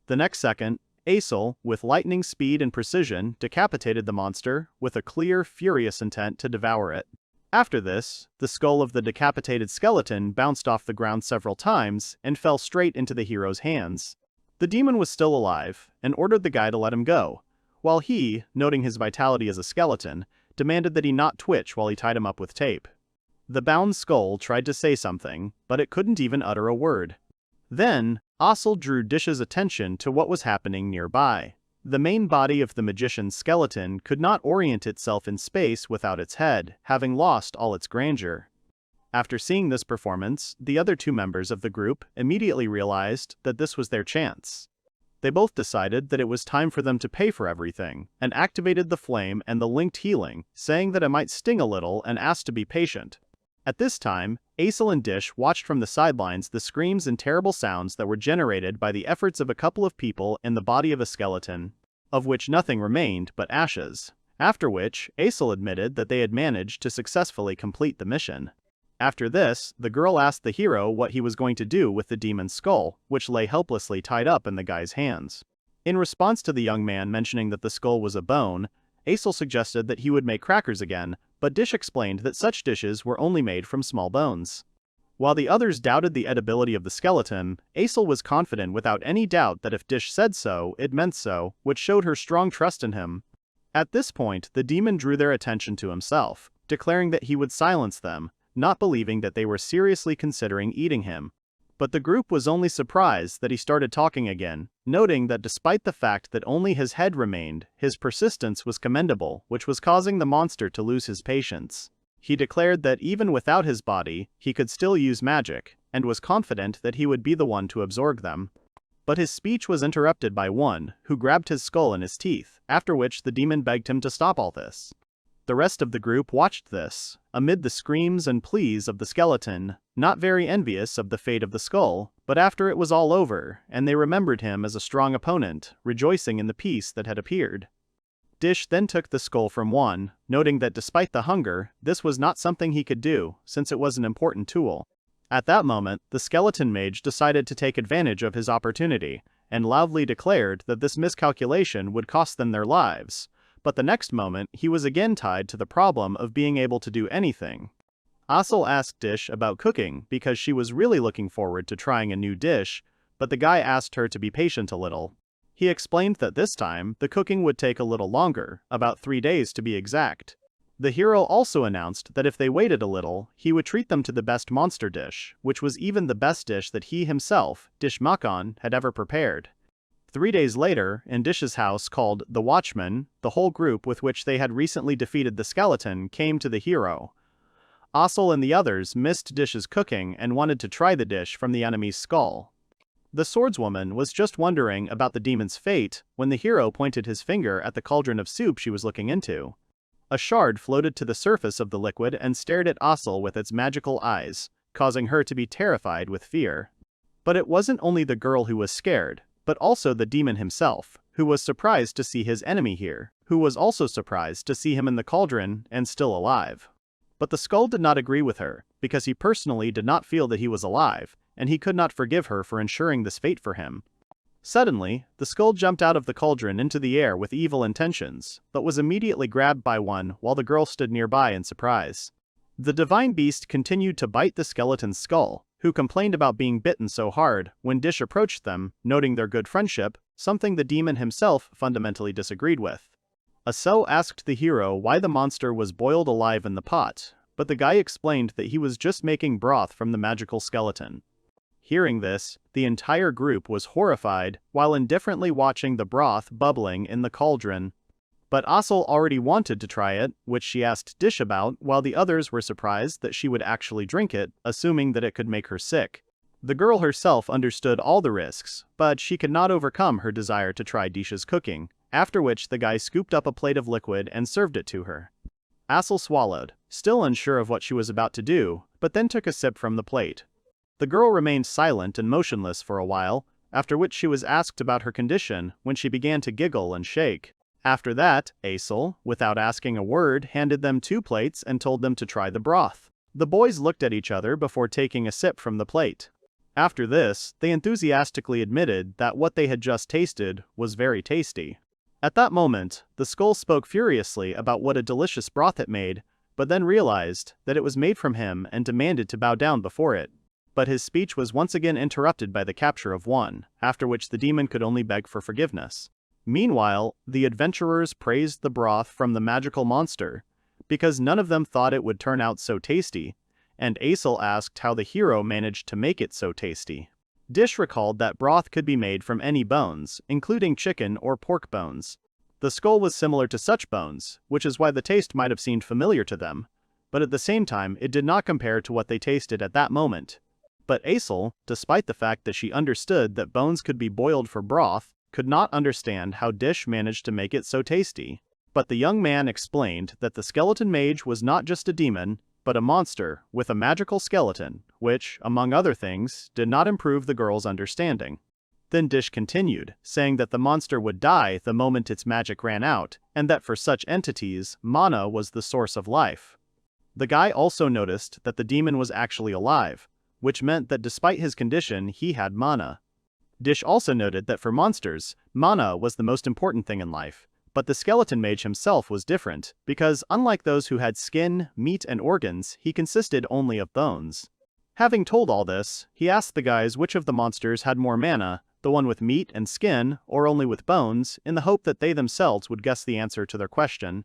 The next second, Asel, with lightning speed and precision, decapitated the monster, with a clear, furious intent to devour it. After this, the skull of the decapitated skeleton bounced off the ground several times and fell straight into the hero's hands. The demon was still alive, and ordered the guy to let him go, while he, noting his vitality as a skeleton, demanded that he not twitch while he tied him up with tape. The bound skull tried to say something, but it couldn't even utter a word. Then, Asel drew Dish's attention to what was happening nearby. The main body of the magician's skeleton could not orient itself in space without its head, having lost all its grandeur. After seeing this performance, the other two members of the group immediately realized that this was their chance. They both decided that it was time for them to pay for everything, and activated the flame and the linked healing, saying that it might sting a little and asked to be patient. At this time, Asel and Dish watched from the sidelines the screams and terrible sounds that were generated by the efforts of a couple of people in the body of a skeleton, of which nothing remained but ashes. After which, Asel admitted that they had managed to successfully complete the mission. After this, the girl asked the hero what he was going to do with the demon's skull, which lay helplessly tied up in the guy's hands. In response to the young man mentioning that the skull was a bone, Asel suggested that he would make crackers again, but Dish explained that such dishes were only made from small bones. While the others doubted the edibility of the skeleton, Asel was confident without any doubt that if Dish said so, it meant so, which showed her strong trust in him. At this point, the demon drew their attention to himself, declaring that he would silence them, not believing that they were seriously considering eating him. But the group was only surprised that he started talking again, noting that despite the fact that only his head remained, his persistence was commendable, which was causing the monster to lose his patience. He declared that even without his body, he could still use magic, and was confident that he would be the one to absorb them. But his speech was interrupted by one, who grabbed his skull in his teeth, after which the demon begged him to stop all this. The rest of the group watched this, amid the screams and pleas of the skeleton, not very envious of the fate of the skull, but after it was all over, and they remembered him as a strong opponent, rejoicing in the peace that had appeared. Dish then took the skull from one, noting that despite the hunger, this was not something he could do, since it was an important tool. At that moment, the skeleton mage decided to take advantage of his opportunity, and loudly declared that this miscalculation would cost them their lives. But the next moment, he was again tied to the problem of being able to do anything. Asel asked Dish about cooking because she was really looking forward to trying a new dish, but the guy asked her to be patient a little. He explained that this time, the cooking would take a little longer, about 3 days to be exact. The hero also announced that if they waited a little, he would treat them to the best monster dish, which was even the best dish that he himself, Dish Makon, had ever prepared. 3 days later, in Dish's house called The Watchman, the whole group with which they had recently defeated the skeleton came to the hero. Asel and the others missed Dish's cooking and wanted to try the dish from the enemy's skull. The swordswoman was just wondering about the demon's fate when the hero pointed his finger at the cauldron of soup she was looking into. A shard floated to the surface of the liquid and stared at Asel with its magical eyes, causing her to be terrified with fear. But it wasn't only the girl who was scared, but also the demon himself, who was surprised to see his enemy here, who was also surprised to see him in the cauldron and still alive. But the skull did not agree with her, because he personally did not feel that he was alive, and he could not forgive her for ensuring this fate for him. Suddenly, the skull jumped out of the cauldron into the air with evil intentions, but was immediately grabbed by one while the girl stood nearby in surprise. The divine beast continued to bite the skeleton's skull, who complained about being bitten so hard when Dish approached them, noting their good friendship, something the demon himself fundamentally disagreed with. Asel asked the hero why the monster was boiled alive in the pot, but the guy explained that he was just making broth from the magical skeleton. Hearing this, the entire group was horrified while indifferently watching the broth bubbling in the cauldron. But Asel already wanted to try it, which she asked Dish about, while the others were surprised that she would actually drink it, assuming that it could make her sick. The girl herself understood all the risks, but she could not overcome her desire to try Dish's cooking, after which the guy scooped up a plate of liquid and served it to her. Asel swallowed, still unsure of what she was about to do, but then took a sip from the plate. The girl remained silent and motionless for a while, after which she was asked about her condition when she began to giggle and shake. After that, Asel, without asking a word, handed them 2 plates and told them to try the broth. The boys looked at each other before taking a sip from the plate. After this, they enthusiastically admitted that what they had just tasted was very tasty. At that moment, the skull spoke furiously about what a delicious broth it made, but then realized that it was made from him and demanded to bow down before it. But his speech was once again interrupted by the capture of one, after which the demon could only beg for forgiveness. Meanwhile, the adventurers praised the broth from the magical monster, because none of them thought it would turn out so tasty, and Asel asked how the hero managed to make it so tasty. Dish recalled that broth could be made from any bones, including chicken or pork bones. The skull was similar to such bones, which is why the taste might have seemed familiar to them, but at the same time it did not compare to what they tasted at that moment. But Asel, despite the fact that she understood that bones could be boiled for broth, could not understand how Dish managed to make it so tasty. But the young man explained that the skeleton mage was not just a demon, but a monster with a magical skeleton, which, among other things, did not improve the girl's understanding. Then Dish continued, saying that the monster would die the moment its magic ran out, and that for such entities, mana was the source of life. The guy also noticed that the demon was actually alive, which meant that despite his condition, he had mana. Dish also noted that for monsters, mana was the most important thing in life, but the skeleton mage himself was different, because unlike those who had skin, meat, and organs, he consisted only of bones. Having told all this, he asked the guys which of the monsters had more mana, the one with meat and skin, or only with bones, in the hope that they themselves would guess the answer to their question.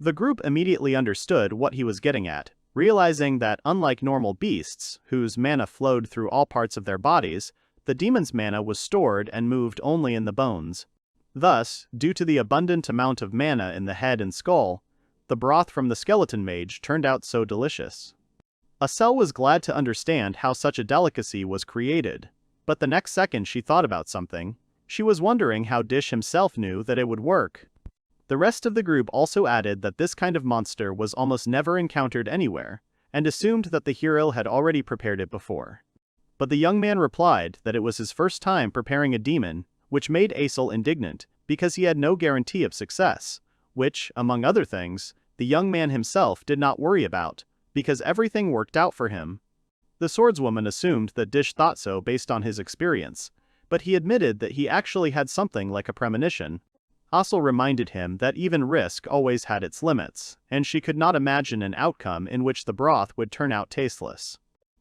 The group immediately understood what he was getting at, Realizing that unlike normal beasts, whose mana flowed through all parts of their bodies, the demon's mana was stored and moved only in the bones. Thus, due to the abundant amount of mana in the head and skull, the broth from the skeleton mage turned out so delicious. Asel was glad to understand how such a delicacy was created, but the next second she thought about something. She was wondering how Dish himself knew that it would work. The rest of the group also added that this kind of monster was almost never encountered anywhere, and assumed that the hero had already prepared it before. But the young man replied that it was his first time preparing a demon, which made Asel indignant, because he had no guarantee of success, which, among other things, the young man himself did not worry about, because everything worked out for him. The swordswoman assumed that Dish thought so based on his experience, but he admitted that he actually had something like a premonition. Asel reminded him that even risk always had its limits, and she could not imagine an outcome in which the broth would turn out tasteless.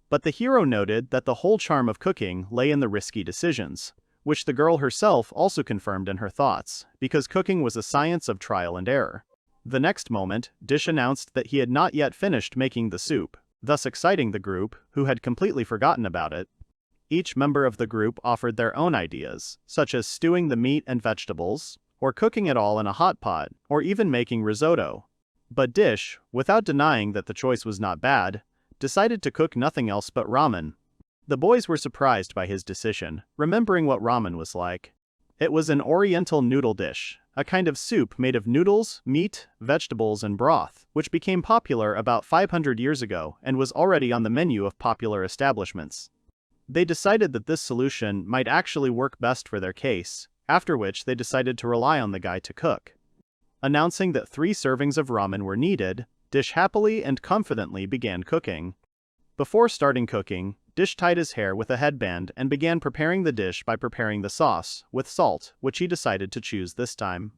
But the hero noted that the whole charm of cooking lay in the risky decisions, which the girl herself also confirmed in her thoughts, because cooking was a science of trial and error. The next moment, Dish announced that he had not yet finished making the soup, thus exciting the group, who had completely forgotten about it. Each member of the group offered their own ideas, such as stewing the meat and vegetables, or cooking it all in a hot pot, or even making risotto. But Dish, without denying that the choice was not bad, decided to cook nothing else but ramen. The boys were surprised by his decision, remembering what ramen was like. It was an oriental noodle dish, a kind of soup made of noodles, meat, vegetables, and broth, which became popular about 500 years ago and was already on the menu of popular establishments. They decided that this solution might actually work best for their case, after which they decided to rely on the guy to cook. Announcing that 3 servings of ramen were needed, Dish happily and confidently began cooking. Before starting cooking, Dish tied his hair with a headband and began preparing the dish by preparing the sauce, with salt, which he decided to choose this time.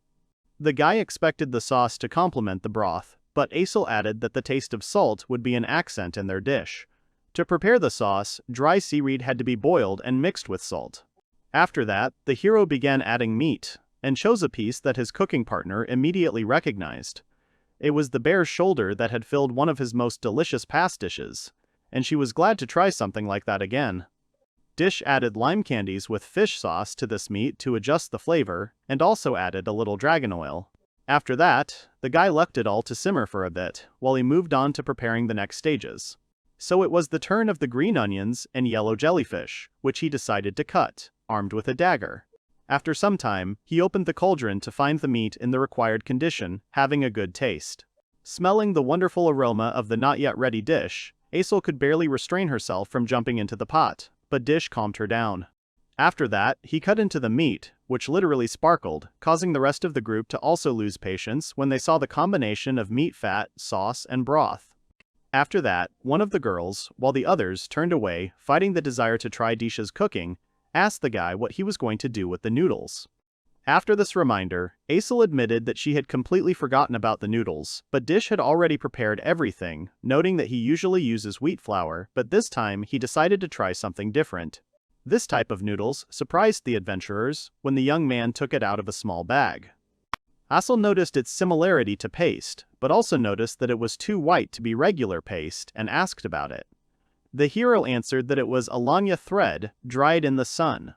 The guy expected the sauce to complement the broth, but Asel added that the taste of salt would be an accent in their dish. To prepare the sauce, dry seaweed had to be boiled and mixed with salt. After that, the hero began adding meat, and chose a piece that his cooking partner immediately recognized. It was the bear's shoulder that had filled one of his most delicious past dishes, and she was glad to try something like that again. Dish added lime candies with fish sauce to this meat to adjust the flavor, and also added a little dragon oil. After that, the guy left it all to simmer for a bit, while he moved on to preparing the next stages. So it was the turn of the green onions and yellow jellyfish, which he decided to cut, armed with a dagger. After some time, he opened the cauldron to find the meat in the required condition, having a good taste. Smelling the wonderful aroma of the not yet ready dish, Asel could barely restrain herself from jumping into the pot, but Dish calmed her down. After that, he cut into the meat, which literally sparkled, causing the rest of the group to also lose patience when they saw the combination of meat fat, sauce, and broth. After that, one of the girls, while the others turned away, fighting the desire to try Dish's cooking, asked the guy what he was going to do with the noodles. After this reminder, Asel admitted that she had completely forgotten about the noodles, but Dish had already prepared everything, noting that he usually uses wheat flour, but this time he decided to try something different. This type of noodles surprised the adventurers when the young man took it out of a small bag. Asel noticed its similarity to paste, but also noticed that it was too white to be regular paste and asked about it. The hero answered that it was Alanya thread, dried in the sun.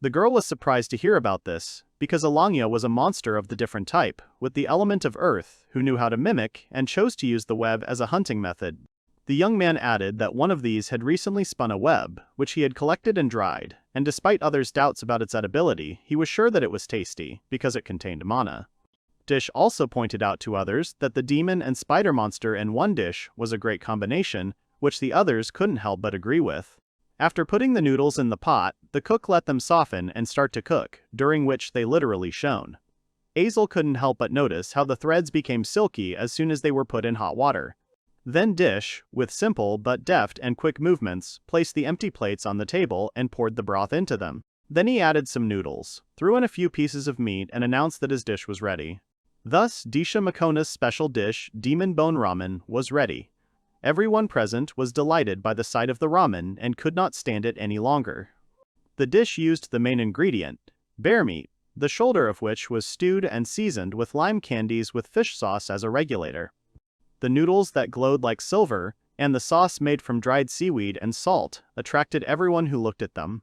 The girl was surprised to hear about this, because Alanya was a monster of the different type, with the element of earth, who knew how to mimic and chose to use the web as a hunting method. The young man added that one of these had recently spun a web, which he had collected and dried, and despite others' doubts about its edibility, he was sure that it was tasty, because it contained mana. Dish also pointed out to others that the demon and spider monster in one dish was a great combination, which the others couldn't help but agree with. After putting the noodles in the pot, the cook let them soften and start to cook, during which they literally shone. Asel couldn't help but notice how the threads became silky as soon as they were put in hot water. Then Dish, with simple but deft and quick movements, placed the empty plates on the table and poured the broth into them. Then he added some noodles, threw in a few pieces of meat and announced that his dish was ready. Thus, Disha Makona's special dish, Demon Bone Ramen, was ready. Everyone present was delighted by the sight of the ramen and could not stand it any longer. The dish used the main ingredient, bear meat, the shoulder of which was stewed and seasoned with lime candies with fish sauce as a regulator. the noodles that glowed like silver, and the sauce made from dried seaweed and salt attracted everyone who looked at them.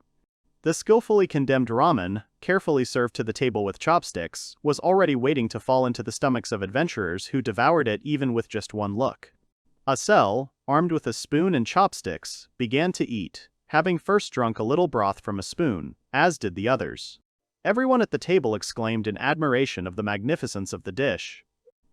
The skillfully condemned ramen, carefully served to the table with chopsticks, was already waiting to fall into the stomachs of adventurers who devoured it even with just one look. Asel, armed with a spoon and chopsticks, began to eat, having first drunk a little broth from a spoon, as did the others. Everyone at the table exclaimed in admiration of the magnificence of the dish.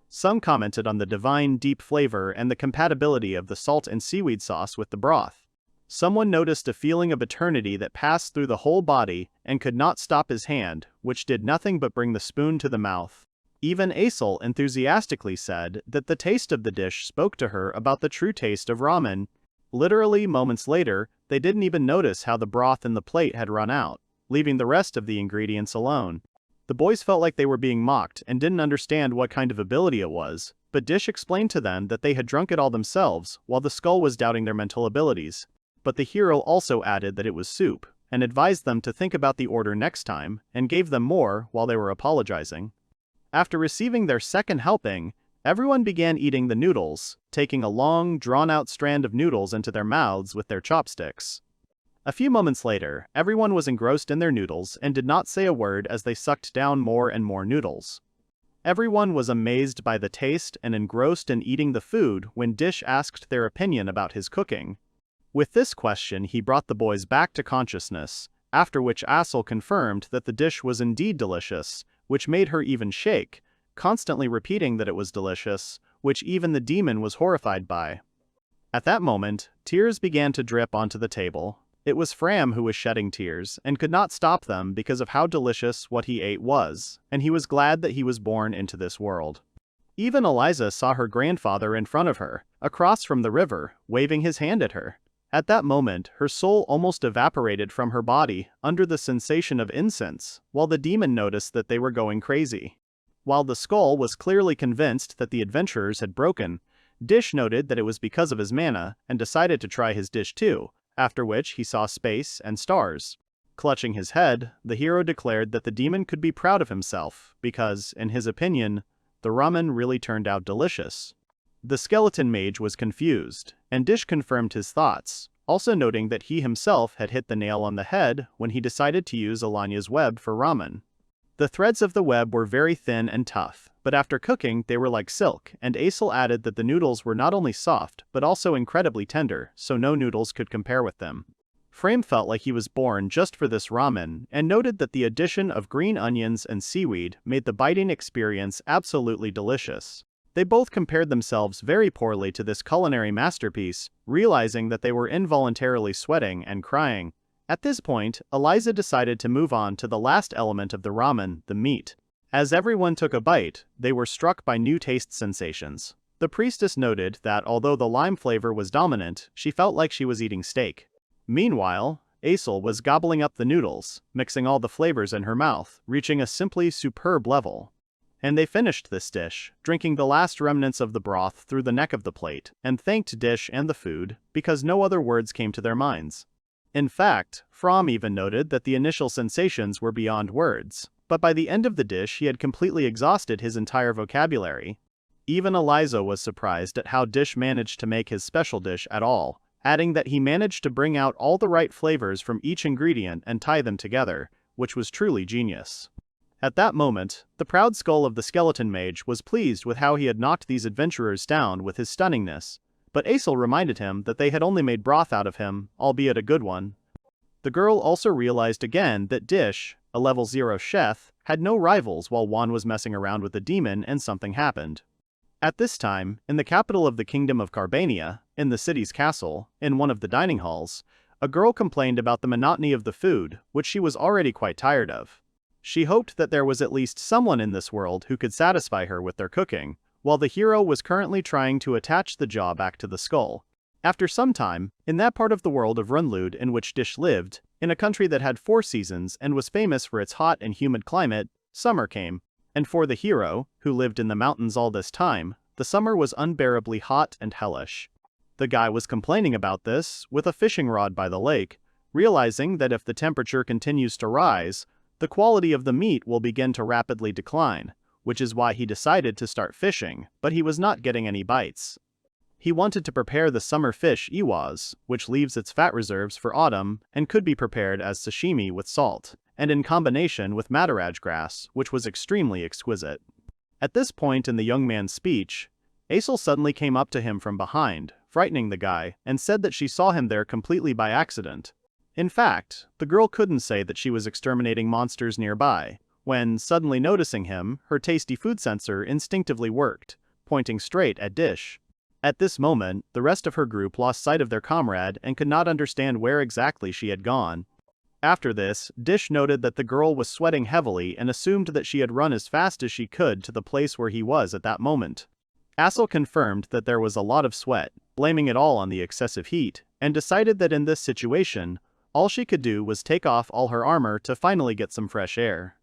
Some commented on the divine deep flavor and the compatibility of the salt and seaweed sauce with the broth. Someone noticed a feeling of eternity that passed through the whole body and could not stop his hand, which did nothing but bring the spoon to the mouth. Even Asel enthusiastically said that the taste of the dish spoke to her about the true taste of ramen. Literally moments later, they didn't even notice how the broth in the plate had run out, leaving the rest of the ingredients alone. The boys felt like they were being mocked and didn't understand what kind of ability it was, but Dish explained to them that they had drunk it all themselves, while the skull was doubting their mental abilities. But the hero also added that it was soup, and advised them to think about the order next time, and gave them more while they were apologizing. After receiving their second helping, everyone began eating the noodles, taking a long, drawn-out strand of noodles into their mouths with their chopsticks. A few moments later, everyone was engrossed in their noodles and did not say a word as they sucked down more and more noodles. Everyone was amazed by the taste and engrossed in eating the food when Dish asked their opinion about his cooking. With this question, he brought the boys back to consciousness, after which Asel confirmed that the dish was indeed delicious, which made her even shake, constantly repeating that it was delicious, which even the demon was horrified by. At that moment, tears began to drip onto the table. It was Fram who was shedding tears, and could not stop them because of how delicious what he ate was, and he was glad that he was born into this world. Even Eliza saw her grandfather in front of her, across from the river, waving his hand at her. At that moment, her soul almost evaporated from her body under the sensation of incense, while the demon noticed that they were going crazy. While the skull was clearly convinced that the adventurers had broken, Dish noted that it was because of his mana, and decided to try his dish too, after which he saw space and stars. Clutching his head, the hero declared that the demon could be proud of himself, because, in his opinion, the ramen really turned out delicious. The skeleton mage was confused, and Dish confirmed his thoughts, also noting that he himself had hit the nail on the head when he decided to use Alania's web for ramen. The threads of the web were very thin and tough, but after cooking they were like silk, and Asel added that the noodles were not only soft but also incredibly tender, so no noodles could compare with them. Frame felt like he was born just for this ramen, and noted that the addition of green onions and seaweed made the biting experience absolutely delicious. They both compared themselves very poorly to this culinary masterpiece, realizing that they were involuntarily sweating and crying. At this point, Eliza decided to move on to the last element of the ramen, the meat. As everyone took a bite, they were struck by new taste sensations. The priestess noted that although the lime flavor was dominant, she felt like she was eating steak. Meanwhile, Asel was gobbling up the noodles, mixing all the flavors in her mouth, reaching a simply superb level. And they finished this dish, drinking the last remnants of the broth through the neck of the plate, and thanked Dish and the food, because no other words came to their minds. In fact, Fromm even noted that the initial sensations were beyond words, but by the end of the dish he had completely exhausted his entire vocabulary. Even Eliza was surprised at how Dish managed to make his special dish at all, adding that he managed to bring out all the right flavors from each ingredient and tie them together, which was truly genius. At that moment, the proud skull of the skeleton mage was pleased with how he had knocked these adventurers down with his stunningness, but Asel reminded him that they had only made broth out of him, albeit a good one. The girl also realized again that Dish, a level 0 chef, had no rivals while Juan was messing around with the demon and something happened. At this time, in the capital of the Kingdom of Carbania, in the city's castle, in one of the dining halls, a girl complained about the monotony of the food, which she was already quite tired of. She hoped that there was at least someone in this world who could satisfy her with their cooking, while the hero was currently trying to attach the jaw back to the skull. After some time, in that part of the world of Runlud in which Dish lived, in a country that had 4 seasons and was famous for its hot and humid climate, summer came, and for the hero, who lived in the mountains all this time, the summer was unbearably hot and hellish. The guy was complaining about this, with a fishing rod by the lake, realizing that if the temperature continues to rise, the quality of the meat will begin to rapidly decline, which is why he decided to start fishing, but he was not getting any bites. He wanted to prepare the summer fish iwas, which leaves its fat reserves for autumn and could be prepared as sashimi with salt, and in combination with madaraj grass, which was extremely exquisite. At this point in the young man's speech, Asel suddenly came up to him from behind, frightening the guy, and said that she saw him there completely by accident. In fact, the girl couldn't say that she was exterminating monsters nearby, when, suddenly noticing him, her tasty food sensor instinctively worked, pointing straight at Dish. At this moment, the rest of her group lost sight of their comrade and could not understand where exactly she had gone. After this, Dish noted that the girl was sweating heavily and assumed that she had run as fast as she could to the place where he was at that moment. Asel confirmed that there was a lot of sweat, blaming it all on the excessive heat, and decided that in this situation, all she could do was take off all her armor to finally get some fresh air.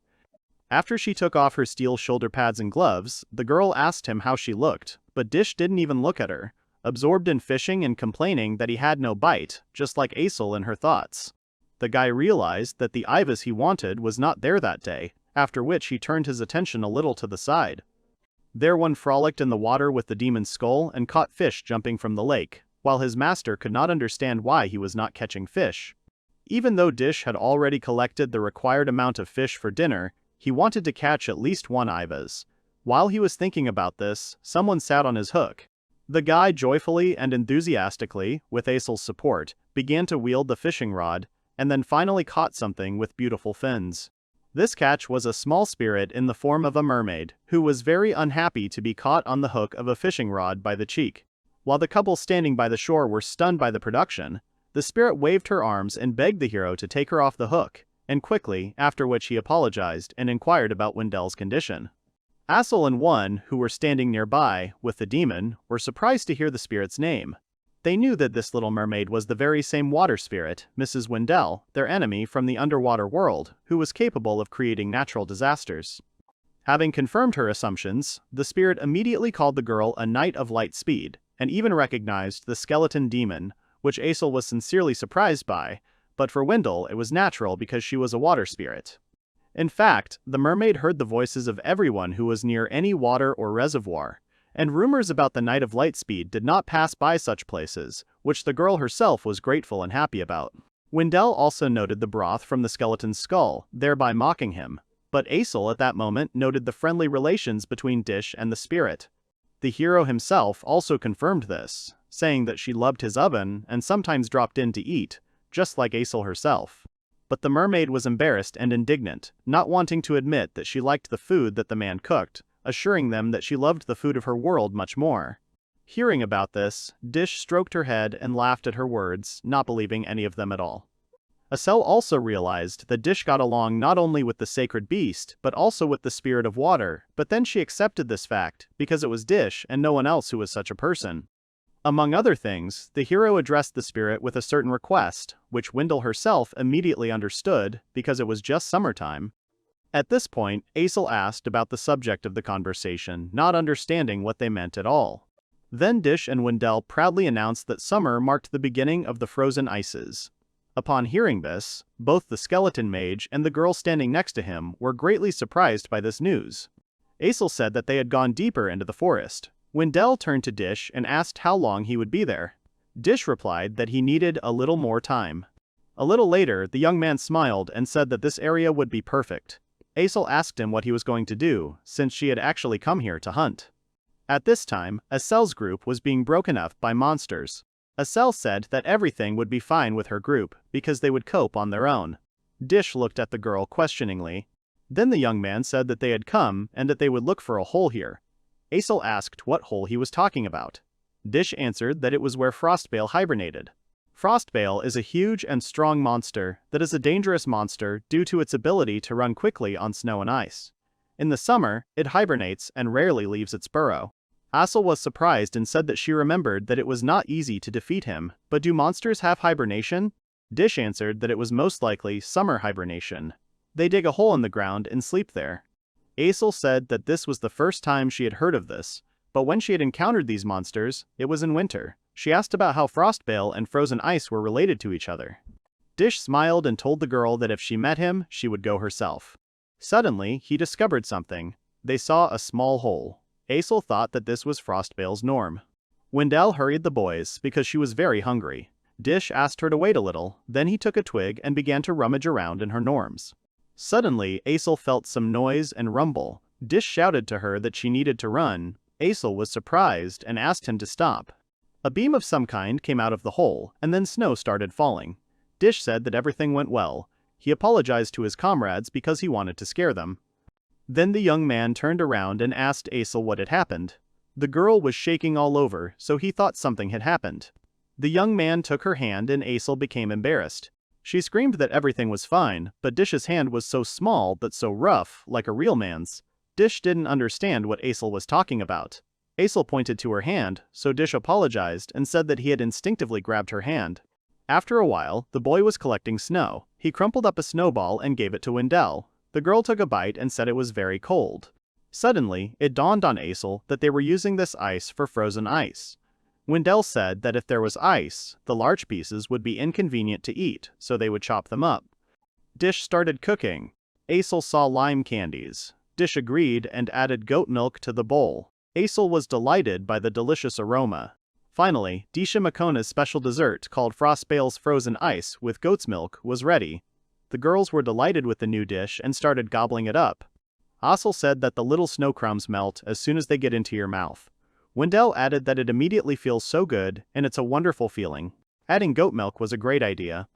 After she took off her steel shoulder pads and gloves, the girl asked him how she looked, but Dish didn't even look at her, absorbed in fishing and complaining that he had no bite, just like Asel in her thoughts. The guy realized that the Ivas he wanted was not there that day, after which he turned his attention a little to the side. There one frolicked in the water with the demon's skull and caught fish jumping from the lake, while his master could not understand why he was not catching fish. Even though Dish had already collected the required amount of fish for dinner, he wanted to catch at least one Ivas. While he was thinking about this, someone sat on his hook. The guy joyfully and enthusiastically, with Asel's support, began to wield the fishing rod, and then finally caught something with beautiful fins. This catch was a small spirit in the form of a mermaid, who was very unhappy to be caught on the hook of a fishing rod by the cheek. While the couple standing by the shore were stunned by the production, the spirit waved her arms and begged the hero to take her off the hook, and quickly, after which he apologized and inquired about Wendel's condition. Asel and one, who were standing nearby, with the demon, were surprised to hear the spirit's name. They knew that this little mermaid was the very same water spirit, Mrs. Wendell, their enemy from the underwater world, who was capable of creating natural disasters. Having confirmed her assumptions, the spirit immediately called the girl a knight of light speed, and even recognized the skeleton demon, which Asel was sincerely surprised by, but for Wendell it was natural because she was a water spirit. In fact, the mermaid heard the voices of everyone who was near any water or reservoir, and rumors about the Knight of Lightspeed did not pass by such places, which the girl herself was grateful and happy about. Wendell also noted the broth from the skeleton's skull, thereby mocking him, but Asel at that moment noted the friendly relations between Dish and the spirit. The hero himself also confirmed this, saying that she loved his oven and sometimes dropped in to eat, just like Asel herself. But the mermaid was embarrassed and indignant, not wanting to admit that she liked the food that the man cooked, assuring them that she loved the food of her world much more. Hearing about this, Dish stroked her head and laughed at her words, not believing any of them at all. Asel also realized that Dish got along not only with the sacred beast, but also with the spirit of water, but then she accepted this fact, because it was Dish and no one else who was such a person. Among other things, the hero addressed the spirit with a certain request, which Wendell herself immediately understood, because it was just summertime. At this point, Asel asked about the subject of the conversation, not understanding what they meant at all. Then Dish and Wendell proudly announced that summer marked the beginning of the frozen ices. Upon hearing this, both the skeleton mage and the girl standing next to him were greatly surprised by this news. Asel said that they had gone deeper into the forest. Wendell turned to Dish and asked how long he would be there. Dish replied that he needed a little more time. A little later, the young man smiled and said that this area would be perfect. Asel asked him what he was going to do, since she had actually come here to hunt. At this time, Asel's group was being broken up by monsters. Asel said that everything would be fine with her group, because they would cope on their own. Dish looked at the girl questioningly. Then the young man said that they had come and that they would look for a hole here. Asel asked what hole he was talking about. Dish answered that it was where Frostbale hibernated. Frostbale is a huge and strong monster that is a dangerous monster due to its ability to run quickly on snow and ice. In the summer, it hibernates and rarely leaves its burrow. Asel was surprised and said that she remembered that it was not easy to defeat him, but do monsters have hibernation? Dish answered that it was most likely summer hibernation. They dig a hole in the ground and sleep there. Asel said that this was the first time she had heard of this, but when she had encountered these monsters, it was in winter. She asked about how Frostbale and frozen ice were related to each other. Dish smiled and told the girl that if she met him, she would go herself. Suddenly, he discovered something. they saw a small hole. Asel thought that this was Frostbale's norm. Wendell hurried the boys because she was very hungry. Dish asked her to wait a little, then he took a twig and began to rummage around in her norms. Suddenly, Asel felt some noise and rumble. Dish shouted to her that she needed to run. Asel was surprised and asked him to stop. A beam of some kind came out of the hole, and then snow started falling. Dish said that everything went well. He apologized to his comrades because he wanted to scare them. Then the young man turned around and asked Asel what had happened. The girl was shaking all over, so he thought something had happened. The young man took her hand and Asel became embarrassed. She screamed that everything was fine, but Dish's hand was so small but so rough, like a real man's. Dish didn't understand what Asel was talking about. Asel pointed to her hand, so Dish apologized and said that he had instinctively grabbed her hand. After a while, the boy was collecting snow. He crumpled up a snowball and gave it to Wendell. The girl took a bite and said it was very cold. Suddenly, it dawned on Asel that they were using this ice for frozen ice. Wendell said that if there was ice, the large pieces would be inconvenient to eat, so they would chop them up. Dish started cooking. Asel saw lime candies. Dish agreed and added goat milk to the bowl. Asel was delighted by the delicious aroma. Finally, Disha Makona's special dessert called Frostbale's frozen ice with goat's milk was ready. The girls were delighted with the new dish and started gobbling it up. Asel said that the little snow crumbs melt as soon as they get into your mouth. Wendell added that it immediately feels so good and it's a wonderful feeling. Adding goat milk was a great idea.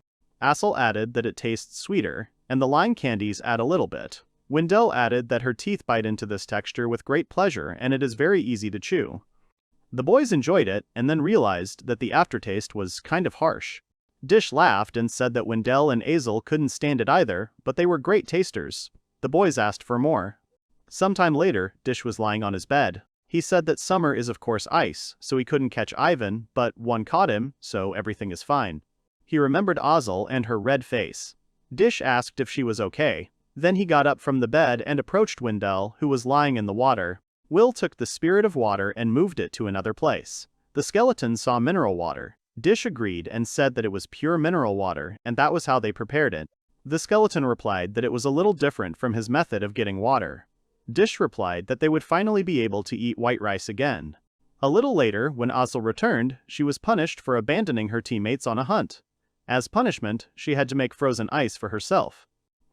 Asel added that it tastes sweeter, and the lime candies add a little bit. Wendell added that her teeth bite into this texture with great pleasure and it is very easy to chew. The boys enjoyed it and then realized that the aftertaste was kind of harsh. Dish laughed and said that Wendell and Asel couldn't stand it either, but they were great tasters. The boys asked for more. Sometime later, Dish was lying on his bed. He said that summer is of course ice, so he couldn't catch Ivan, but one caught him, so everything is fine. He remembered Asel and her red face. Dish asked if she was okay. Then he got up from the bed and approached Wendell, who was lying in the water. Will took the spirit of water and moved it to another place. The skeleton saw mineral water. Dish agreed and said that it was pure mineral water, and that was how they prepared it. The skeleton replied that it was a little different from his method of getting water. Dish replied that they would finally be able to eat white rice again. A little later, when Asel returned, she was punished for abandoning her teammates on a hunt. As punishment, she had to make frozen ice for herself.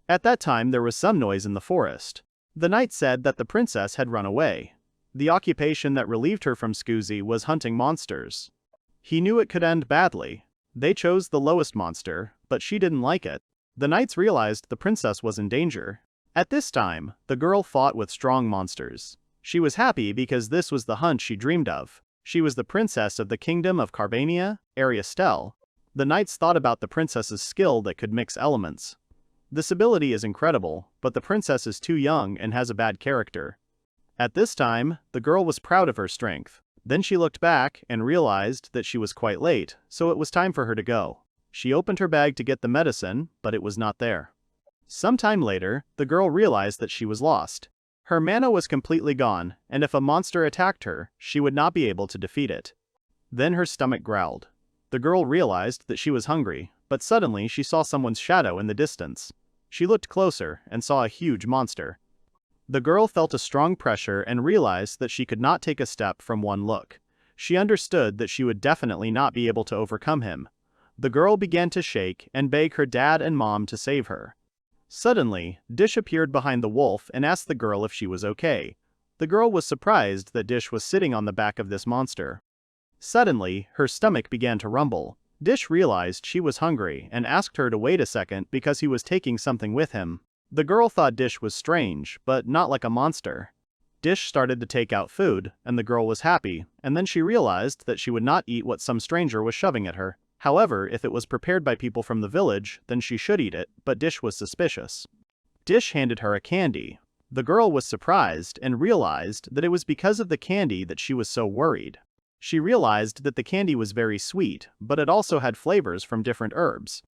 At that time there was some noise in the forest. The knight said that the princess had run away. The occupation that relieved her from Skuzi was hunting monsters. He knew it could end badly. They chose the lowest monster, but she didn't like it. The knights realized the princess was in danger. At this time, the girl fought with strong monsters. She was happy because this was the hunt she dreamed of. She was the princess of the kingdom of Carbania, Ariel. The knights thought about the princess's skill that could mix elements. This ability is incredible, but the princess is too young and has a bad character. At this time, the girl was proud of her strength. Then she looked back and realized that she was quite late, so it was time for her to go. She opened her bag to get the medicine, but it was not there. Sometime later, the girl realized that she was lost. Her mana was completely gone, and if a monster attacked her, she would not be able to defeat it. Then her stomach growled. The girl realized that she was hungry, but suddenly she saw someone's shadow in the distance. She looked closer and saw a huge monster. The girl felt a strong pressure and realized that she could not take a step from one look. She understood that she would definitely not be able to overcome him. The girl began to shake and beg her dad and mom to save her. Suddenly, Dish appeared behind the wolf and asked the girl if she was okay. The girl was surprised that Dish was sitting on the back of this monster. Suddenly, her stomach began to rumble. Dish realized she was hungry and asked her to wait a second because he was taking something with him. The girl thought Dish was strange, but not like a monster. Dish started to take out food, and the girl was happy, and then she realized that she would not eat what some stranger was shoving at her. However, if it was prepared by people from the village, then she should eat it, but Dish was suspicious. Dish handed her a candy. The girl was surprised and realized that it was because of the candy that she was so worried. She realized that the candy was very sweet, but it also had flavors from different herbs.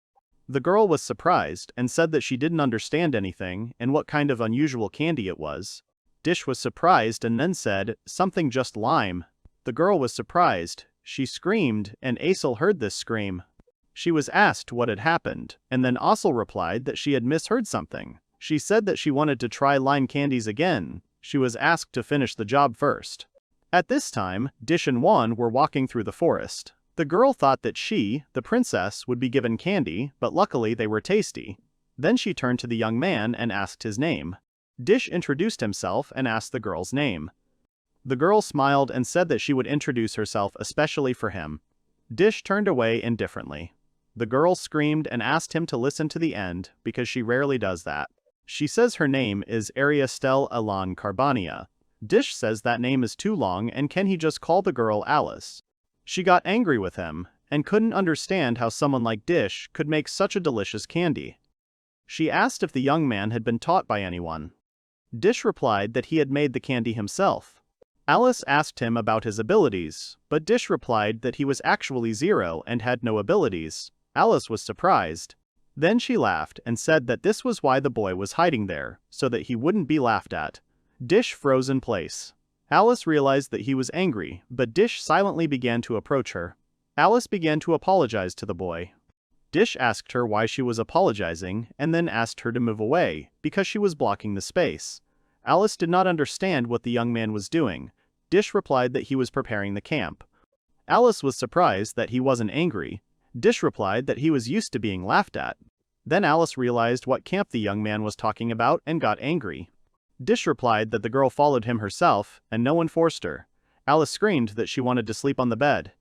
The girl was surprised and said that she didn't understand anything and what kind of unusual candy it was. Dish was surprised and then said, "Something just lime." The girl was surprised. She screamed, and Asel heard this scream. She was asked what had happened, and then Asel replied that she had misheard something. She said that she wanted to try lime candies again, She was asked to finish the job first. At this time, Dish and Wan were walking through the forest. The girl thought that she, the princess, would be given candy, but luckily they were tasty. Then she turned to the young man and asked his name. Dish introduced himself and asked the girl's name. The girl smiled and said that she would introduce herself especially for him. Dish turned away indifferently. The girl screamed and asked him to listen to the end because she rarely does that. She says her name is Ariel Elan Carbania. Dish says that name is too long and can he just call the girl Alice? She got angry with him and couldn't understand how someone like Dish could make such a delicious candy. She asked if the young man had been taught by anyone. Dish replied that he had made the candy himself. Alice asked him about his abilities, but Dish replied that he was actually 0 and had no abilities. Alice was surprised. Then she laughed and said that this was why the boy was hiding there, so that he wouldn't be laughed at. Dish froze in place. Alice realized that he was angry, but Dish silently began to approach her. Alice began to apologize to the boy. Dish asked her why she was apologizing and then asked her to move away, because she was blocking the space. Alice did not understand what the young man was doing. Dish replied that he was preparing the camp. Alice was surprised that he wasn't angry. Dish replied that he was used to being laughed at. Then Alice realized what camp the young man was talking about and got angry. Dish replied that the girl followed him herself, and no one forced her. Alice screamed that she wanted to sleep on the bed.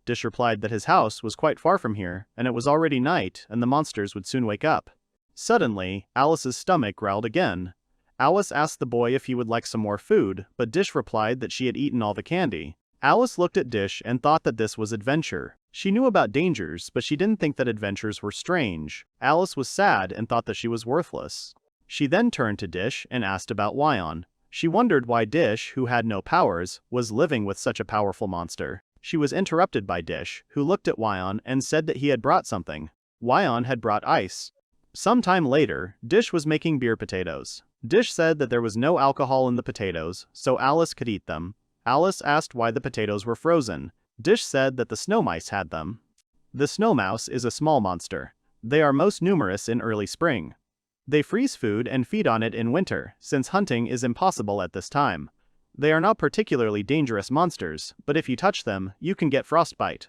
Dish replied that his house was quite far from here, and it was already night, and the monsters would soon wake up. Suddenly, Alice's stomach growled again. Alice asked the boy if he would like some more food, but Dish replied that she had eaten all the candy. Alice looked at Dish and thought that this was adventure. She knew about dangers, but she didn't think that adventures were strange. Alice was sad and thought that she was worthless. She then turned to Dish and asked about Wyon. She wondered why Dish, who had no powers, was living with such a powerful monster. She was interrupted by Dish, who looked at Wyon and said that he had brought something. Wyon had brought ice. Some time later, Dish was making beer potatoes. Dish said that there was no alcohol in the potatoes, so Alice could eat them. Alice asked why the potatoes were frozen. Dish said that the snow mice had them. The snow mouse is a small monster. They are most numerous in early spring. They freeze food and feed on it in winter, since hunting is impossible at this time. They are not particularly dangerous monsters, but if you touch them, you can get frostbite.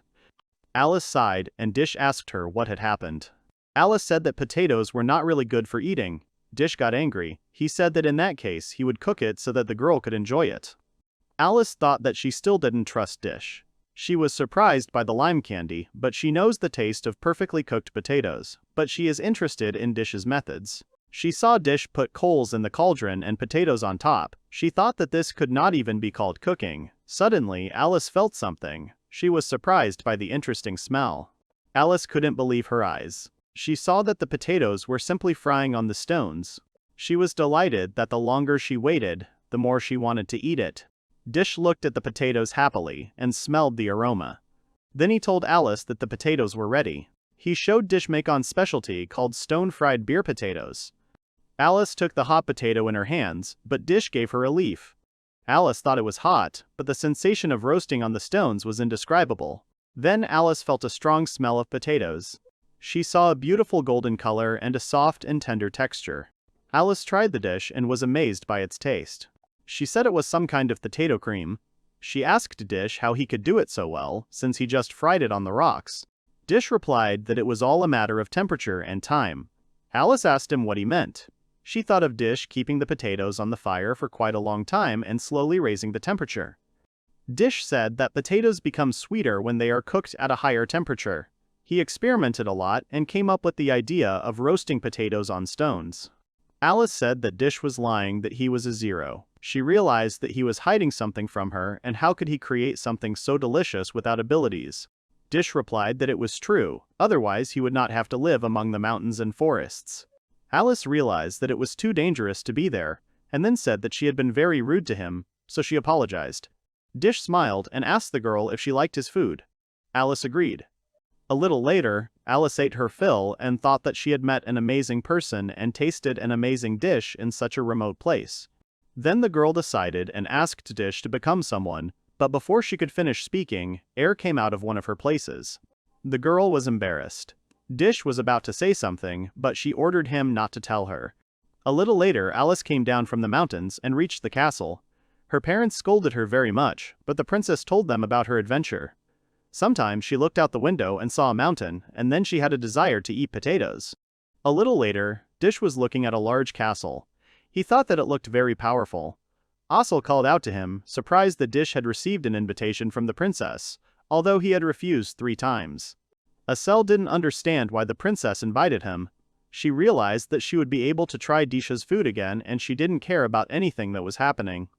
Alice sighed, and Dish asked her what had happened. Alice said that potatoes were not really good for eating. Dish got angry. He said that in that case he would cook it so that the girl could enjoy it. Alice thought that she still didn't trust Dish. She was surprised by the lime candy, but she knows the taste of perfectly cooked potatoes, but she is interested in Dish's methods. She saw Dish put coals in the cauldron and potatoes on top. She thought that this could not even be called cooking. Suddenly, Alice felt something. She was surprised by the interesting smell. Alice couldn't believe her eyes. She saw that the potatoes were simply frying on the stones. She was delighted that the longer she waited, the more she wanted to eat it. Dish looked at the potatoes happily and smelled the aroma. Then he told Alice that the potatoes were ready. He showed Dish Makon's specialty called stone-fried beer potatoes. Alice took the hot potato in her hands, but Dish gave her a leaf. Alice thought it was hot, but the sensation of roasting on the stones was indescribable. Then Alice felt a strong smell of potatoes. She saw a beautiful golden color and a soft and tender texture. Alice tried the dish and was amazed by its taste. She said it was some kind of potato cream. She asked Dish how he could do it so well, since he just fried it on the rocks. Dish replied that it was all a matter of temperature and time. Alice asked him what he meant. She thought of Dish keeping the potatoes on the fire for quite a long time and slowly raising the temperature. Dish said that potatoes become sweeter when they are cooked at a higher temperature. He experimented a lot and came up with the idea of roasting potatoes on stones. Alice said that Dish was lying, that he was a 0. She realized that he was hiding something from her, and how could he create something so delicious without abilities? Dish replied that it was true, otherwise he would not have to live among the mountains and forests. Alice realized that it was too dangerous to be there, and then said that she had been very rude to him, so she apologized. Dish smiled and asked the girl if she liked his food. Alice agreed. A little later, Alice ate her fill and thought that she had met an amazing person and tasted an amazing dish in such a remote place. Then the girl decided and asked Dish to become someone, but before she could finish speaking, air came out of one of her places. The girl was embarrassed. Dish was about to say something, but she ordered him not to tell her. A little later, Alice came down from the mountains and reached the castle. Her parents scolded her very much, but the princess told them about her adventure. Sometimes she looked out the window and saw a mountain, and then she had a desire to eat potatoes. A little later, Dish was looking at a large castle. He thought that it looked very powerful. Asel called out to him, surprised that Dish had received an invitation from the princess, although he had refused 3 times. Asel didn't understand why the princess invited him. She realized that she would be able to try Disha's food again, and she didn't care about anything that was happening.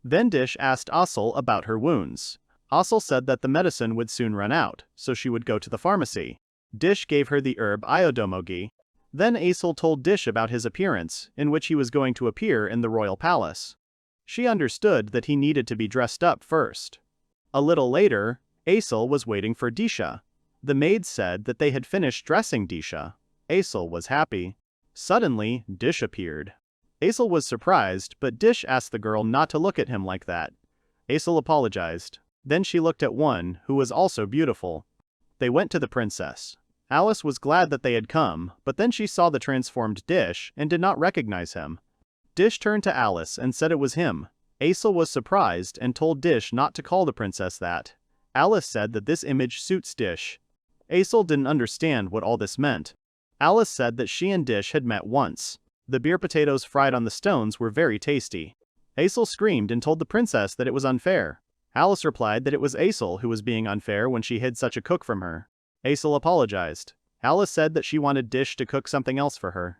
Then Dish asked Asel about her wounds. Asel said that the medicine would soon run out, so she would go to the pharmacy. Dish gave her the herb Iodomogi. Then Asel told Dish about his appearance, in which he was going to appear in the royal palace. She understood that he needed to be dressed up first. A little later, Asel was waiting for Disha. The maid said that they had finished dressing Disha. Asel was happy. Suddenly, Dish appeared. Asel was surprised, but Dish asked the girl not to look at him like that. Asel apologized. Then she looked at one who was also beautiful. They went to the princess. Alice was glad that they had come, but then she saw the transformed Dish and did not recognize him. Dish turned to Alice and said it was him. Asel was surprised and told Dish not to call the princess that. Alice said that this image suits Dish. Asel didn't understand what all this meant. Alice said that she and Dish had met once. The beer potatoes fried on the stones were very tasty. Asel screamed and told the princess that it was unfair. Alice replied that it was Asel who was being unfair when she hid such a cook from her. Asel apologized. Alice said that she wanted Dish to cook something else for her.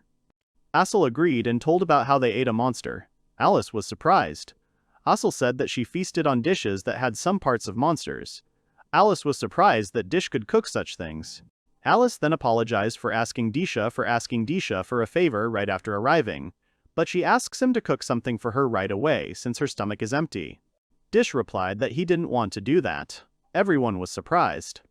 Asel agreed and told about how they ate a monster. Alice was surprised. Asel said that she feasted on dishes that had some parts of monsters. Alice was surprised that Dish could cook such things. Alice then apologized for asking Disha for a favor right after arriving, but she asks him to cook something for her right away since her stomach is empty. Dish replied that he didn't want to do that. Everyone was surprised.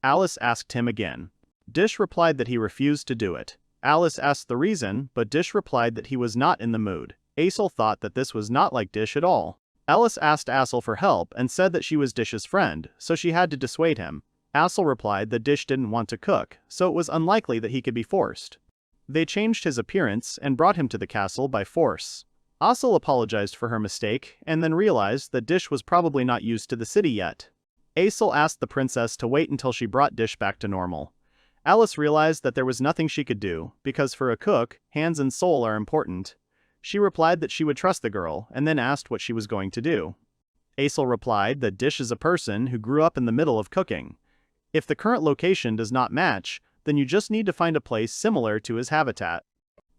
Alice asked him again. Dish replied that he refused to do it. Alice asked the reason, but Dish replied that he was not in the mood. Asel thought that this was not like Dish at all. Alice asked Asel for help and said that she was Dish's friend, so she had to dissuade him. Asel replied that Dish didn't want to cook, so it was unlikely that he could be forced. They changed his appearance and brought him to the castle by force. Asel apologized for her mistake and then realized that Dish was probably not used to the city yet. Asel asked the princess to wait until she brought Dish back to normal. Alice realized that there was nothing she could do, because for a cook, hands and soul are important. She replied that she would trust the girl, and then asked what she was going to do. Asel replied that Dish is a person who grew up in the middle of cooking. If the current location does not match, then you just need to find a place similar to his habitat.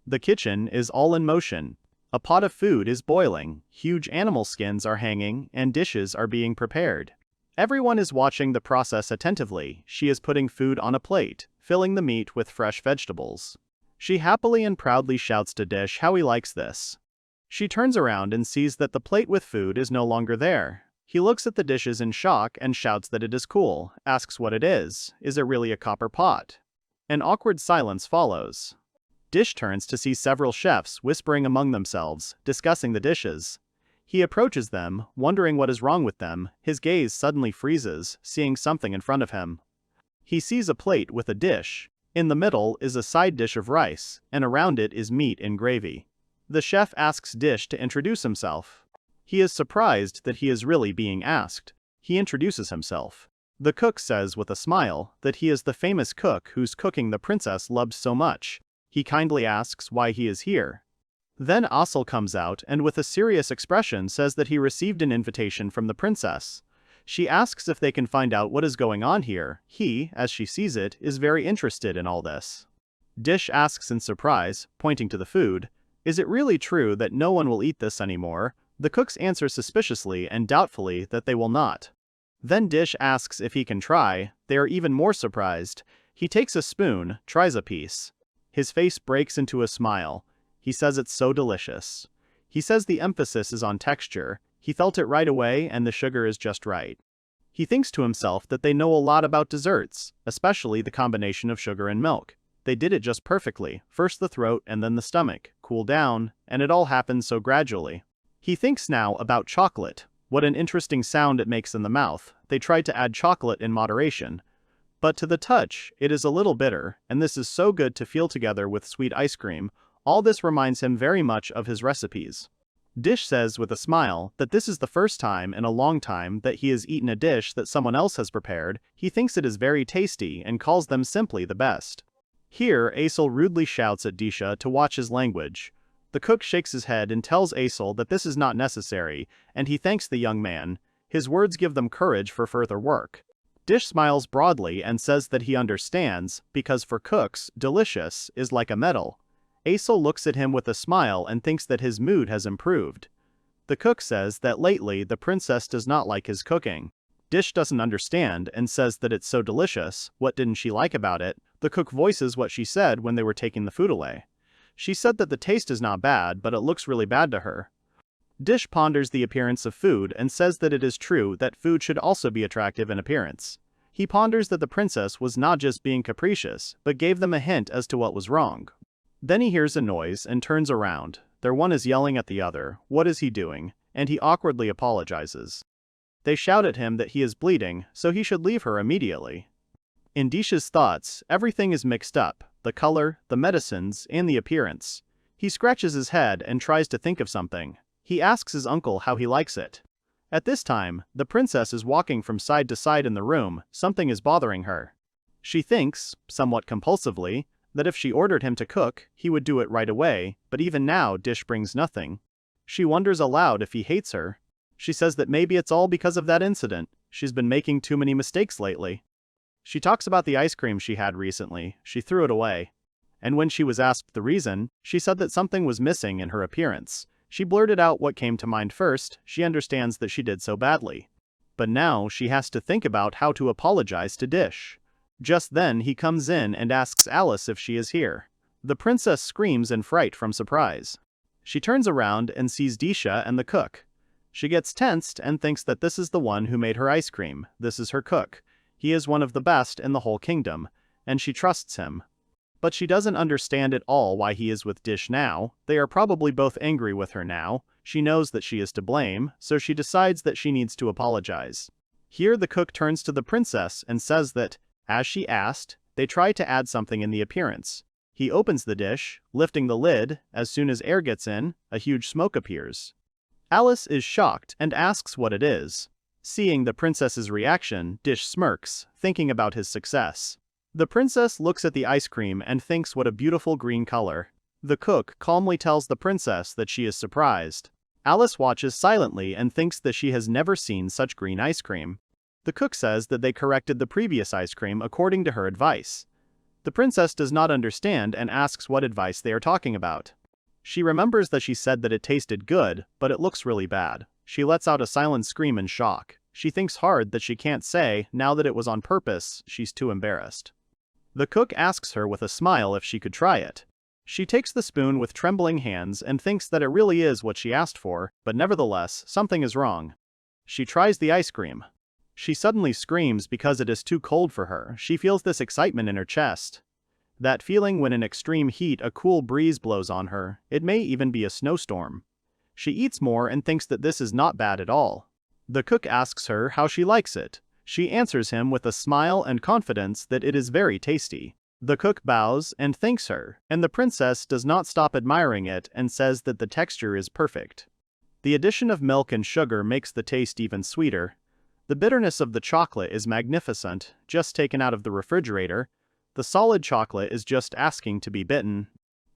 The kitchen is all in motion. A pot of food is boiling, huge animal skins are hanging, and dishes are being prepared. Everyone is watching the process attentively. She is putting food on a plate, filling the meat with fresh vegetables. She happily and proudly shouts to Dish how he likes this. She turns around and sees that the plate with food is no longer there. He looks at the dishes in shock and shouts that it is cool, asks what it is it really a copper pot? An awkward silence follows. Dish turns to see several chefs whispering among themselves, discussing the dishes. He approaches them, wondering what is wrong with them. His gaze suddenly freezes, seeing something in front of him. He sees a plate with a dish. In the middle is a side dish of rice, and around it is meat and gravy. The chef asks Dish to introduce himself. He is surprised that he is really being asked. He introduces himself. The cook says with a smile that he is the famous cook whose cooking the princess loved so much. He kindly asks why he is here. Then Asel comes out and with a serious expression says that he received an invitation from the princess. She asks if they can find out what is going on here. He, as she sees it, is very interested in all this. Dish asks in surprise, pointing to the food, "Is it really true that no one will eat this anymore?" The cooks answer suspiciously and doubtfully that they will not. Then Dish asks if he can try. They are even more surprised. He takes a spoon, tries a piece. His face breaks into a smile. He says it's so delicious. He says the emphasis is on texture. He felt it right away and the sugar is just right. He thinks to himself that they know a lot about desserts, especially the combination of sugar and milk. They did it just perfectly, first the throat and then the stomach, cool down, and it all happened so gradually. He thinks now about chocolate. What an interesting sound it makes in the mouth. They tried to add chocolate in moderation. But to the touch, it is a little bitter, and this is so good to feel together with sweet ice cream. All this reminds him very much of his recipes. Dish says with a smile that this is the first time in a long time that he has eaten a dish that someone else has prepared. He thinks it is very tasty and calls them simply the best. Here, Asel rudely shouts at Disha to watch his language. The cook shakes his head and tells Asel that this is not necessary, and he thanks the young man. His words give them courage for further work. Dish smiles broadly and says that he understands, because for cooks, delicious is like a medal. Asel looks at him with a smile and thinks that his mood has improved. The cook says that lately the princess does not like his cooking. Dish doesn't understand and says that it's so delicious. What didn't she like about it? The cook voices what she said when they were taking the food away. She said that the taste is not bad, but it looks really bad to her. Dish ponders the appearance of food and says that it is true that food should also be attractive in appearance. He ponders that the princess was not just being capricious, but gave them a hint as to what was wrong. Then he hears a noise and turns around. Their one is yelling at the other, "What is he doing?" and he awkwardly apologizes. They shout at him that he is bleeding, so he should leave her immediately. In Dish's thoughts, everything is mixed up, the color, the medicines, and the appearance. He scratches his head and tries to think of something. He asks his uncle how he likes it. At this time, the princess is walking from side to side in the room. Something is bothering her. She thinks, somewhat compulsively, that if she ordered him to cook, he would do it right away, but even now Dish brings nothing. She wonders aloud if he hates her. She says that maybe it's all because of that incident. She's been making too many mistakes lately. She talks about the ice cream she had recently. She threw it away. And when she was asked the reason, she said that something was missing in her appearance. She blurted out what came to mind first. She understands that she did so badly. But now she has to think about how to apologize to Dish. Just then he comes in and asks Alice if she is here. The princess screams in fright from surprise. She turns around and sees Disha and the cook. She gets tensed and thinks that this is the one who made her ice cream. This is her cook. He is one of the best in the whole kingdom, and she trusts him. But she doesn't understand at all why he is with Dish now. They are probably both angry with her now. She knows that she is to blame, so she decides that she needs to apologize. Here the cook turns to the princess and says that, as she asked, they try to add something in the appearance. He opens the dish, lifting the lid. As soon as air gets in, a huge smoke appears. Alice is shocked and asks what it is. Seeing the princess's reaction, Dish smirks, thinking about his success. The princess looks at the ice cream and thinks what a beautiful green color. The cook calmly tells the princess that she is surprised. Alice watches silently and thinks that she has never seen such green ice cream. The cook says that they corrected the previous ice cream according to her advice. The princess does not understand and asks what advice they are talking about. She remembers that she said that it tasted good, but it looks really bad. She lets out a silent scream in shock. She thinks hard that she can't say, now that it was on purpose. She's too embarrassed. The cook asks her with a smile if she could try it. She takes the spoon with trembling hands and thinks that it really is what she asked for, but nevertheless, something is wrong. She tries the ice cream. She suddenly screams because it is too cold for her. She feels this excitement in her chest. That feeling when in extreme heat a cool breeze blows on her. It may even be a snowstorm. She eats more and thinks that this is not bad at all. The cook asks her how she likes it. She answers him with a smile and confidence that it is very tasty. The cook bows and thanks her, and the princess does not stop admiring it and says that the texture is perfect. The addition of milk and sugar makes the taste even sweeter. The bitterness of the chocolate is magnificent, just taken out of the refrigerator. The solid chocolate is just asking to be bitten.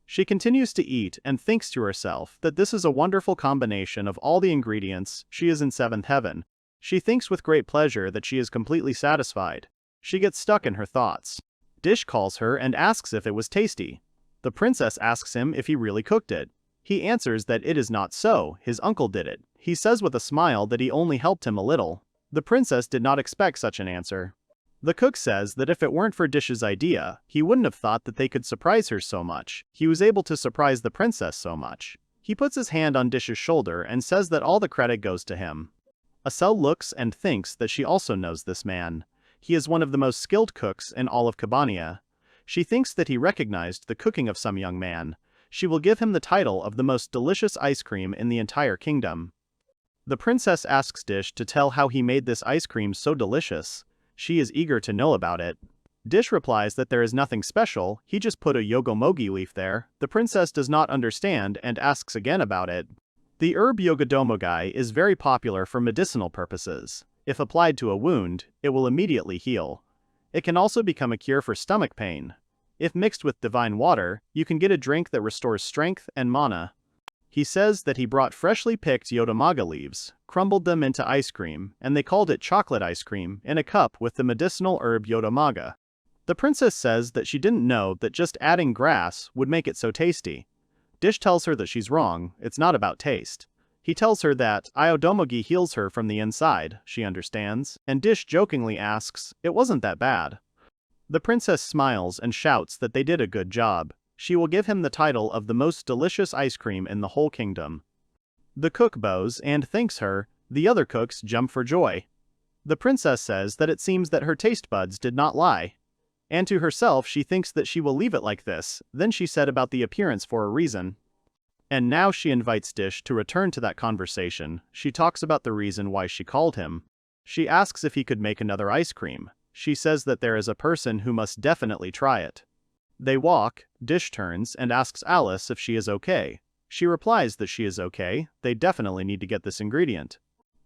She continues to eat and thinks to herself that this is a wonderful combination of all the ingredients. She is in seventh heaven. She thinks with great pleasure that she is completely satisfied. She gets stuck in her thoughts. Dish calls her and asks if it was tasty. The princess asks him if he really cooked it. He answers that it is not so, his uncle did it. He says with a smile that he only helped him a little. The princess did not expect such an answer. The cook says that if it weren't for Dish's idea, he wouldn't have thought that they could surprise her so much. He was able to surprise the princess so much. He puts his hand on Dish's shoulder and says that all the credit goes to him. Asel looks and thinks that she also knows this man. He is one of the most skilled cooks in all of Cabania. She thinks that he recognized the cooking of some young man. She will give him the title of the most delicious ice cream in the entire kingdom. The princess asks Dish to tell how he made this ice cream so delicious. She is eager to know about it. Dish replies that there is nothing special, he just put a yogomogi leaf there. The princess does not understand and asks again about it. The herb yogodomogai is very popular for medicinal purposes. If applied to a wound, it will immediately heal. It can also become a cure for stomach pain. If mixed with divine water, you can get a drink that restores strength and mana. He says that he brought freshly picked yodomaga leaves, crumbled them into ice cream, and they called it chocolate ice cream, in a cup with the medicinal herb yodomaga. The princess says that she didn't know that just adding grass would make it so tasty. Dish tells her that she's wrong, it's not about taste. He tells her that iodomogi heals her from the inside, she understands, and Dish jokingly asks, it wasn't that bad. The princess smiles and shouts that they did a good job. She will give him the title of the most delicious ice cream in the whole kingdom. The cook bows and thanks her, the other cooks jump for joy. The princess says that it seems that her taste buds did not lie. And to herself she thinks that she will leave it like this, then she said about the appearance for a reason. And now she invites Dish to return to that conversation. She talks about the reason why she called him. She asks if he could make another ice cream. She says that there is a person who must definitely try it. They walk, Dish turns and asks Alice if she is okay. She replies that she is okay, they definitely need to get this ingredient.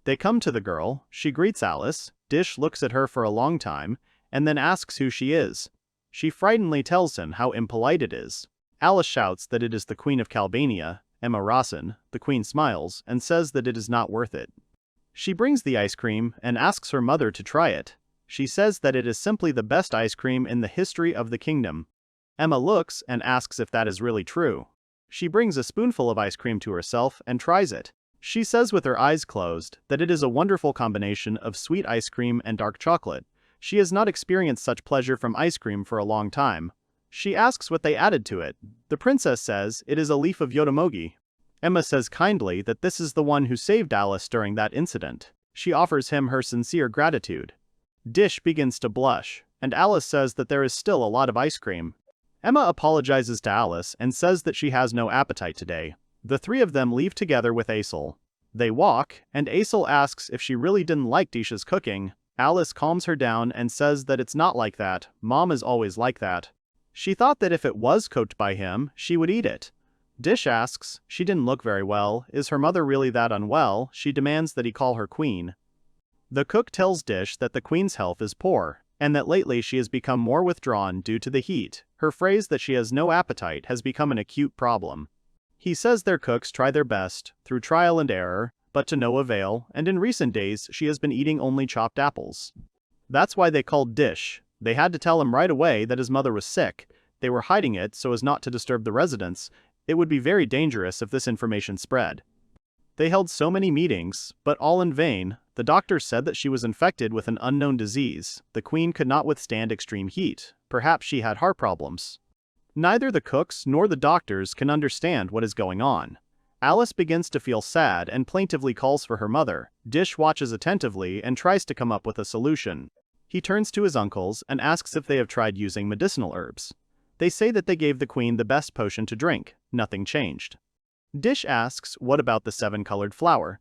They come to the girl, she greets Alice, Dish looks at her for a long time, and then asks who she is. She frighteningly tells him how impolite it is. Alice shouts that it is the Queen of Calbania, Emma Rossin. The Queen smiles and says that it is not worth it. She brings the ice cream and asks her mother to try it. She says that it is simply the best ice cream in the history of the kingdom. Emma looks and asks if that is really true. She brings a spoonful of ice cream to herself and tries it. She says with her eyes closed that it is a wonderful combination of sweet ice cream and dark chocolate. She has not experienced such pleasure from ice cream for a long time. She asks what they added to it. The princess says it is a leaf of yodomogi. Emma says kindly that this is the one who saved Alice during that incident. She offers him her sincere gratitude. Dish begins to blush, and Alice says that there is still a lot of ice cream. Emma apologizes to Alice and says that she has no appetite today. The three of them leave together with Asel. They walk, and Asel asks if she really didn't like Dish's cooking. Alice calms her down and says that it's not like that, Mom is always like that. She thought that if it was cooked by him, she would eat it. Dish asks, she didn't look very well, is her mother really that unwell? She demands that he call her queen. The cook tells Dish that the queen's health is poor, and that lately she has become more withdrawn due to the heat. Her phrase that she has no appetite has become an acute problem. He says their cooks try their best, through trial and error, but to no avail, and in recent days she has been eating only chopped apples. That's why they called Dish. They had to tell him right away that his mother was sick. They were hiding it so as not to disturb the residents. It would be very dangerous if this information spread. They held so many meetings, but all in vain. The doctor said that she was infected with an unknown disease. The queen could not withstand extreme heat. Perhaps she had heart problems. Neither the cooks nor the doctors can understand what is going on. Alice begins to feel sad and plaintively calls for her mother. Dish watches attentively and tries to come up with a solution. He turns to his uncles and asks if they have tried using medicinal herbs. They say that they gave the queen the best potion to drink. Nothing changed. Dish asks what about the seven-colored flower.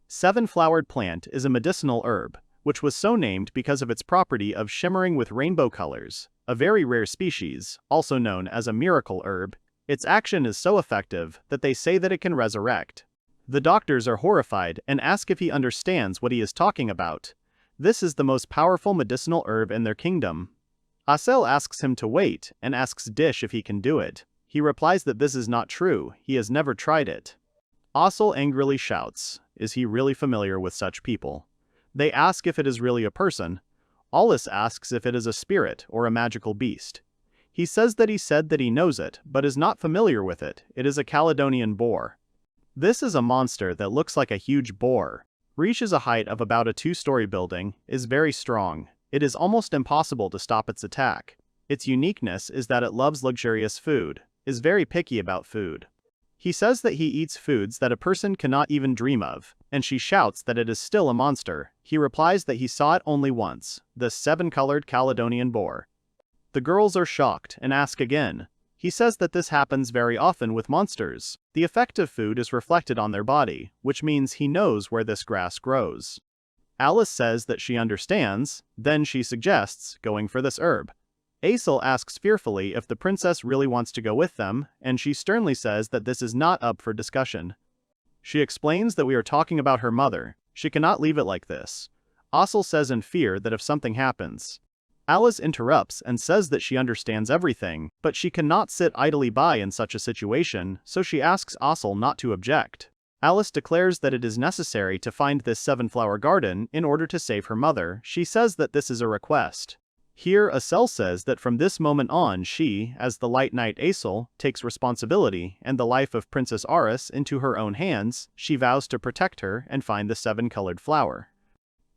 Seven-flowered plant is a medicinal herb, which was so named because of its property of shimmering with rainbow colors, a very rare species, also known as a miracle herb. Its action is so effective that they say that it can resurrect. The doctors are horrified and ask if he understands what he is talking about. This is the most powerful medicinal herb in their kingdom. Asel asks him to wait and asks Dish if he can do it. He replies that this is not true, he has never tried it. Asel angrily shouts, is he really familiar with such people? They ask if it is really a person. Alice asks if it is a spirit or a magical beast. He says that he knows it, but is not familiar with it. It is a Caledonian boar. This is a monster that looks like a huge boar. Reaches a height of about a 2-story building, is very strong. It is almost impossible to stop its attack. Its uniqueness is that it loves luxurious food, is very picky about food. He says that he eats foods that a person cannot even dream of, and she shouts that it is still a monster. He replies that he saw it only once, the 7-colored Caledonian boar. The girls are shocked and ask again. He says that this happens very often with monsters. The effect of food is reflected on their body, which means he knows where this grass grows. Alice says that she understands, then she suggests going for this herb. Asel asks fearfully if the princess really wants to go with them, and she sternly says that this is not up for discussion. She explains that we are talking about her mother. She cannot leave it like this. Asel says in fear that if something happens. Alice interrupts and says that she understands everything, but she cannot sit idly by in such a situation, so she asks Asel not to object. Alice declares that it is necessary to find this 7-flower garden in order to save her mother. She says that this is a request. Here Asel says that from this moment on she, as the Light Knight Asel, takes responsibility and the life of Princess Aris into her own hands. She vows to protect her and find the 7-colored flower.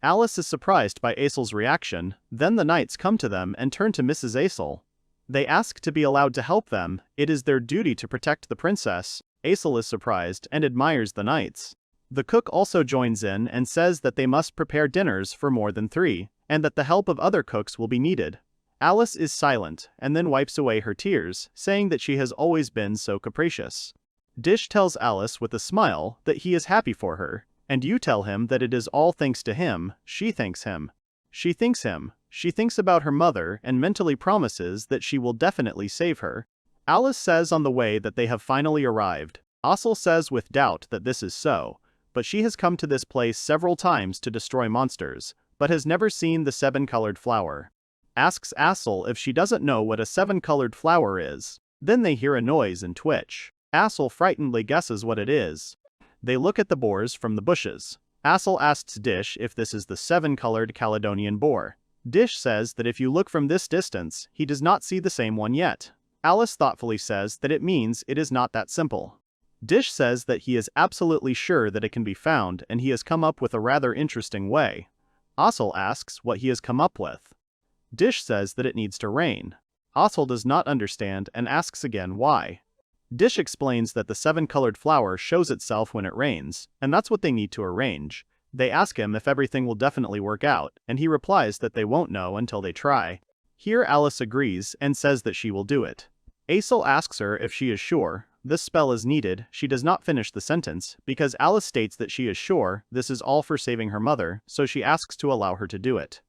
Alice is surprised by Asel's reaction. Then the knights come to them and turn to Mrs. Asel. They ask to be allowed to help them. It is their duty to protect the princess. Asel is surprised and admires the knights. The cook also joins in and says that they must prepare dinners for more than 3, and that the help of other cooks will be needed. Alice is silent and then wipes away her tears, saying that she has always been so capricious. Dish tells Alice with a smile that he is happy for her, and you tell him that it is all thanks to him. She thanks him. She thanks him. She thinks about her mother and mentally promises that she will definitely save her. Alice says on the way that they have finally arrived. Asel says with doubt that this is so, but she has come to this place several times to destroy monsters, but has never seen the 7-colored flower. Asks Asel if she doesn't know what a 7-colored flower is. Then they hear a noise and twitch. Asel frightenedly guesses what it is. They look at the boars from the bushes. Asel asks Dish if this is the 7-colored Caledonian boar. Dish says that if you look from this distance, he does not see the same one yet. Alice thoughtfully says that it means it is not that simple. Dish says that he is absolutely sure that it can be found, and he has come up with a rather interesting way. Asel asks what he has come up with. Dish says that it needs to rain. Asel does not understand and asks again why. Dish explains that the 7-colored flower shows itself when it rains, and that's what they need to arrange. They ask him if everything will definitely work out, and he replies that they won't know until they try. Here Alice agrees and says that she will do it. Asel asks her if she is sure this spell is needed. She does not finish the sentence, because Alice states that she is sure this is all for saving her mother, so she asks to allow her to do it.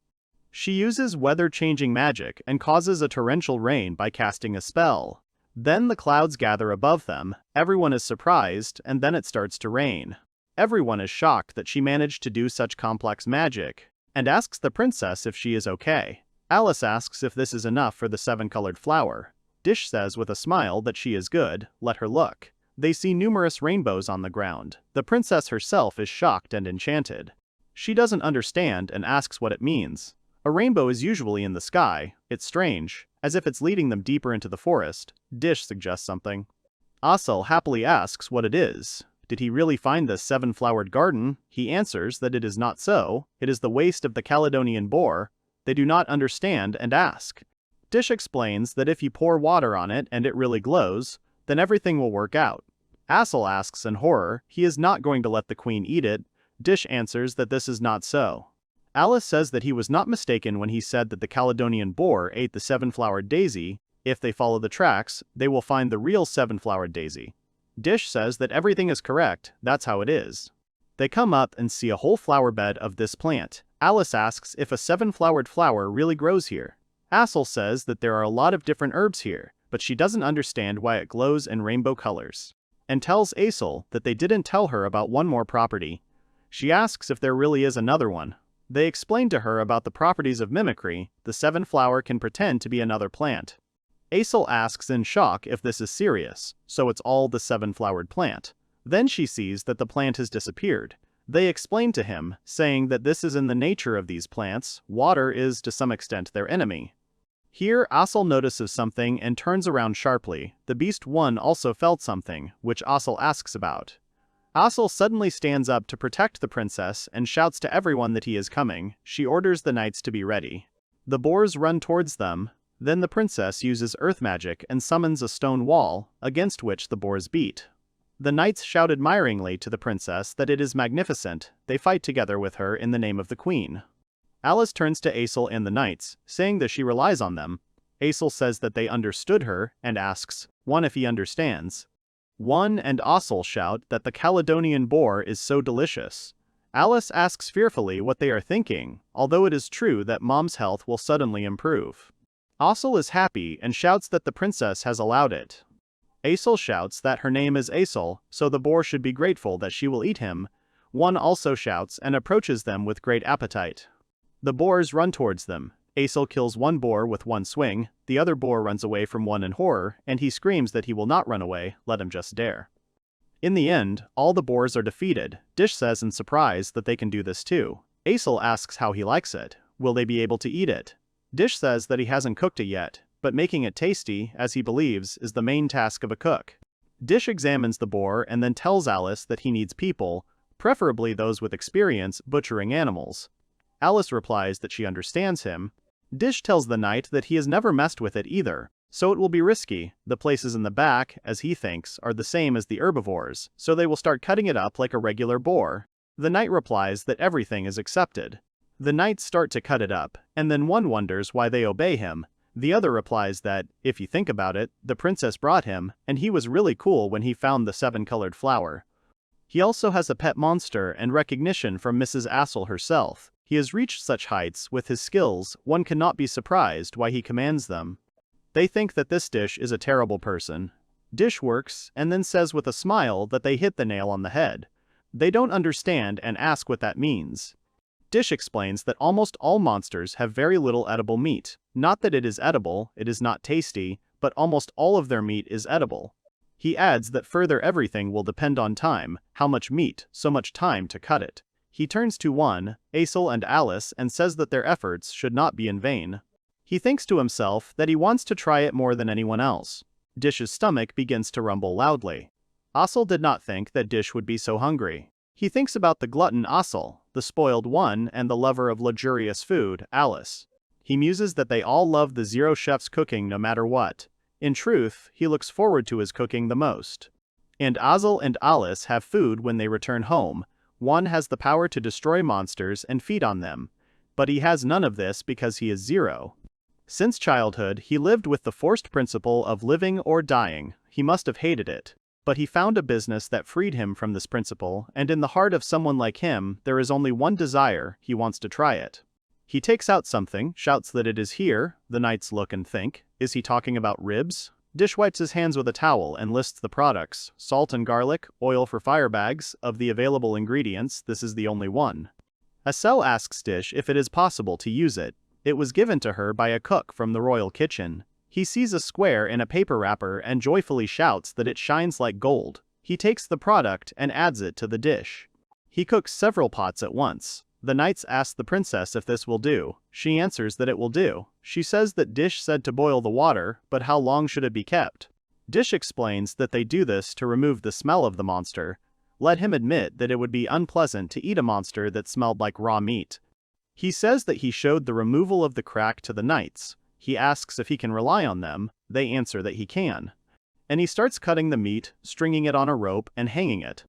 She uses weather-changing magic and causes a torrential rain by casting a spell. Then the clouds gather above them, everyone is surprised, and then it starts to rain. Everyone is shocked that she managed to do such complex magic, and asks the princess if she is okay. Alice asks if this is enough for the 7-colored flower. Dish says with a smile that she is good, let her look. They see numerous rainbows on the ground. The princess herself is shocked and enchanted. She doesn't understand and asks what it means. A rainbow is usually in the sky. It's strange, as if it's leading them deeper into the forest. Dish suggests something. Asel happily asks what it is. Did he really find this 7-flowered garden? He answers that it is not so. It is the waste of the Caledonian boar. They do not understand and ask. Dish explains that if you pour water on it and it really glows, then everything will work out. Asel asks in horror he is not going to let the queen eat it. Dish answers that this is not so. Alice says that he was not mistaken when he said that the Caledonian boar ate the 7-flowered daisy. If they follow the tracks, they will find the real 7-flowered daisy. Dish says that everything is correct, that's how it is. They come up and see a whole flower bed of this plant. Alice asks if a 7-flowered flower really grows here. Asel says that there are a lot of different herbs here, but she doesn't understand why it glows in rainbow colors, and tells Asel that they didn't tell her about one more property. She asks if there really is another one. They explain to her about the properties of mimicry. The 7-flower can pretend to be another plant. Asel asks in shock if this is serious, so it's all the 7-flowered plant. Then she sees that the plant has disappeared. They explain to him, saying that this is in the nature of these plants. Water is to some extent their enemy. Here Asel notices something and turns around sharply. The beast one also felt something, which Asel asks about. Asel suddenly stands up to protect the princess and shouts to everyone that he is coming. She orders the knights to be ready. The boars run towards them. Then the princess uses earth magic and summons a stone wall, against which the boars beat. The knights shout admiringly to the princess that it is magnificent. They fight together with her in the name of the queen. Alice turns to Asel and the knights, saying that she relies on them. Asel says that they understood her, and asks one if he understands. One and Asel shout that the Caledonian boar is so delicious. Alice asks fearfully what they are thinking, although it is true that Mom's health will suddenly improve. Asel is happy and shouts that the princess has allowed it. Asel shouts that her name is Asel, so the boar should be grateful that she will eat him. One also shouts and approaches them with great appetite. The boars run towards them. Asel kills one boar with one swing, the other boar runs away from one in horror, and he screams that he will not run away, let him just dare. In the end, all the boars are defeated. Dish says in surprise that they can do this too. Asel asks how he likes it. Will they be able to eat it? Dish says that he hasn't cooked it yet, but making it tasty, as he believes, is the main task of a cook. Dish examines the boar and then tells Alice that he needs people, preferably those with experience butchering animals. Alice replies that she understands him. Dish tells the knight that he has never messed with it either, so it will be risky. The places in the back, as he thinks, are the same as the herbivores, so they will start cutting it up like a regular boar. The knight replies that everything is accepted. The knights start to cut it up, and then one wonders why they obey him. The other replies that, if you think about it, the princess brought him, and he was really cool when he found the 7-colored flower. He also has a pet monster and recognition from Mrs. Asel herself. He has reached such heights with his skills, one cannot be surprised why he commands them. They think that this Dish is a terrible person. Dish works, and then says with a smile that they hit the nail on the head. They don't understand and ask what that means. Dish explains that almost all monsters have very little edible meat. Not that it is edible, it is not tasty, but almost all of their meat is edible. He adds that further everything will depend on time, how much meat, so much time to cut it. He turns to one, Asel and Alice, and says that their efforts should not be in vain. He thinks to himself that he wants to try it more than anyone else. Dish's stomach begins to rumble loudly. Asel did not think that Dish would be so hungry. He thinks about the glutton Asel, the spoiled one, and the lover of luxurious food, Alice. He muses that they all love the Zero Chef's cooking no matter what. In truth, he looks forward to his cooking the most. And Asel and Alice have food when they return home. One has the power to destroy monsters and feed on them. But he has none of this because he is Zero. Since childhood, he lived with the forced principle of living or dying. He must have hated it. But he found a business that freed him from this principle, and in the heart of someone like him, there is only one desire: he wants to try it. He takes out something, shouts that it is here. The knights look and think, is he talking about ribs? Dish wipes his hands with a towel and lists the products: salt and garlic, oil for fire bags. Of the available ingredients, this is the only one. Asel asks Dish if it is possible to use it. It was given to her by a cook from the royal kitchen. He sees a square in a paper wrapper and joyfully shouts that it shines like gold. He takes the product and adds it to the dish. He cooks several pots at once. The knights ask the princess if this will do. She answers that it will do. She says that Dish said to boil the water, but how long should it be kept? Dish explains that they do this to remove the smell of the monster. Let him admit that it would be unpleasant to eat a monster that smelled like raw meat. He says that he showed the removal of the crack to the knights. He asks if he can rely on them. They answer that he can. And he starts cutting the meat, stringing it on a rope, and hanging it.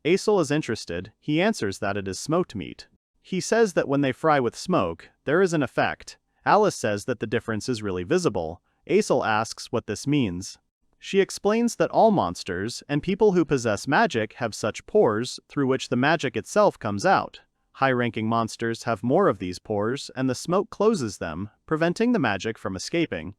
Asel is interested. He answers that it is smoked meat. He says that when they fry with smoke, there is an effect. Alice says that the difference is really visible. Asel asks what this means. She explains that all monsters and people who possess magic have such pores through which the magic itself comes out. High-ranking monsters have more of these pores, and the smoke closes them, preventing the magic from escaping.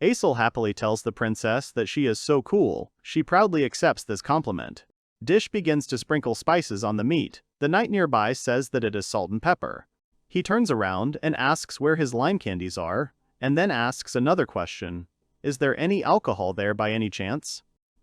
Asel happily tells the princess that she is so cool. She proudly accepts this compliment. Dish begins to sprinkle spices on the meat. The knight nearby says that it is salt and pepper. He turns around and asks where his lime candies are, and then asks another question. Is there any alcohol there by any chance?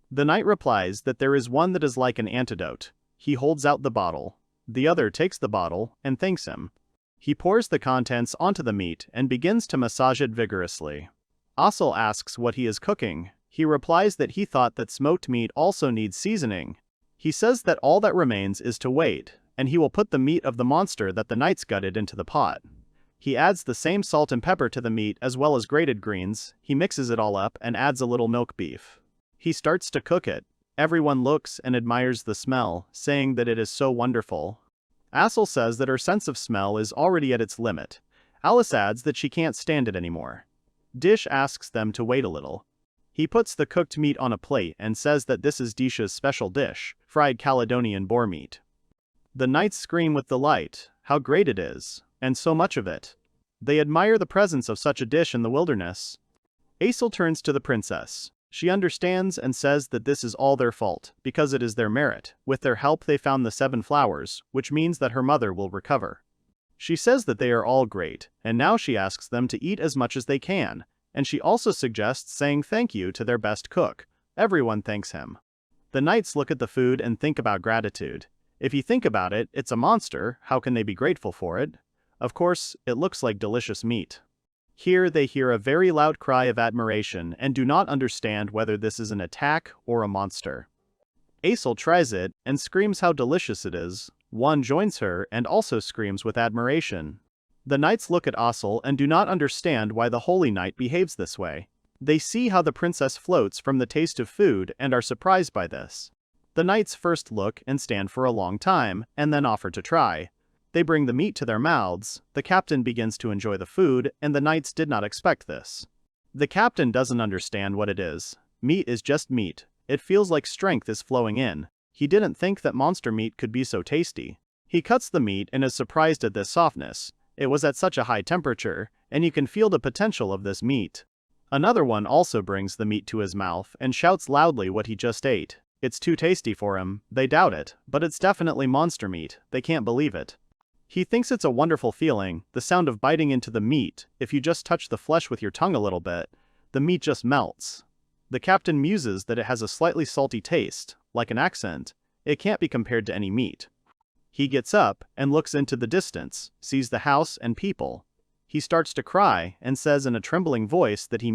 The knight replies that there is one that is like an antidote. He holds out the bottle. The other takes the bottle and thanks him. He pours the contents onto the meat and begins to massage it vigorously. Asel asks what he is cooking. He replies that he thought that smoked meat also needs seasoning. He says that all that remains is to wait, and he will put the meat of the monster that the knights gutted into the pot. He adds the same salt and pepper to the meat as well as grated greens. He mixes it all up and adds a little milk beef. He starts to cook it. Everyone looks and admires the smell, saying that it is so wonderful. Asel says that her sense of smell is already at its limit. Alice adds that she can't stand it anymore. Dish asks them to wait a little. He puts the cooked meat on a plate and says that this is Dish's special dish, fried Caledonian boar meat. The knights scream with delight. How great it is, and so much of it. They admire the presence of such a dish in the wilderness. Asel turns to the princess. She understands and says that this is all their fault, because it is their merit. With their help they found the 7 flowers, which means that her mother will recover. She says that they are all great, and now she asks them to eat as much as they can, and she also suggests saying thank you to their best cook. Everyone thanks him. The knights look at the food and think about gratitude. If you think about it, it's a monster, how can they be grateful for it? Of course, it looks like delicious meat. Here they hear a very loud cry of admiration and do not understand whether this is an attack or a monster. Asel tries it and screams how delicious it is. One joins her and also screams with admiration. The knights look at Asel and do not understand why the holy knight behaves this way. They see how the princess floats from the taste of food and are surprised by this. The knights first look and stand for a long time, and then offer to try. They bring the meat to their mouths, the captain begins to enjoy the food, and the knights did not expect this. The captain doesn't understand what it is. Meat is just meat. It feels like strength is flowing in. He didn't think that monster meat could be so tasty. He cuts the meat and is surprised at this softness. It was at such a high temperature, and you can feel the potential of this meat. Another one also brings the meat to his mouth and shouts loudly what he just ate. It's too tasty for him, they doubt it, but it's definitely monster meat, they can't believe it. He thinks it's a wonderful feeling, the sound of biting into the meat. If you just touch the flesh with your tongue a little bit, the meat just melts. The captain muses that it has a slightly salty taste, like an accent. It can't be compared to any meat. He gets up and looks into the distance, sees the house and people. He starts to cry and says in a trembling voice that he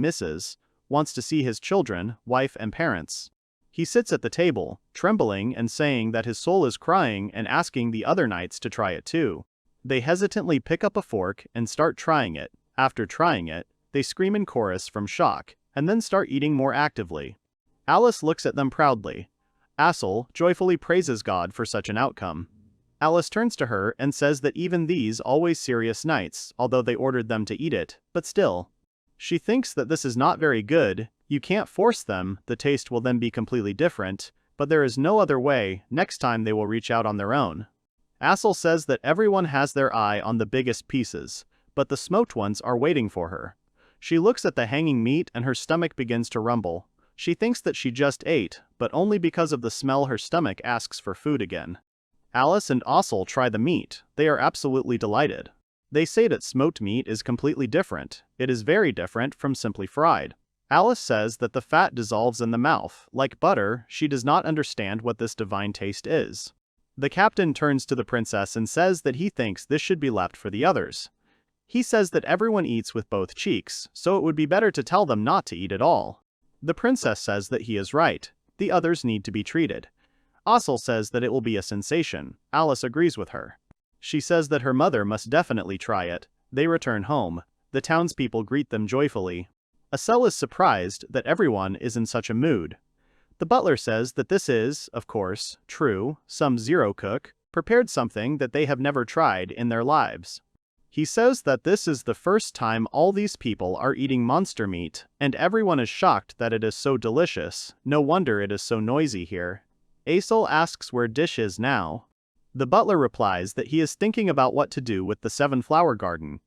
wants to see his children, wife and parents. He sits at the table, trembling and saying that his soul is crying and asking the other knights to try it too. They hesitantly pick up a fork and start trying it. After trying it, they scream in chorus from shock, and then start eating more actively. Alice looks at them proudly. Asel joyfully praises God for such an outcome. Alice turns to her and says that even these always serious knights, although they ordered them to eat it, but still. She thinks that this is not very good, you can't force them, the taste will then be completely different, but there is no other way, next time they will reach out on their own. Asel says that everyone has their eye on the biggest pieces, but the smoked ones are waiting for her. She looks at the hanging meat and her stomach begins to rumble. She thinks that she just ate, but only because of the smell her stomach asks for food again. Alice and Asel try the meat. They are absolutely delighted. They say that smoked meat is completely different. It is very different from simply fried. Alice says that the fat dissolves in the mouth. Like butter, she does not understand what this divine taste is. The captain turns to the princess and says that he thinks this should be left for the others. He says that everyone eats with both cheeks, so it would be better to tell them not to eat at all. The princess says that he is right. The others need to be treated. Asel says that it will be a sensation. Alice agrees with her. She says that her mother must definitely try it. They return home. The townspeople greet them joyfully. Asel is surprised that everyone is in such a mood. The butler says that this is, of course, true. Some zero cook prepared something that they have never tried in their lives. He says that this is the first time all these people are eating monster meat, and everyone is shocked that it is so delicious. No wonder it is so noisy here. Asel asks where Dish is now. The butler replies that he is thinking about what to do with the 7-flower garden.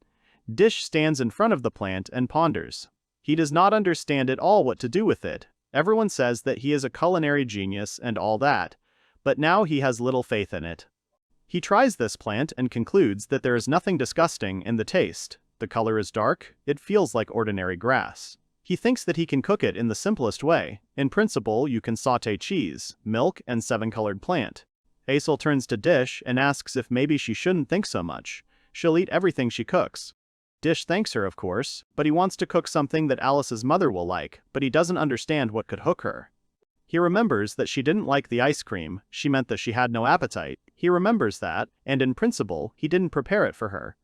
Dish stands in front of the plant and ponders. He does not understand at all what to do with it. Everyone says that he is a culinary genius and all that, but now he has little faith in it. He tries this plant and concludes that there is nothing disgusting in the taste. The color is dark, it feels like ordinary grass. He thinks that he can cook it in the simplest way. In principle, you can sauté cheese, milk, and 7-colored plant. Asel turns to Dish and asks if maybe she shouldn't think so much. She'll eat everything she cooks. Dish thanks her, of course, but he wants to cook something that Alice's mother will like, but he doesn't understand what could hook her. He remembers that she didn't like the ice cream, she meant that she had no appetite. He remembers that, and in principle, he didn't prepare it for her.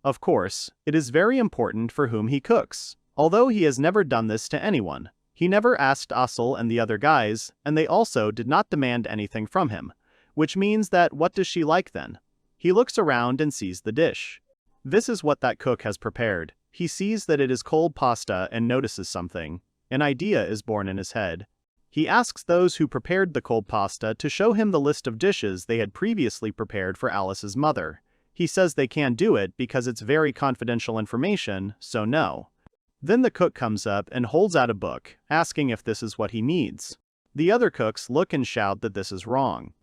Of course, it is very important for whom he cooks. Although he has never done this to anyone. He never asked Asel and the other guys, and they also did not demand anything from him. Which means that what does she like then? He looks around and sees the dish. This is what that cook has prepared. He sees that it is cold pasta and notices something. An idea is born in his head. He asks those who prepared the cold pasta to show him the list of dishes they had previously prepared for Alice's mother. He says they can't do it because it's very confidential information, so no. Then the cook comes up and holds out a book, asking if this is what he needs. The other cooks look and shout that this is wrong.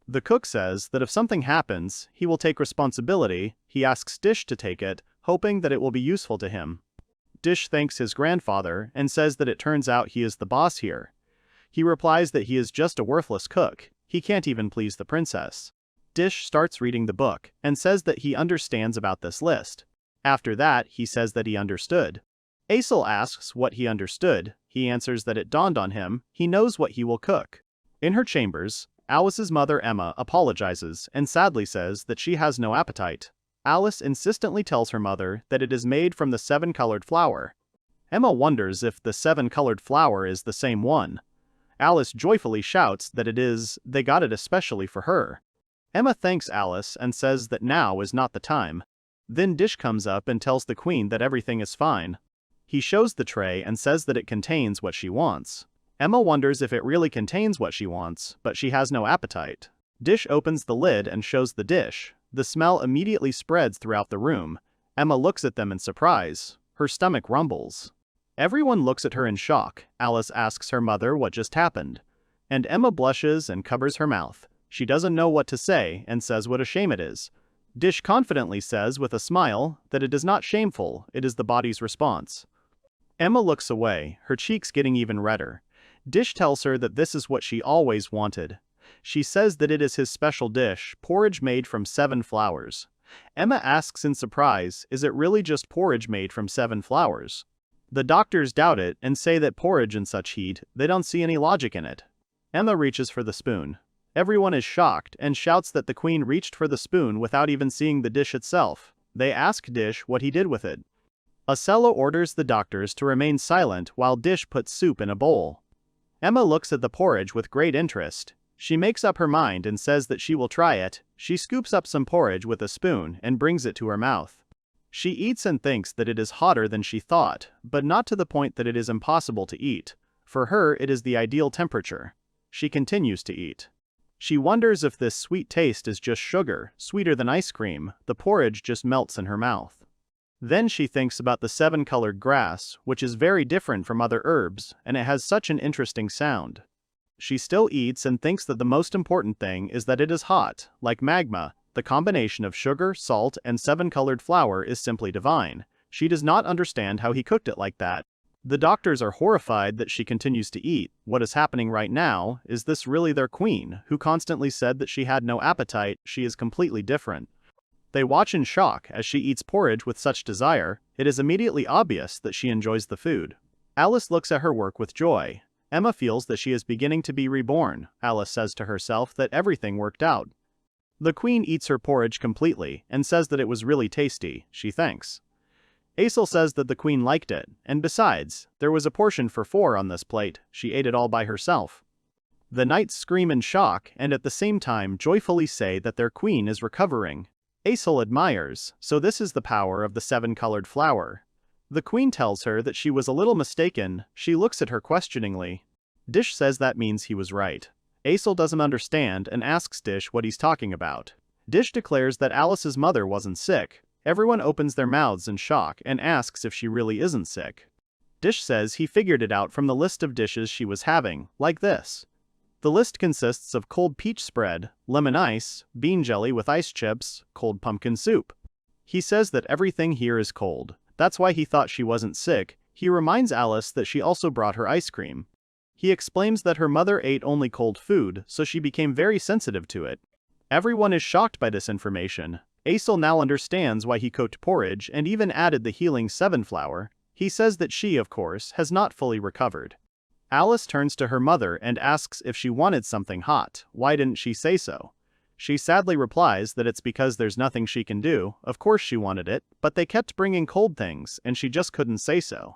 The cook says that if something happens, he will take responsibility. He asks Dish to take it, hoping that it will be useful to him. Dish thanks his grandfather and says that it turns out he is the boss here. He replies that he is just a worthless cook. He can't even please the princess. Dish starts reading the book and says that he understands about this list. After that, he says that he understood. Asel asks what he understood. He answers that it dawned on him, he knows what he will cook. In her chambers, Alice's mother Emma apologizes and sadly says that she has no appetite. Alice insistently tells her mother that it is made from the 7-colored flower. Emma wonders if the 7-colored flower is the same one. Alice joyfully shouts that it is, they got it especially for her. Emma thanks Alice and says that now is not the time. Then Dish comes up and tells the queen that everything is fine. He shows the tray and says that it contains what she wants. Emma wonders if it really contains what she wants, but she has no appetite. Dish opens the lid and shows the dish. The smell immediately spreads throughout the room. Emma looks at them in surprise. Her stomach rumbles. Everyone looks at her in shock. Alice asks her mother what just happened. And Emma blushes and covers her mouth. She doesn't know what to say and says what a shame it is. Dish confidently says with a smile that it is not shameful, it is the body's response. Emma looks away, her cheeks getting even redder. Dish tells her that this is what she always wanted. She says that it is his special dish, porridge made from 7 flowers. Emma asks in surprise, is it really just porridge made from 7 flowers? The doctors doubt it and say that porridge in such heat, they don't see any logic in it. Emma reaches for the spoon. Everyone is shocked and shouts that the queen reached for the spoon without even seeing the dish itself. They ask Dish what he did with it. Asel orders the doctors to remain silent while Dish puts soup in a bowl. Emma looks at the porridge with great interest. She makes up her mind and says that she will try it. She scoops up some porridge with a spoon and brings it to her mouth. She eats and thinks that it is hotter than she thought, but not to the point that it is impossible to eat. For her, it is the ideal temperature. She continues to eat. She wonders if this sweet taste is just sugar, sweeter than ice cream. The porridge just melts in her mouth. Then she thinks about the 7-colored grass, which is very different from other herbs, and it has such an interesting sound. She still eats and thinks that the most important thing is that it is hot, like magma. The combination of sugar, salt, and 7-colored flour is simply divine. She does not understand how he cooked it like that. The doctors are horrified that she continues to eat. What is happening right now? Is this really their queen, who constantly said that she had no appetite? She is completely different. They watch in shock as she eats porridge with such desire. It is immediately obvious that she enjoys the food. Alice looks at her work with joy. Emma feels that she is beginning to be reborn. Alice says to herself that everything worked out. The queen eats her porridge completely and says that it was really tasty. She thanks. Asel says that the queen liked it, and besides, there was a portion for 4 on this plate. She ate it all by herself. The knights scream in shock and at the same time joyfully say that their queen is recovering. Asel admires, so this is the power of the 7-colored flower. The queen tells her that she was a little mistaken. She looks at her questioningly. Dish says that means he was right. Asel doesn't understand and asks Dish what he's talking about. Dish declares that Alice's mother wasn't sick. Everyone opens their mouths in shock and asks if she really isn't sick. Dish says he figured it out from the list of dishes she was having, like this. The list consists of cold peach spread, lemon ice, bean jelly with ice chips, cold pumpkin soup. He says that everything here is cold. That's why he thought she wasn't sick. He reminds Alice that she also brought her ice cream. He explains that her mother ate only cold food, so she became very sensitive to it. Everyone is shocked by this information. Asel now understands why he cooked porridge and even added the healing 7 flower. He says that she, of course, has not fully recovered. Alice turns to her mother and asks if she wanted something hot. Why didn't she say so? She sadly replies that it's because there's nothing she can do. Of course she wanted it, but they kept bringing cold things and she just couldn't say so.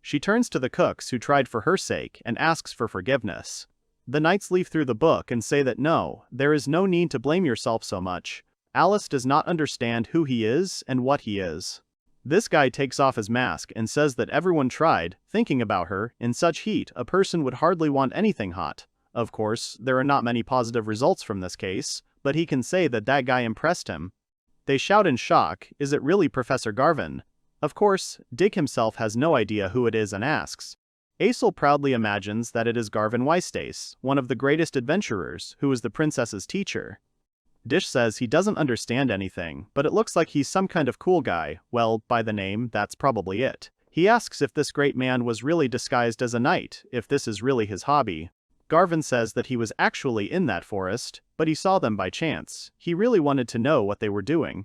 She turns to the cooks who tried for her sake and asks for forgiveness. The knights leaf through the book and say that no, there is no need to blame yourself so much. Alice does not understand who he is and what he is. This guy takes off his mask and says that everyone tried, thinking about her. In such heat, a person would hardly want anything hot. Of course, there are not many positive results from this case, but he can say that that guy impressed him. They shout in shock, "Is it really Professor Garvin?" Of course, Dig himself has no idea who it is and asks. Asel proudly imagines that it is Garvin Weistace, one of the greatest adventurers, who is the princess's teacher. Dish says he doesn't understand anything, but it looks like he's some kind of cool guy. Well, by the name, that's probably it. He asks if this great man was really disguised as a knight, if this is really his hobby. Garvin says that he was actually in that forest, but he saw them by chance. He really wanted to know what they were doing.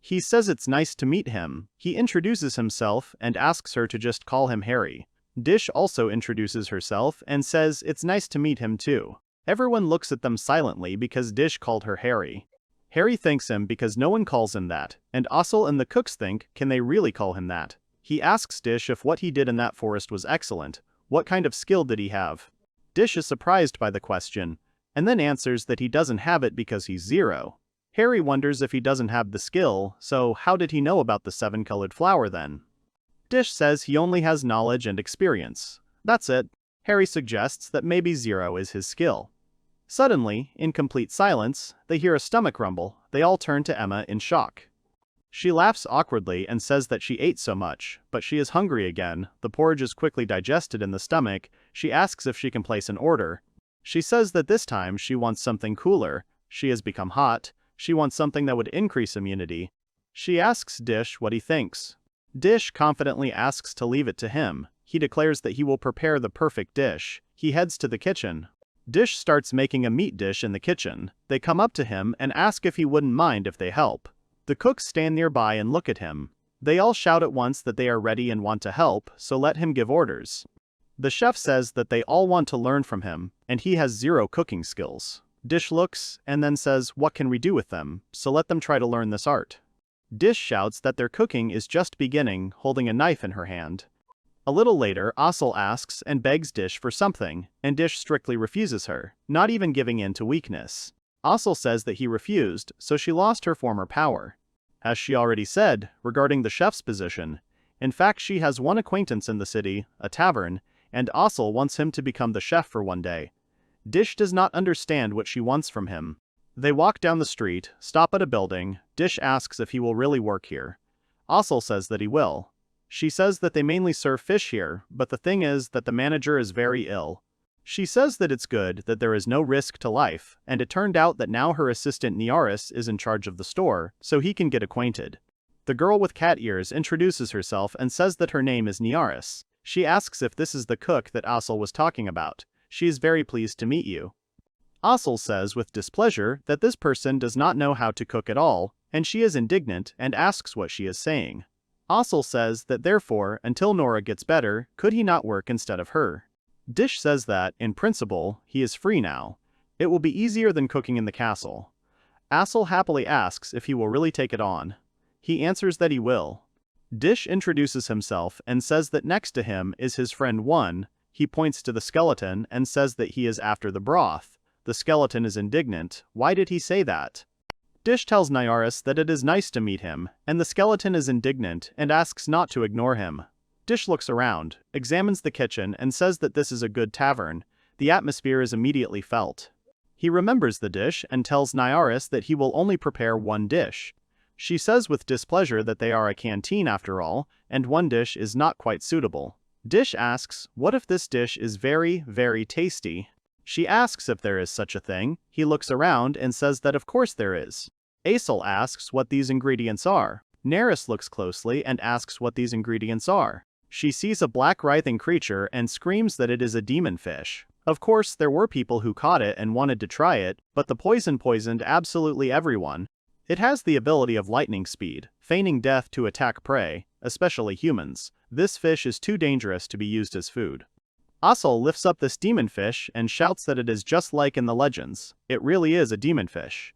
He says it's nice to meet him. He introduces himself and asks her to just call him Harry. Dish also introduces herself and says it's nice to meet him too. Everyone looks at them silently because Dish called her Harry. Harry thanks him because no one calls him that, and Asel and the cooks think, can they really call him that? He asks Dish if what he did in that forest was excellent. What kind of skill did he have? Dish is surprised by the question, and then answers that he doesn't have it because he's 0. Harry wonders if he doesn't have the skill, so how did he know about the 7-colored flower then? Dish says he only has knowledge and experience. That's it. Harry suggests that maybe 0 is his skill. Suddenly, in complete silence, they hear a stomach rumble. They all turn to Emma in shock. She laughs awkwardly and says that she ate so much, but she is hungry again. The porridge is quickly digested in the stomach. She asks if she can place an order. She says that this time she wants something cooler. She has become hot. She wants something that would increase immunity. She asks Dish what he thinks. Dish confidently asks to leave it to him. He declares that he will prepare the perfect dish. He heads to the kitchen. Dish starts making a meat dish in the kitchen. They come up to him and ask if he wouldn't mind if they help. The cooks stand nearby and look at him. They all shout at once that they are ready and want to help, so let him give orders. The chef says that they all want to learn from him, and he has 0 cooking skills. Dish looks, and then says, what can we do with them, so let them try to learn this art. Dish shouts that their cooking is just beginning, holding a knife in her hand. A little later, Asel asks and begs Dish for something, and Dish strictly refuses her, not even giving in to weakness. Asel says that he refused, so she lost her former power. As she already said, regarding the chef's position, in fact she has one acquaintance in the city, a tavern, and Asel wants him to become the chef for one day. Dish does not understand what she wants from him. They walk down the street, stop at a building. Dish asks if he will really work here. Asel says that he will. She says that they mainly serve fish here, but the thing is that the manager is very ill. She says that it's good that there is no risk to life, and it turned out that now her assistant Niaris is in charge of the store, so he can get acquainted. The girl with cat ears introduces herself and says that her name is Niaris. She asks if this is the cook that Asel was talking about. She is very pleased to meet you. Asel says with displeasure that this person does not know how to cook at all, and she is indignant and asks what she is saying. Asel says that therefore, until Nora gets better, could he not work instead of her? Dish says that, in principle, he is free now. It will be easier than cooking in the castle. Asel happily asks if he will really take it on. He answers that he will. Dish introduces himself and says that next to him is his friend 1. He points to the skeleton and says that he is after the broth. The skeleton is indignant. Why did he say that? Dish tells Niaris that it is nice to meet him, and the skeleton is indignant and asks not to ignore him. Dish looks around, examines the kitchen and says that this is a good tavern. The atmosphere is immediately felt. He remembers the dish and tells Niaris that he will only prepare 1 dish. She says with displeasure that they are a canteen after all, and 1 dish is not quite suitable. Dish asks, what if this dish is very, very tasty? She asks if there is such a thing. He looks around and says that of course there is. Asel asks what these ingredients are. Niaris looks closely and asks what these ingredients are. She sees a black writhing creature and screams that it is a demon fish. Of course, there were people who caught it and wanted to try it, but the poison poisoned absolutely everyone. It has the ability of lightning speed, feigning death to attack prey, especially humans. This fish is too dangerous to be used as food. Asel lifts up this demon fish and shouts that it is just like in the legends. It really is a demon fish.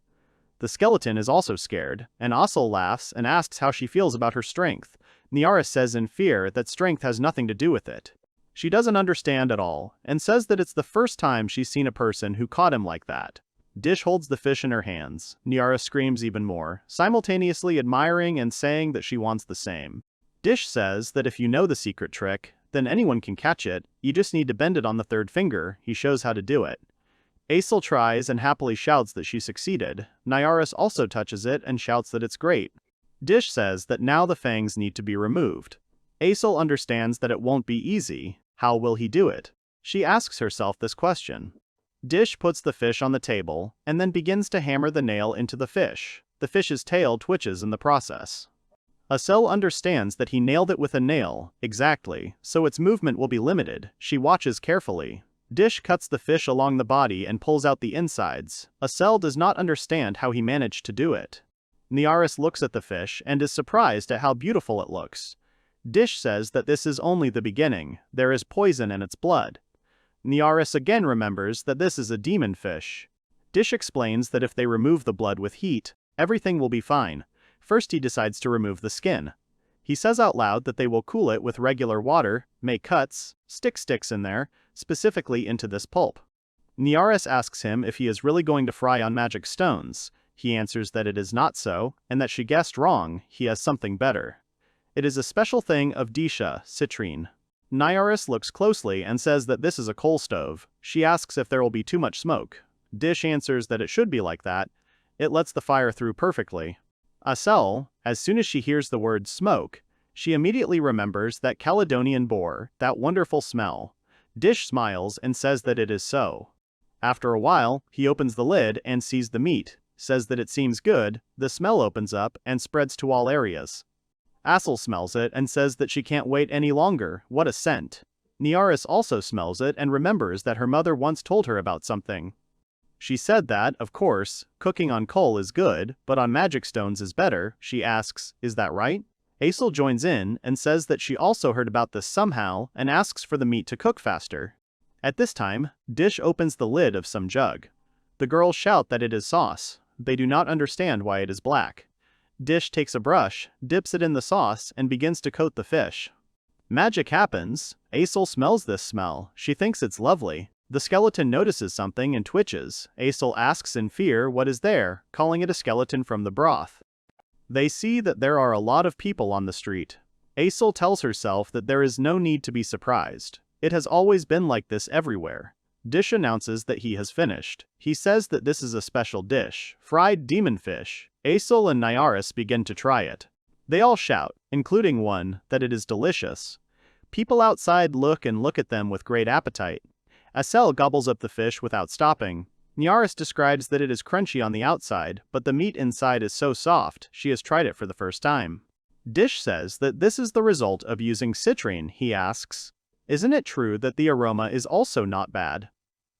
The skeleton is also scared, and Asel laughs and asks how she feels about her strength. Niaris says in fear that strength has nothing to do with it. She doesn't understand at all, and says that it's the first time she's seen a person who caught him like that. Dish holds the fish in her hands. Niaris screams even more, simultaneously admiring and saying that she wants the same. Dish says that if you know the secret trick, then anyone can catch it, you just need to bend it on the 3rd finger. He shows how to do it. Asel tries and happily shouts that she succeeded. Nyaris also touches it and shouts that it's great. Dish says that now the fangs need to be removed. Asel understands that it won't be easy. How will he do it? She asks herself this question. Dish puts the fish on the table and then begins to hammer the nail into the fish. The fish's tail twitches in the process. Asel understands that he nailed it with a nail, exactly, so its movement will be limited. She watches carefully. Dish cuts the fish along the body and pulls out the insides. Asel does not understand how he managed to do it. Nyaris looks at the fish and is surprised at how beautiful it looks. Dish says that this is only the beginning. There is poison in its blood. Nyaris again remembers that this is a demon fish. Dish explains that if they remove the blood with heat, everything will be fine. First he decides to remove the skin. He says out loud that they will cool it with regular water, make cuts, stick sticks in there, specifically into this pulp. Nyaris asks him if he is really going to fry on magic stones. He answers that it is not so, and that she guessed wrong, he has something better. It is a special thing of Disha, citrine. Nyaris looks closely and says that this is a coal stove. She asks if there will be too much smoke. Dish answers that it should be like that. It lets the fire through perfectly. Asel, as soon as she hears the word smoke, she immediately remembers that Caledonian boar, that wonderful smell. Dish smiles and says that it is so. After a while, he opens the lid and sees the meat, says that it seems good. The smell opens up and spreads to all areas. Asel smells it and says that she can't wait any longer. What a scent. Nyaris also smells it and remembers that her mother once told her about something. She said that, of course, cooking on coal is good, but on magic stones is better. She asks, is that right? Asel joins in and says that she also heard about this somehow and asks for the meat to cook faster. At this time, Dish opens the lid of some jug. The girls shout that it is sauce. They do not understand why it is black. Dish takes a brush, dips it in the sauce, and begins to coat the fish. Magic happens. Asel smells this smell. She thinks it's lovely. The skeleton notices something and twitches. Asel asks in fear what is there, calling it a skeleton from the broth. They see that there are a lot of people on the street. Asel tells herself that there is no need to be surprised. It has always been like this everywhere. Dish announces that he has finished. He says that this is a special dish, fried demon fish. Asel and Nyaris begin to try it. They all shout, including one, that it is delicious. People outside look at them with great appetite. Asel gobbles up the fish without stopping. Nyaris describes that it is crunchy on the outside, but the meat inside is so soft, she has tried it for the first time. Dish says that this is the result of using citrine. He asks, isn't it true that the aroma is also not bad?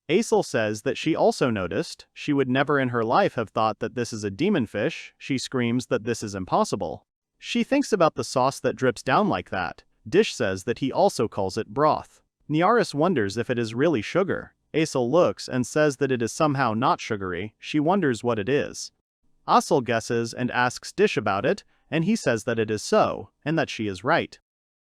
Asel says that she also noticed. She would never in her life have thought that this is a demon fish. She screams that this is impossible. She thinks about the sauce that drips down like that. Dish says that he also calls it broth. Nyaris wonders if it is really sugar. Asel looks and says that it is somehow not sugary. She wonders what it is. Asel guesses and asks Dish about it, and he says that it is so, and that she is right.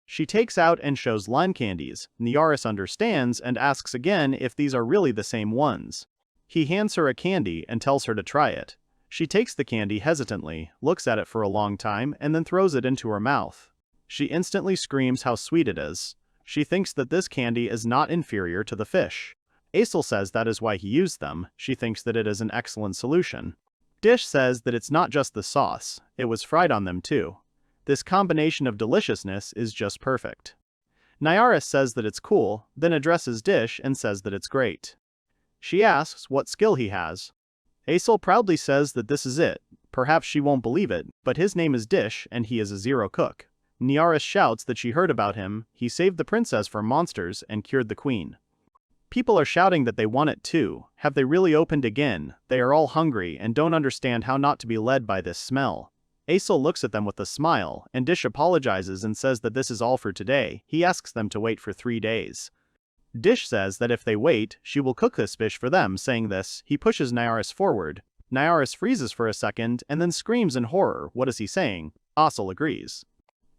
She takes out and shows lime candies. Nyaris understands and asks again if these are really the same ones. He hands her a candy and tells her to try it. She takes the candy hesitantly, looks at it for a long time, and then throws it into her mouth. She instantly screams how sweet it is. She thinks that this candy is not inferior to the fish. Asel says that is why he used them. She thinks that it is an excellent solution. Dish says that it's not just the sauce, it was fried on them too. This combination of deliciousness is just perfect. Nyaris says that it's cool, then addresses Dish and says that it's great. She asks what skill he has. Asel proudly says that this is it. Perhaps she won't believe it, but his name is Dish and he is a zero cook. Nyaris shouts that she heard about him. He saved the princess from monsters and cured the queen. People are shouting that they want it too. Have they really opened again? They are all hungry and don't understand how not to be led by this smell. Asel looks at them with a smile, and Dish apologizes and says that this is all for today. He asks them to wait for 3 days. Dish says that if they wait, she will cook this fish for them. Saying this, he pushes Nyaris forward. Nyaris freezes for a second and then screams in horror. What is he saying? Asel agrees.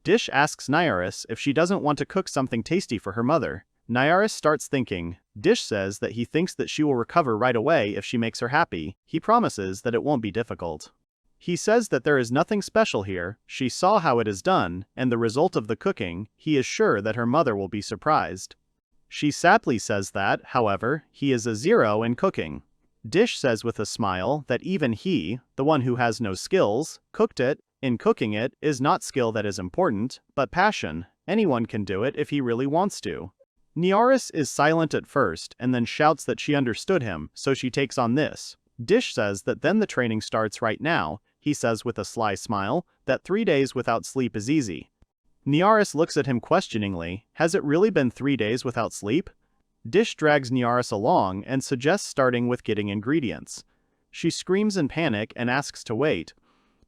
Dish asks Nyaris if she doesn't want to cook something tasty for her mother. Nyaris starts thinking. Dish says that he thinks that she will recover right away if she makes her happy. He promises that it won't be difficult. He says that there is nothing special here. She saw how it is done, and the result of the cooking. He is sure that her mother will be surprised. She sadly says that, however, he is a zero in cooking. Dish says with a smile that even he, the one who has no skills, cooked it. In cooking it is not skill that is important, but passion. Anyone can do it if he really wants to. Nyaris is silent at first and then shouts that she understood him, so she takes on this. Dish says that then the training starts right now. He says with a sly smile that 3 days without sleep is easy. Nyaris looks at him questioningly. Has it really been 3 days without sleep? Dish drags Nyaris along and suggests starting with getting ingredients. She screams in panic and asks to wait.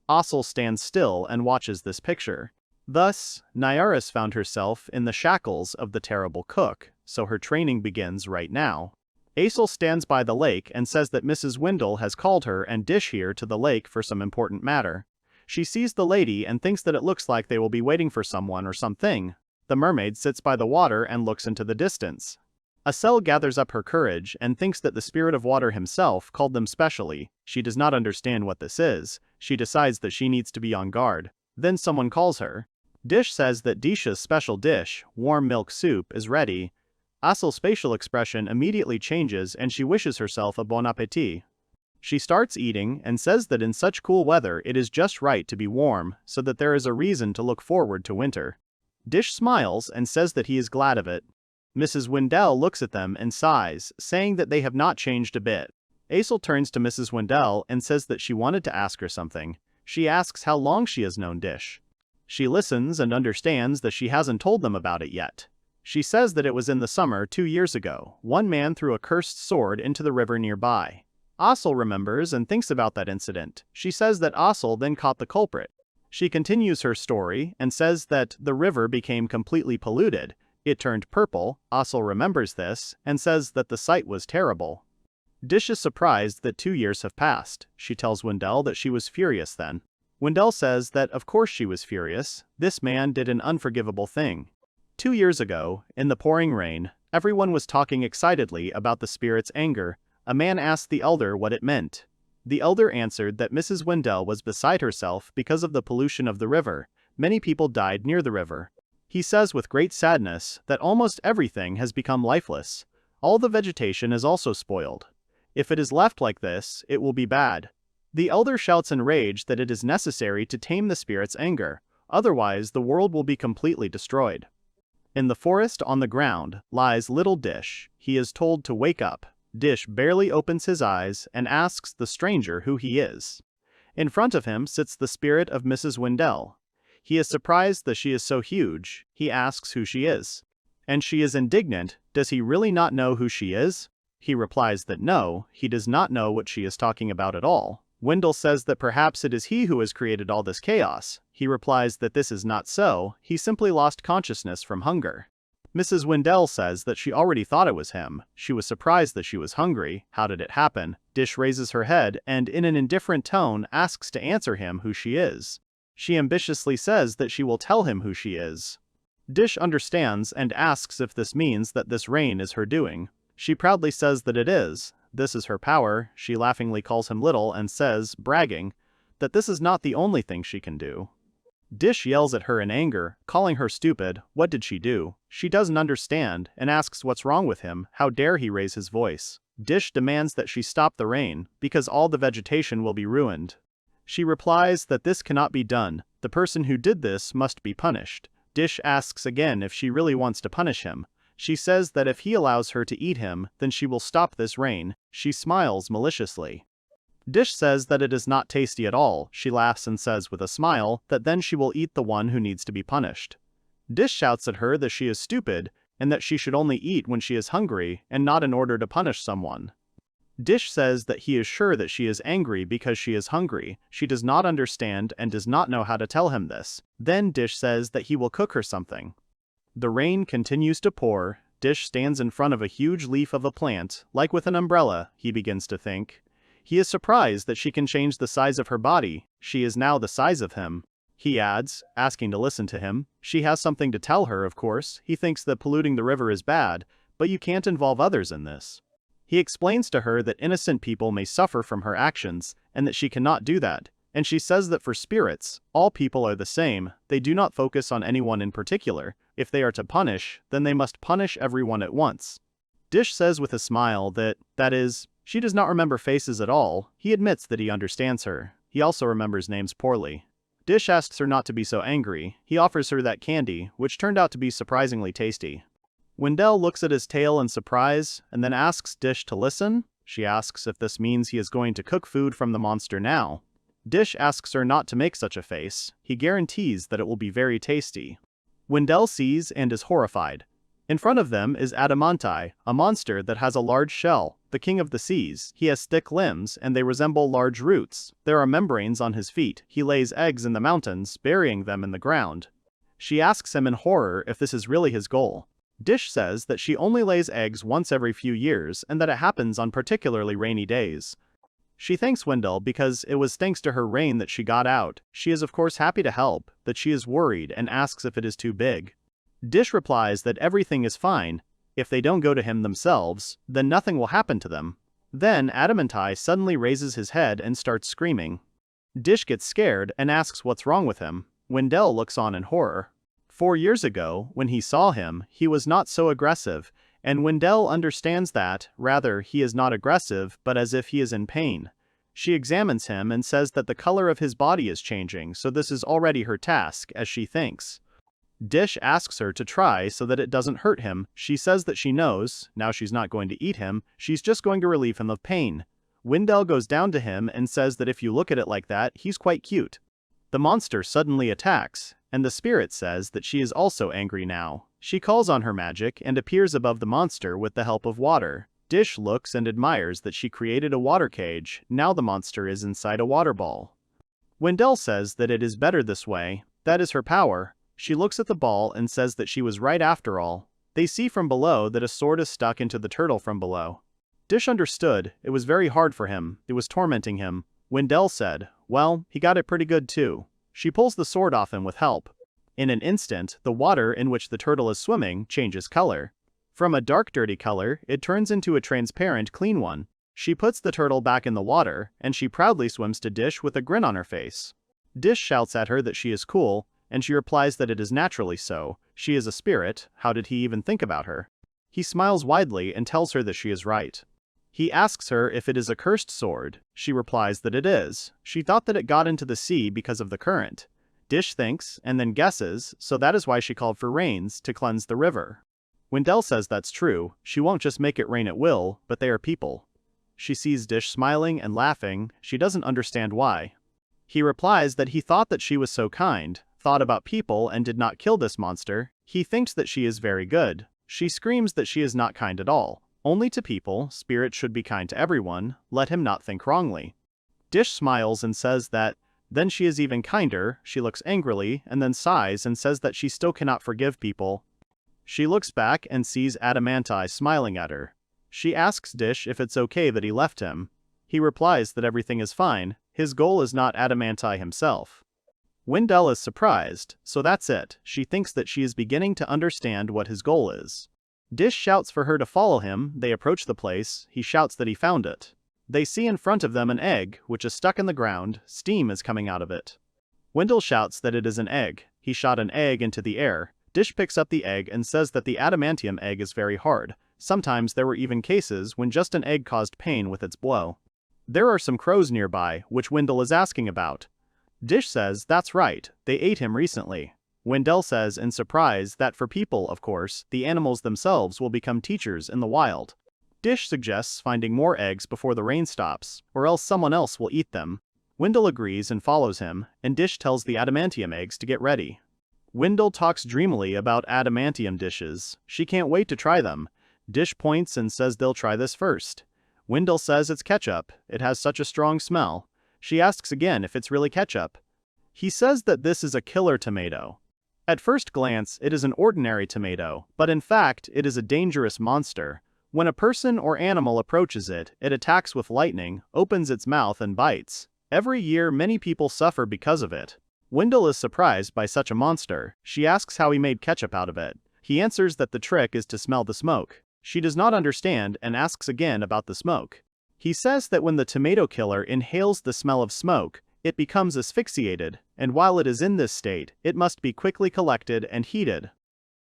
Asel stands still and watches this picture. Thus, Nyaris found herself in the shackles of the terrible cook, so her training begins right now. Asel stands by the lake and says that Mrs. Wendell has called her and Dish here to the lake for some important matter. She sees the lady and thinks that it looks like they will be waiting for someone or something. The mermaid sits by the water and looks into the distance. Asel gathers up her courage and thinks that the spirit of water himself called them specially. She does not understand what this is. She decides that she needs to be on guard. Then someone calls her. Dish says that Disha's special dish, warm milk soup, is ready. Asel's facial expression immediately changes and she wishes herself a bon appétit. She starts eating and says that in such cool weather it is just right to be warm, so that there is a reason to look forward to winter. Dish smiles and says that he is glad of it. Mrs. Wendell looks at them and sighs, saying that they have not changed a bit. Asel turns to Mrs. Wendell and says that she wanted to ask her something. She asks how long she has known Dish. She listens and understands that she hasn't told them about it yet. She says that it was in the summer 2 years ago. One man threw a cursed sword into the river nearby. Asel remembers and thinks about that incident. She says that Asel then caught the culprit. She continues her story and says that the river became completely polluted. It turned purple. Asel remembers this and says that the sight was terrible. Dish is surprised that 2 years have passed. She tells Wendell that she was furious then. Wendell says that of course she was furious. This man did an unforgivable thing. 2 years ago, in the pouring rain, everyone was talking excitedly about the spirit's anger. A man asked the elder what it meant. The elder answered that Mrs. Wendell was beside herself because of the pollution of the river. Many people died near the river. He says with great sadness that almost everything has become lifeless. All the vegetation is also spoiled. If it is left like this, it will be bad. The elder shouts in rage that it is necessary to tame the spirit's anger, otherwise the world will be completely destroyed. In the forest on the ground lies little Dish. He is told to wake up. Dish barely opens his eyes and asks the stranger who he is. In front of him sits the spirit of Mrs. Wendell. He is surprised that she is so huge. He asks who she is. And she is indignant. Does he really not know who she is? He replies that no, he does not know what she is talking about at all. Wendell says that perhaps it is he who has created all this chaos. He replies that this is not so. He simply lost consciousness from hunger. Mrs. Wendell says that she already thought it was him. She was surprised that she was hungry. How did it happen? Dish raises her head and in an indifferent tone asks to answer him who she is. She ambitiously says that she will tell him who she is. Dish understands and asks if this means that this rain is her doing. She proudly says that it is. This is her power. She laughingly calls him little and says, bragging, that this is not the only thing she can do. Dish yells at her in anger, calling her stupid. What did she do? She doesn't understand and asks what's wrong with him. How dare he raise his voice? Dish demands that she stop the rain, because all the vegetation will be ruined. She replies that this cannot be done. The person who did this must be punished. Dish asks again if she really wants to punish him. She says that if he allows her to eat him, then she will stop this rain. She smiles maliciously. Dish says that it is not tasty at all. She laughs and says with a smile that then she will eat the one who needs to be punished. Dish shouts at her that she is stupid and that she should only eat when she is hungry and not in order to punish someone. Dish says that he is sure that she is angry because she is hungry. She does not understand and does not know how to tell him this. Then Dish says that he will cook her something. The rain continues to pour. Dish stands in front of a huge leaf of a plant, like with an umbrella, he begins to think. He is surprised that she can change the size of her body. She is now the size of him. He adds, asking to listen to him. She has something to tell her, of course. He thinks that polluting the river is bad, but you can't involve others in this. He explains to her that innocent people may suffer from her actions, and that she cannot do that. And she says that for spirits, all people are the same. They do not focus on anyone in particular. If they are to punish, then they must punish everyone at once. Dish says with a smile that is, She does not remember faces at all. He admits that he understands her. He also remembers names poorly. Dish asks her not to be so angry. He offers her that candy, which turned out to be surprisingly tasty. Wendell looks at his tail in surprise, and then asks Dish to listen. She asks if this means he is going to cook food from the monster now. Dish asks her not to make such a face. He guarantees that it will be very tasty. Wendell sees and is horrified. In front of them is Adamanti, a monster that has a large shell, the king of the seas. He has thick limbs, and they resemble large roots. There are membranes on his feet. He lays eggs in the mountains, burying them in the ground. She asks him in horror if this is really his goal. Dish says that she only lays eggs once every few years, and that it happens on particularly rainy days. She thanks Wendell because it was thanks to her rain that she got out. She is of course happy to help, that she is worried, and asks if it is too big. Dish replies that everything is fine. If they don't go to him themselves, then nothing will happen to them. Then Adamanti suddenly raises his head and starts screaming. Dish gets scared and asks what's wrong with him. Wendell looks on in horror. 4 years ago, when he saw him, he was not so aggressive, and Wendell understands that, rather, he is not aggressive, but as if he is in pain. She examines him and says that the color of his body is changing, so this is already her task, as she thinks. Dish asks her to try so that it doesn't hurt him. She says that she knows, now she's not going to eat him, she's just going to relieve him of pain. Wendell goes down to him and says that if you look at it like that, he's quite cute. The monster suddenly attacks, and the spirit says that she is also angry now. She calls on her magic and appears above the monster with the help of water. Dish looks and admires that she created a water cage. Now the monster is inside a water ball. Wendell says that it is better this way. That is her power. She looks at the ball and says that she was right after all. They see from below that a sword is stuck into the turtle from below. Dish understood. It was very hard for him. It was tormenting him. Wendell said, well, he got it pretty good too. She pulls the sword off him with help. In an instant, the water in which the turtle is swimming changes color. From a dark dirty color, it turns into a transparent clean one. She puts the turtle back in the water, and she proudly swims to Dish with a grin on her face. Dish shouts at her that she is cool, and she replies that it is naturally so. She is a spirit. How did he even think about her? He smiles widely and tells her that she is right. He asks her if it is a cursed sword. She replies that it is. She thought that it got into the sea because of the current. Dish thinks, and then guesses, so that is why she called for rains, to cleanse the river. Wendell says that's true. She won't just make it rain at will, but they are people. She sees Dish smiling and laughing. She doesn't understand why. He replies that he thought that she was so kind, thought about people and did not kill this monster. He thinks that she is very good. She screams that she is not kind at all. Only to people. Spirit should be kind to everyone. Let him not think wrongly. Dish smiles and says that, then she is even kinder. She looks angrily and then sighs and says that she still cannot forgive people. She looks back and sees Adamanti smiling at her. She asks Dish if it's okay that he left him. He replies that everything is fine. His goal is not Adamanti himself. Wendell is surprised, so that's it. She thinks that she is beginning to understand what his goal is. Dish shouts for her to follow him. They approach the place. He shouts that he found it. They see in front of them an egg, which is stuck in the ground. Steam is coming out of it. Wendell shouts that it is an egg. He shot an egg into the air. Dish picks up the egg and says that the adamantium egg is very hard. Sometimes there were even cases when just an egg caused pain with its blow. There are some crows nearby, which Wendell is asking about. Dish says that's right, they ate him recently. Wendell says in surprise that for people, of course, the animals themselves will become teachers in the wild. Dish suggests finding more eggs before the rain stops, or else someone else will eat them. Wendell agrees and follows him, and Dish tells the adamantium eggs to get ready. Wendell talks dreamily about adamantium dishes. She can't wait to try them. Dish points and says they'll try this first. Wendell says it's ketchup. It has such a strong smell. She asks again if it's really ketchup. He says that this is a killer tomato. At first glance, it is an ordinary tomato, but in fact, it is a dangerous monster. When a person or animal approaches it, it attacks with lightning, opens its mouth and bites. Every year, many people suffer because of it. Wendell is surprised by such a monster. She asks how he made ketchup out of it. He answers that the trick is to smell the smoke. She does not understand and asks again about the smoke. He says that when the tomato killer inhales the smell of smoke, it becomes asphyxiated, and while it is in this state, it must be quickly collected and heated.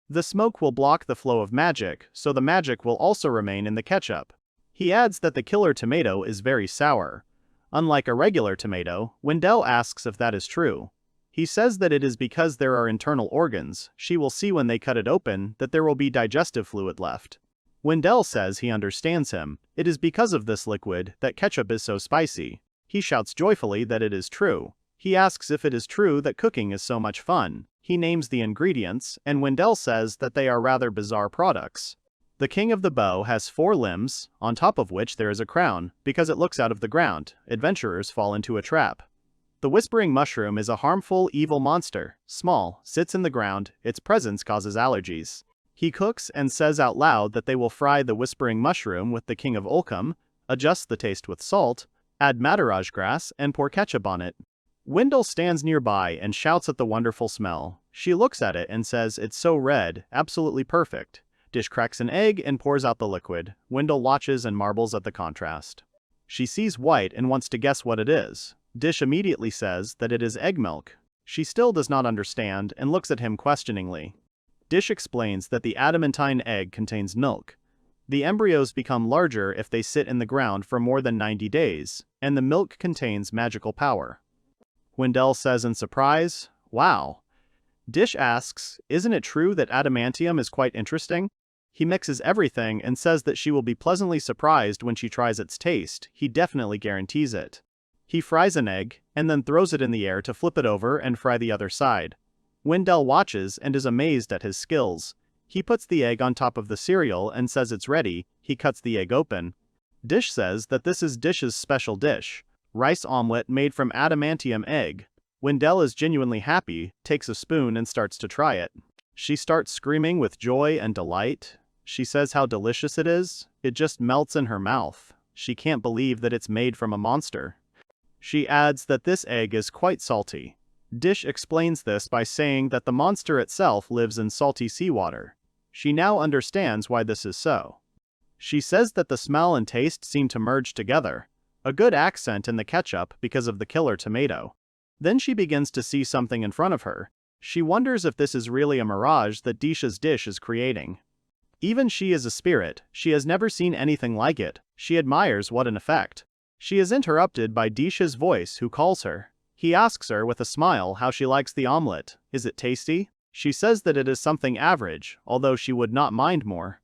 The smoke will block the flow of magic, so the magic will also remain in the ketchup. He adds that the killer tomato is very sour. Unlike a regular tomato, Wendell asks if that is true. He says that it is because there are internal organs. She will see when they cut it open that there will be digestive fluid left. Wendell says he understands him. It is because of this liquid that ketchup is so spicy. He shouts joyfully that it is true. He asks if it is true that cooking is so much fun. He names the ingredients, and Wendell says that they are rather bizarre products. The king of the bow has 4 limbs, on top of which there is a crown. Because it looks out of the ground, adventurers fall into a trap. The whispering mushroom is a harmful, evil monster. Small, sits in the ground, its presence causes allergies. He cooks and says out loud that they will fry the whispering mushroom with the king of Olcum, adjust the taste with salt, add madaraj grass, and pour ketchup on it. Wendell stands nearby and shouts at the wonderful smell. She looks at it and says it's so red, absolutely perfect. Dish cracks an egg and pours out the liquid. Wendell watches and marvels at the contrast. She sees white and wants to guess what it is. Dish immediately says that it is egg milk. She still does not understand and looks at him questioningly. Dish explains that the adamantine egg contains milk. The embryos become larger if they sit in the ground for more than 90 days, and the milk contains magical power. Wendell says in surprise, "Wow." Dish asks, "Isn't it true that adamantium is quite interesting?" He mixes everything and says that she will be pleasantly surprised when she tries its taste. He definitely guarantees it. He fries an egg, and then throws it in the air to flip it over and fry the other side. Wendell watches and is amazed at his skills. He puts the egg on top of the cereal and says it's ready. He cuts the egg open. Dish says that this is Dish's special dish, rice omelette made from adamantium egg. Wendell is genuinely happy, takes a spoon and starts to try it. She starts screaming with joy and delight. She says how delicious it is. It just melts in her mouth. She can't believe that it's made from a monster. She adds that this egg is quite salty. Dish explains this by saying that the monster itself lives in salty seawater. She now understands why this is so. She says that the smell and taste seem to merge together. A good accent in the ketchup because of the killer tomato. Then she begins to see something in front of her. She wonders if this is really a mirage that Dish's dish is creating. Even she is a spirit. She has never seen anything like it. She admires what an effect. She is interrupted by Dish's voice, who calls her. He asks her with a smile how she likes the omelette. Is it tasty? She says that it is something average, although she would not mind more.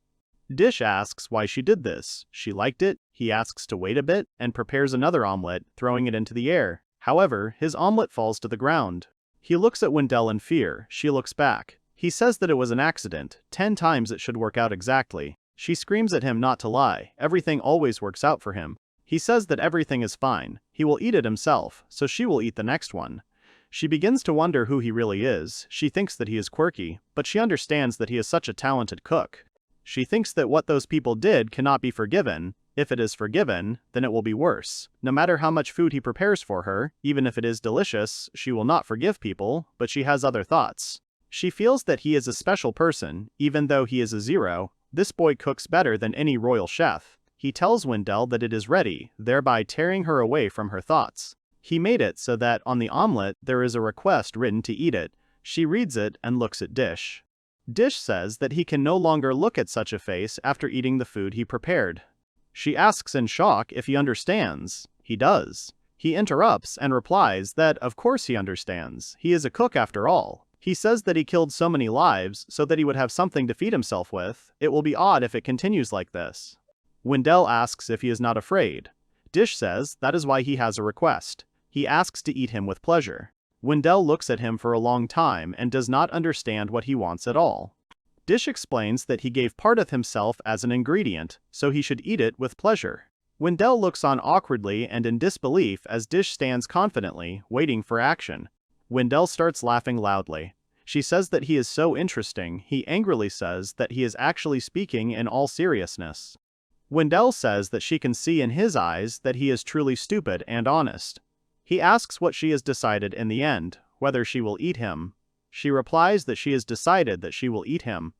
Dish asks why she did this. She liked it. He asks to wait a bit and prepares another omelette, throwing it into the air. However, his omelette falls to the ground. He looks at Wendell in fear. She looks back. He says that it was an accident. 10 times it should work out exactly. She screams at him not to lie. Everything always works out for him. He says that everything is fine. He will eat it himself, so she will eat the next one. She begins to wonder who he really is. She thinks that he is quirky, but she understands that he is such a talented cook. She thinks that what those people did cannot be forgiven. If it is forgiven, then it will be worse. No matter how much food he prepares for her, even if it is delicious, she will not forgive people, but she has other thoughts. She feels that he is a special person, even though he is a zero. This boy cooks better than any royal chef. He tells Wendell that it is ready, thereby tearing her away from her thoughts. He made it so that on the omelette there is a request written to eat it. She reads it and looks at Dish. Dish says that he can no longer look at such a face after eating the food he prepared. She asks in shock if he understands. He does. He interrupts and replies that of course he understands. He is a cook after all. He says that he killed so many lives so that he would have something to feed himself with. It will be odd if it continues like this. Wendell asks if he is not afraid. Dish says that is why he has a request. He asks to eat him with pleasure. Wendell looks at him for a long time and does not understand what he wants at all. Dish explains that he gave part of himself as an ingredient, so he should eat it with pleasure. Wendell looks on awkwardly and in disbelief as Dish stands confidently, waiting for action. Wendell starts laughing loudly. She says that he is so interesting. He angrily says that he is actually speaking in all seriousness. Wendell says that she can see in his eyes that he is truly stupid and honest. He asks what she has decided in the end, whether she will eat him. She replies that she has decided that she will eat him.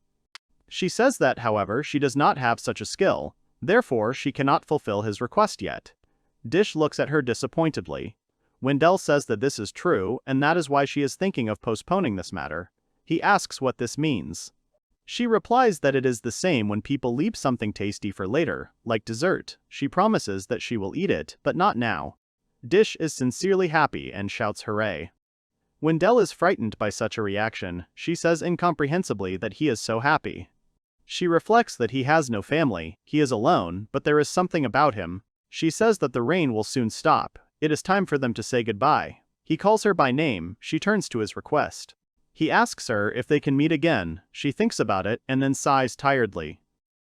She says that, however, she does not have such a skill, therefore she cannot fulfill his request yet. Dish looks at her disappointedly. Wendell says that this is true, and that is why she is thinking of postponing this matter. He asks what this means. She replies that it is the same when people leave something tasty for later, like dessert. She promises that she will eat it, but not now. Dish is sincerely happy and shouts hooray. Wendell is frightened by such a reaction. She says incomprehensibly that he is so happy. She reflects that he has no family, he is alone, but there is something about him. She says that the rain will soon stop. It is time for them to say goodbye. He calls her by name. She turns to his request. He asks her if they can meet again. She thinks about it and then sighs tiredly.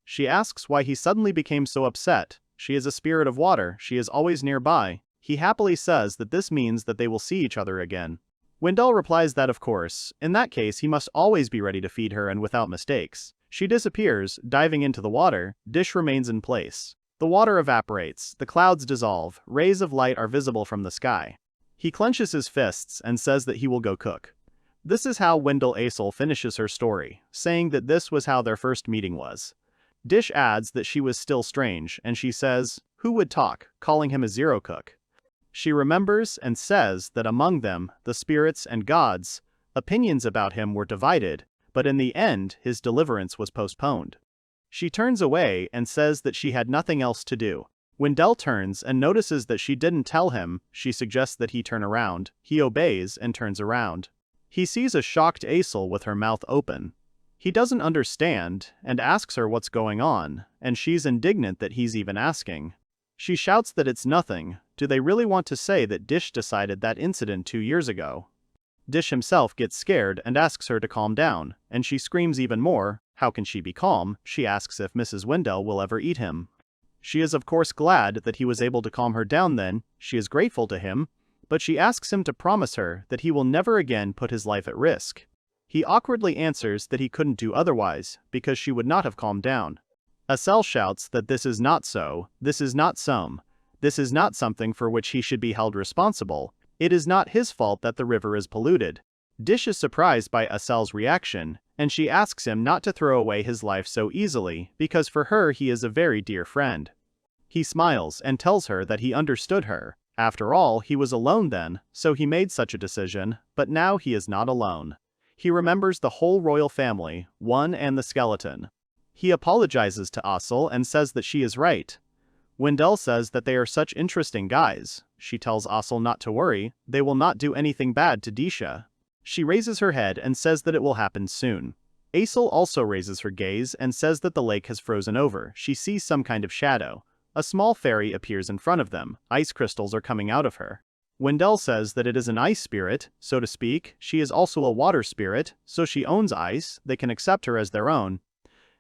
She asks why he suddenly became so upset. She is a spirit of water, she is always nearby. He happily says that this means that they will see each other again. Wendell replies that of course, in that case he must always be ready to feed her and without mistakes. She disappears, diving into the water. Dish remains in place. The water evaporates, the clouds dissolve, rays of light are visible from the sky. He clenches his fists and says that he will go cook. This is how Wendell Asel finishes her story, saying that this was how their first meeting was. Dish adds that she was still strange, and she says, "Who would talk?" calling him a zero cook. She remembers and says that among them, the spirits and gods, opinions about him were divided, but in the end his deliverance was postponed. She turns away and says that she had nothing else to do. Wendell turns and notices that she didn't tell him. She suggests that he turn around. He obeys and turns around. He sees a shocked Asel with her mouth open. He doesn't understand and asks her what's going on, and she's indignant that he's even asking. She shouts that it's nothing. Do they really want to say that Dish decided that incident 2 years ago? Dish himself gets scared and asks her to calm down, and she screams even more. How can she be calm? She asks if Mrs. Wendell will ever eat him. She is of course glad that he was able to calm her down then. She is grateful to him, but she asks him to promise her that he will never again put his life at risk. He awkwardly answers that he couldn't do otherwise, because she would not have calmed down. Asel shouts that this is not so, this is not something for which he should be held responsible. It is not his fault that the river is polluted. Dish is surprised by Asel's reaction, and she asks him not to throw away his life so easily, because for her he is a very dear friend. He smiles and tells her that he understood her. After all, he was alone then, so he made such a decision, but now he is not alone. He remembers the whole royal family, one and the skeleton. He apologizes to Asel and says that she is right. Wendell says that they are such interesting guys. She tells Asel not to worry, they will not do anything bad to Disha. She raises her head and says that it will happen soon. Asel also raises her gaze and says that the lake has frozen over. She sees some kind of shadow. A small fairy appears in front of them. Ice crystals are coming out of her. Wendell says that it is an ice spirit, so to speak. She is also a water spirit, so she owns ice. They can accept her as their own.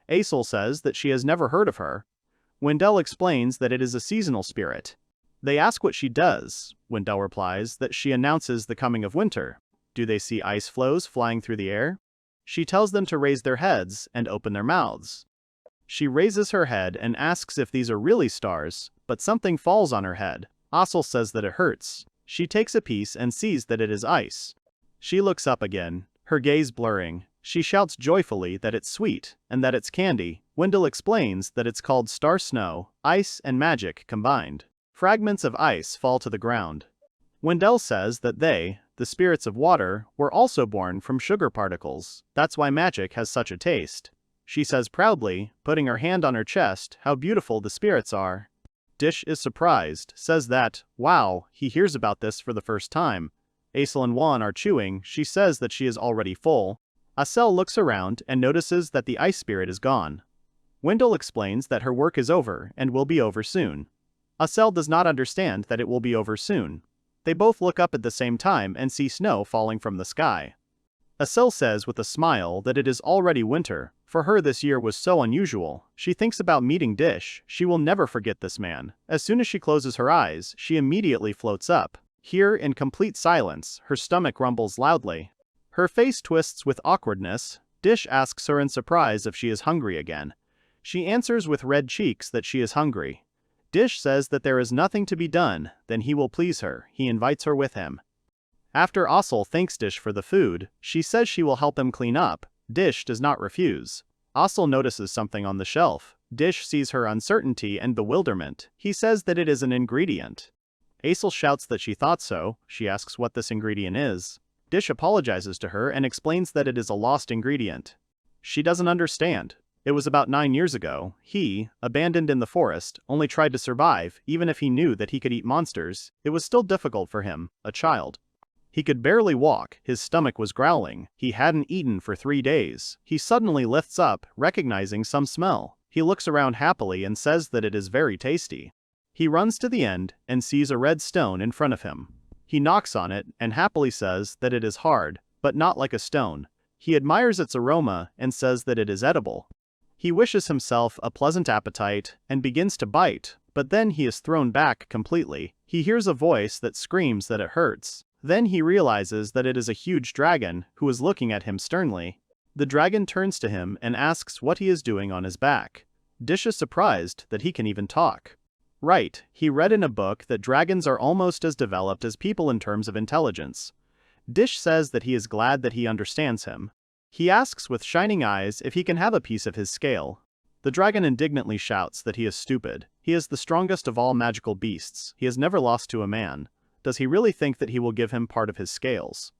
Asel says that she has never heard of her. Wendell explains that it is a seasonal spirit. They ask what she does. Wendell replies that she announces the coming of winter. Do they see ice floes flying through the air? She tells them to raise their heads and open their mouths. She raises her head and asks if these are really stars, but something falls on her head. Asel says that it hurts. She takes a piece and sees that it is ice. She looks up again, her gaze blurring. She shouts joyfully that it's sweet, and that it's candy. Wendell explains that it's called star snow, ice and magic combined. Fragments of ice fall to the ground. Wendell says that they, the spirits of water, were also born from sugar particles. That's why magic has such a taste. She says proudly, putting her hand on her chest, how beautiful the spirits are. Dish is surprised, says that, wow, he hears about this for the first time. Asel and Juan are chewing. She says that she is already full. Asel looks around and notices that the ice spirit is gone. Wendell explains that her work is over and will be over soon. Asel does not understand that it will be over soon. They both look up at the same time and see snow falling from the sky. Asel says with a smile that it is already winter. For her this year was so unusual. She thinks about meeting Dish. She will never forget this man. As soon as she closes her eyes, she immediately floats up. Here, in complete silence, her stomach rumbles loudly. Her face twists with awkwardness. Dish asks her in surprise if she is hungry again. She answers with red cheeks that she is hungry. Dish says that there is nothing to be done, then he will please her. He invites her with him. After Asel thanks Dish for the food, she says she will help him clean up. Dish does not refuse. Asel notices something on the shelf. Dish sees her uncertainty and bewilderment. He says that it is an ingredient. Asel shouts that she thought so. She asks what this ingredient is. Dish apologizes to her and explains that it is a lost ingredient. She doesn't understand. It was about 9 years ago. He, abandoned in the forest, only tried to survive. Even if he knew that he could eat monsters, it was still difficult for him, a child. He could barely walk, his stomach was growling, he hadn't eaten for 3 days. He suddenly lifts up, recognizing some smell. He looks around happily and says that it is very tasty. He runs to the end and sees a red stone in front of him. He knocks on it and happily says that it is hard, but not like a stone. He admires its aroma and says that it is edible. He wishes himself a pleasant appetite and begins to bite, but then he is thrown back completely. He hears a voice that screams that it hurts. Then he realizes that it is a huge dragon who is looking at him sternly. The dragon turns to him and asks what he is doing on his back. Dish is surprised that he can even talk. Right, he read in a book that dragons are almost as developed as people in terms of intelligence. Dish says that he is glad that he understands him. He asks with shining eyes if he can have a piece of his scale. The dragon indignantly shouts that he is stupid. He is the strongest of all magical beasts. He has never lost to a man. Does he really think that he will give him part of his scales?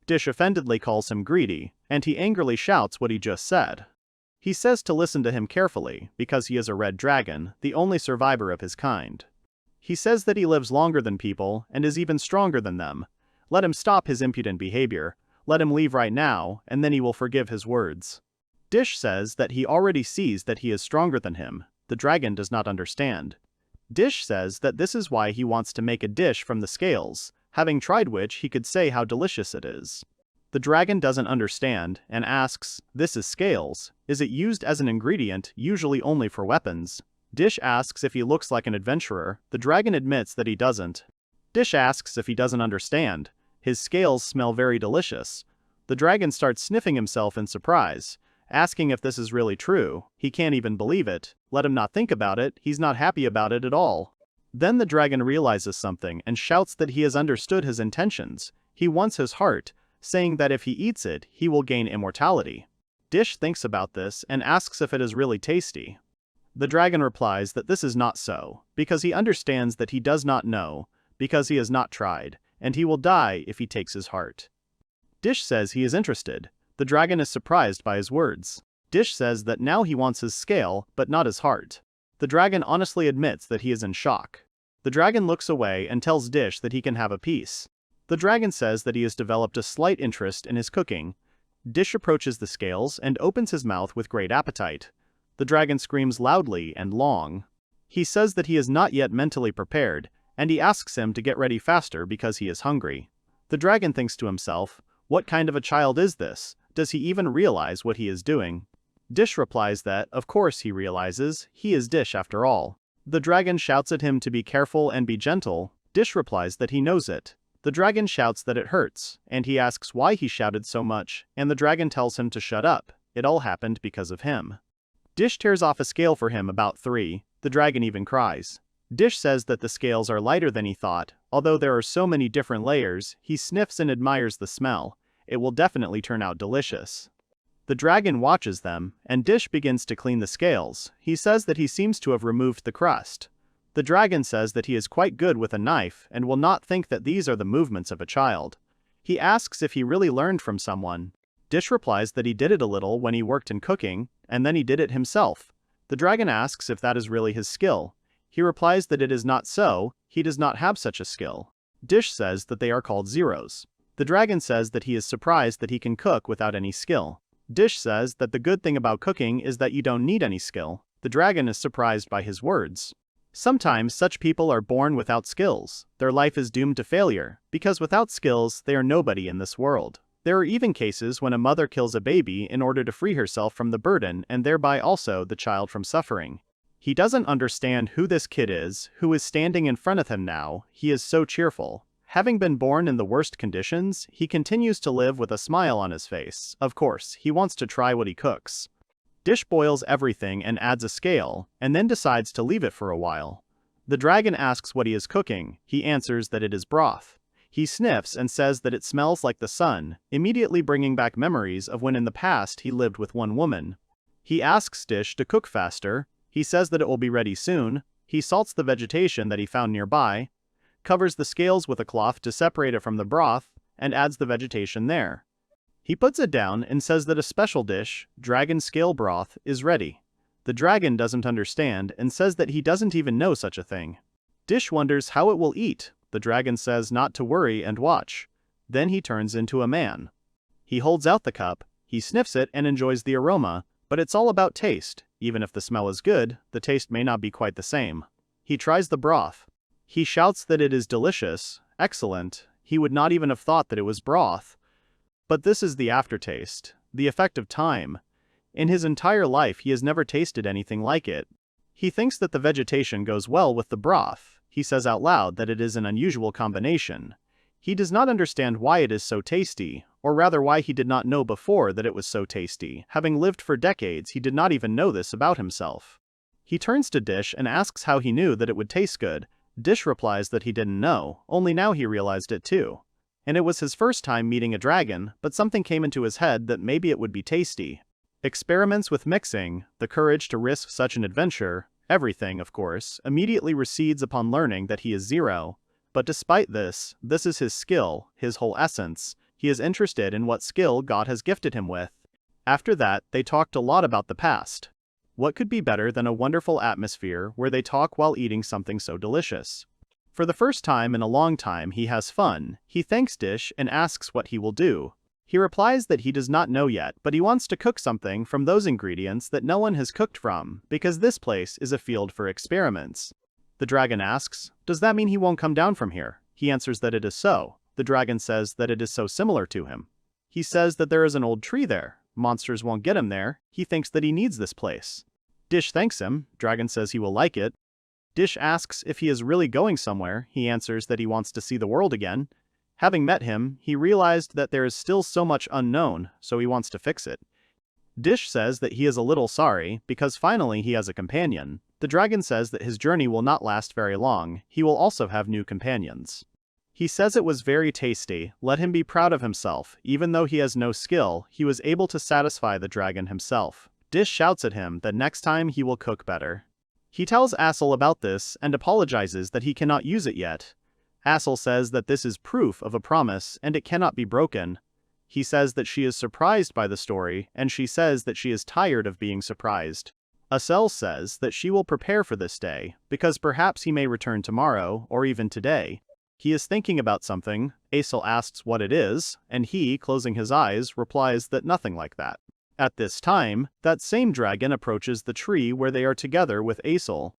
Dish offendedly calls him greedy, and he angrily shouts what he just said. He says to listen to him carefully, because he is a red dragon, the only survivor of his kind. He says that he lives longer than people, and is even stronger than them. Let him stop his impudent behavior. Let him leave right now, and then he will forgive his words. Dish says that he already sees that he is stronger than him. The dragon does not understand. Dish says that this is why he wants to make a dish from the scales, having tried which he could say how delicious it is. The dragon doesn't understand and asks, "This is scales. Is it used as an ingredient, usually only for weapons?" Dish asks if he looks like an adventurer. The dragon admits that he doesn't. Dish asks if he doesn't understand. His scales smell very delicious. The dragon starts sniffing himself in surprise, asking if this is really true. He can't even believe it. Let him not think about it, he's not happy about it at all. Then the dragon realizes something and shouts that he has understood his intentions. He wants his heart, saying that if he eats it, he will gain immortality. Dish thinks about this and asks if it is really tasty. The dragon replies that this is not so, because he understands that he does not know, because he has not tried, and he will die if he takes his heart. Dish says he is interested. The dragon is surprised by his words. Dish says that now he wants his scale, but not his heart. The dragon honestly admits that he is in shock. The dragon looks away and tells Dish that he can have a piece. The dragon says that he has developed a slight interest in his cooking. Dish approaches the scales and opens his mouth with great appetite. The dragon screams loudly and long. He says that he is not yet mentally prepared, and he asks him to get ready faster because he is hungry. The dragon thinks to himself, "What kind of a child is this? Does he even realize what he is doing?" Dish replies that, of course he realizes, he is Dish after all. The dragon shouts at him to be careful and be gentle. Dish replies that he knows it. The dragon shouts that it hurts, and he asks why he shouted so much, and the dragon tells him to shut up. It all happened because of him. Dish tears off a scale for him about 3. The dragon even cries. Dish says that the scales are lighter than he thought. Although there are so many different layers, he sniffs and admires the smell. It will definitely turn out delicious. The dragon watches them, and Dish begins to clean the scales. He says that he seems to have removed the crust. The dragon says that he is quite good with a knife and will not think that these are the movements of a child. He asks if he really learned from someone. Dish replies that he did it a little when he worked in cooking, and then he did it himself. The dragon asks if that is really his skill. He replies that it is not so, he does not have such a skill. Dish says that they are called zeros. The dragon says that he is surprised that he can cook without any skill. Dish says that the good thing about cooking is that you don't need any skill. The dragon is surprised by his words. Sometimes such people are born without skills. Their life is doomed to failure, because without skills they are nobody in this world. There are even cases when a mother kills a baby in order to free herself from the burden and thereby also the child from suffering. He doesn't understand who this kid is, who is standing in front of him now. He is so cheerful. Having been born in the worst conditions, he continues to live with a smile on his face. Of course, he wants to try what he cooks. Dish boils everything and adds a scale, and then decides to leave it for a while. The dragon asks what he is cooking. He answers that it is broth. He sniffs and says that it smells like the sun, immediately bringing back memories of when in the past he lived with one woman. He asks Dish to cook faster. He says that it will be ready soon. He salts the vegetation that he found nearby, covers the scales with a cloth to separate it from the broth, and adds the vegetation there. He puts it down and says that a special dish, dragon scale broth, is ready. The dragon doesn't understand and says that he doesn't even know such a thing. Dish wonders how it will eat. The dragon says not to worry and watch. Then he turns into a man. He holds out the cup, he sniffs it and enjoys the aroma, but it's all about taste. Even if the smell is good, the taste may not be quite the same. He tries the broth. He shouts that it is delicious, excellent. He would not even have thought that it was broth. But this is the aftertaste, the effect of time. In his entire life he has never tasted anything like it. He thinks that the vegetation goes well with the broth. He says out loud that it is an unusual combination. He does not understand why it is so tasty, or rather why he did not know before that it was so tasty. Having lived for decades, he did not even know this about himself. He turns to Dish and asks how he knew that it would taste good. Dish replies that he didn't know, only now he realized it too. And it was his first time meeting a dragon, but something came into his head that maybe it would be tasty. Experiments with mixing, the courage to risk such an adventure, everything, of course, immediately recedes upon learning that he is zero. But despite this is his skill, his whole essence. He is interested in what skill God has gifted him with. After that, they talked a lot about the past. What could be better than a wonderful atmosphere where they talk while eating something so delicious? For the first time in a long time he has fun. He thanks Dish and asks what he will do. He replies that he does not know yet, but he wants to cook something from those ingredients that no one has cooked from, because this place is a field for experiments. The dragon asks, does that mean he won't come down from here? He answers that it is so. The dragon says that it is so similar to him. He says that there is an old tree there. Monsters won't get him there. He thinks that he needs this place. Dish thanks him. Dragon says he will like it. Dish asks if he is really going somewhere. He answers that he wants to see the world again. Having met him, he realized that there is still so much unknown, so he wants to fix it. Dish says that he is a little sorry, because finally he has a companion. The dragon says that his journey will not last very long. He will also have new companions. He says it was very tasty. Let him be proud of himself. Even though he has no skill, he was able to satisfy the dragon himself. Dish shouts at him that next time he will cook better. He tells Asel about this and apologizes that he cannot use it yet. Asel says that this is proof of a promise and it cannot be broken. He says that she is surprised by the story and she says that she is tired of being surprised. Asel says that she will prepare for this day because perhaps he may return tomorrow or even today. He is thinking about something. Asel asks what it is, and he, closing his eyes, replies that nothing like that. At this time, that same dragon approaches the tree where they are together with Asel.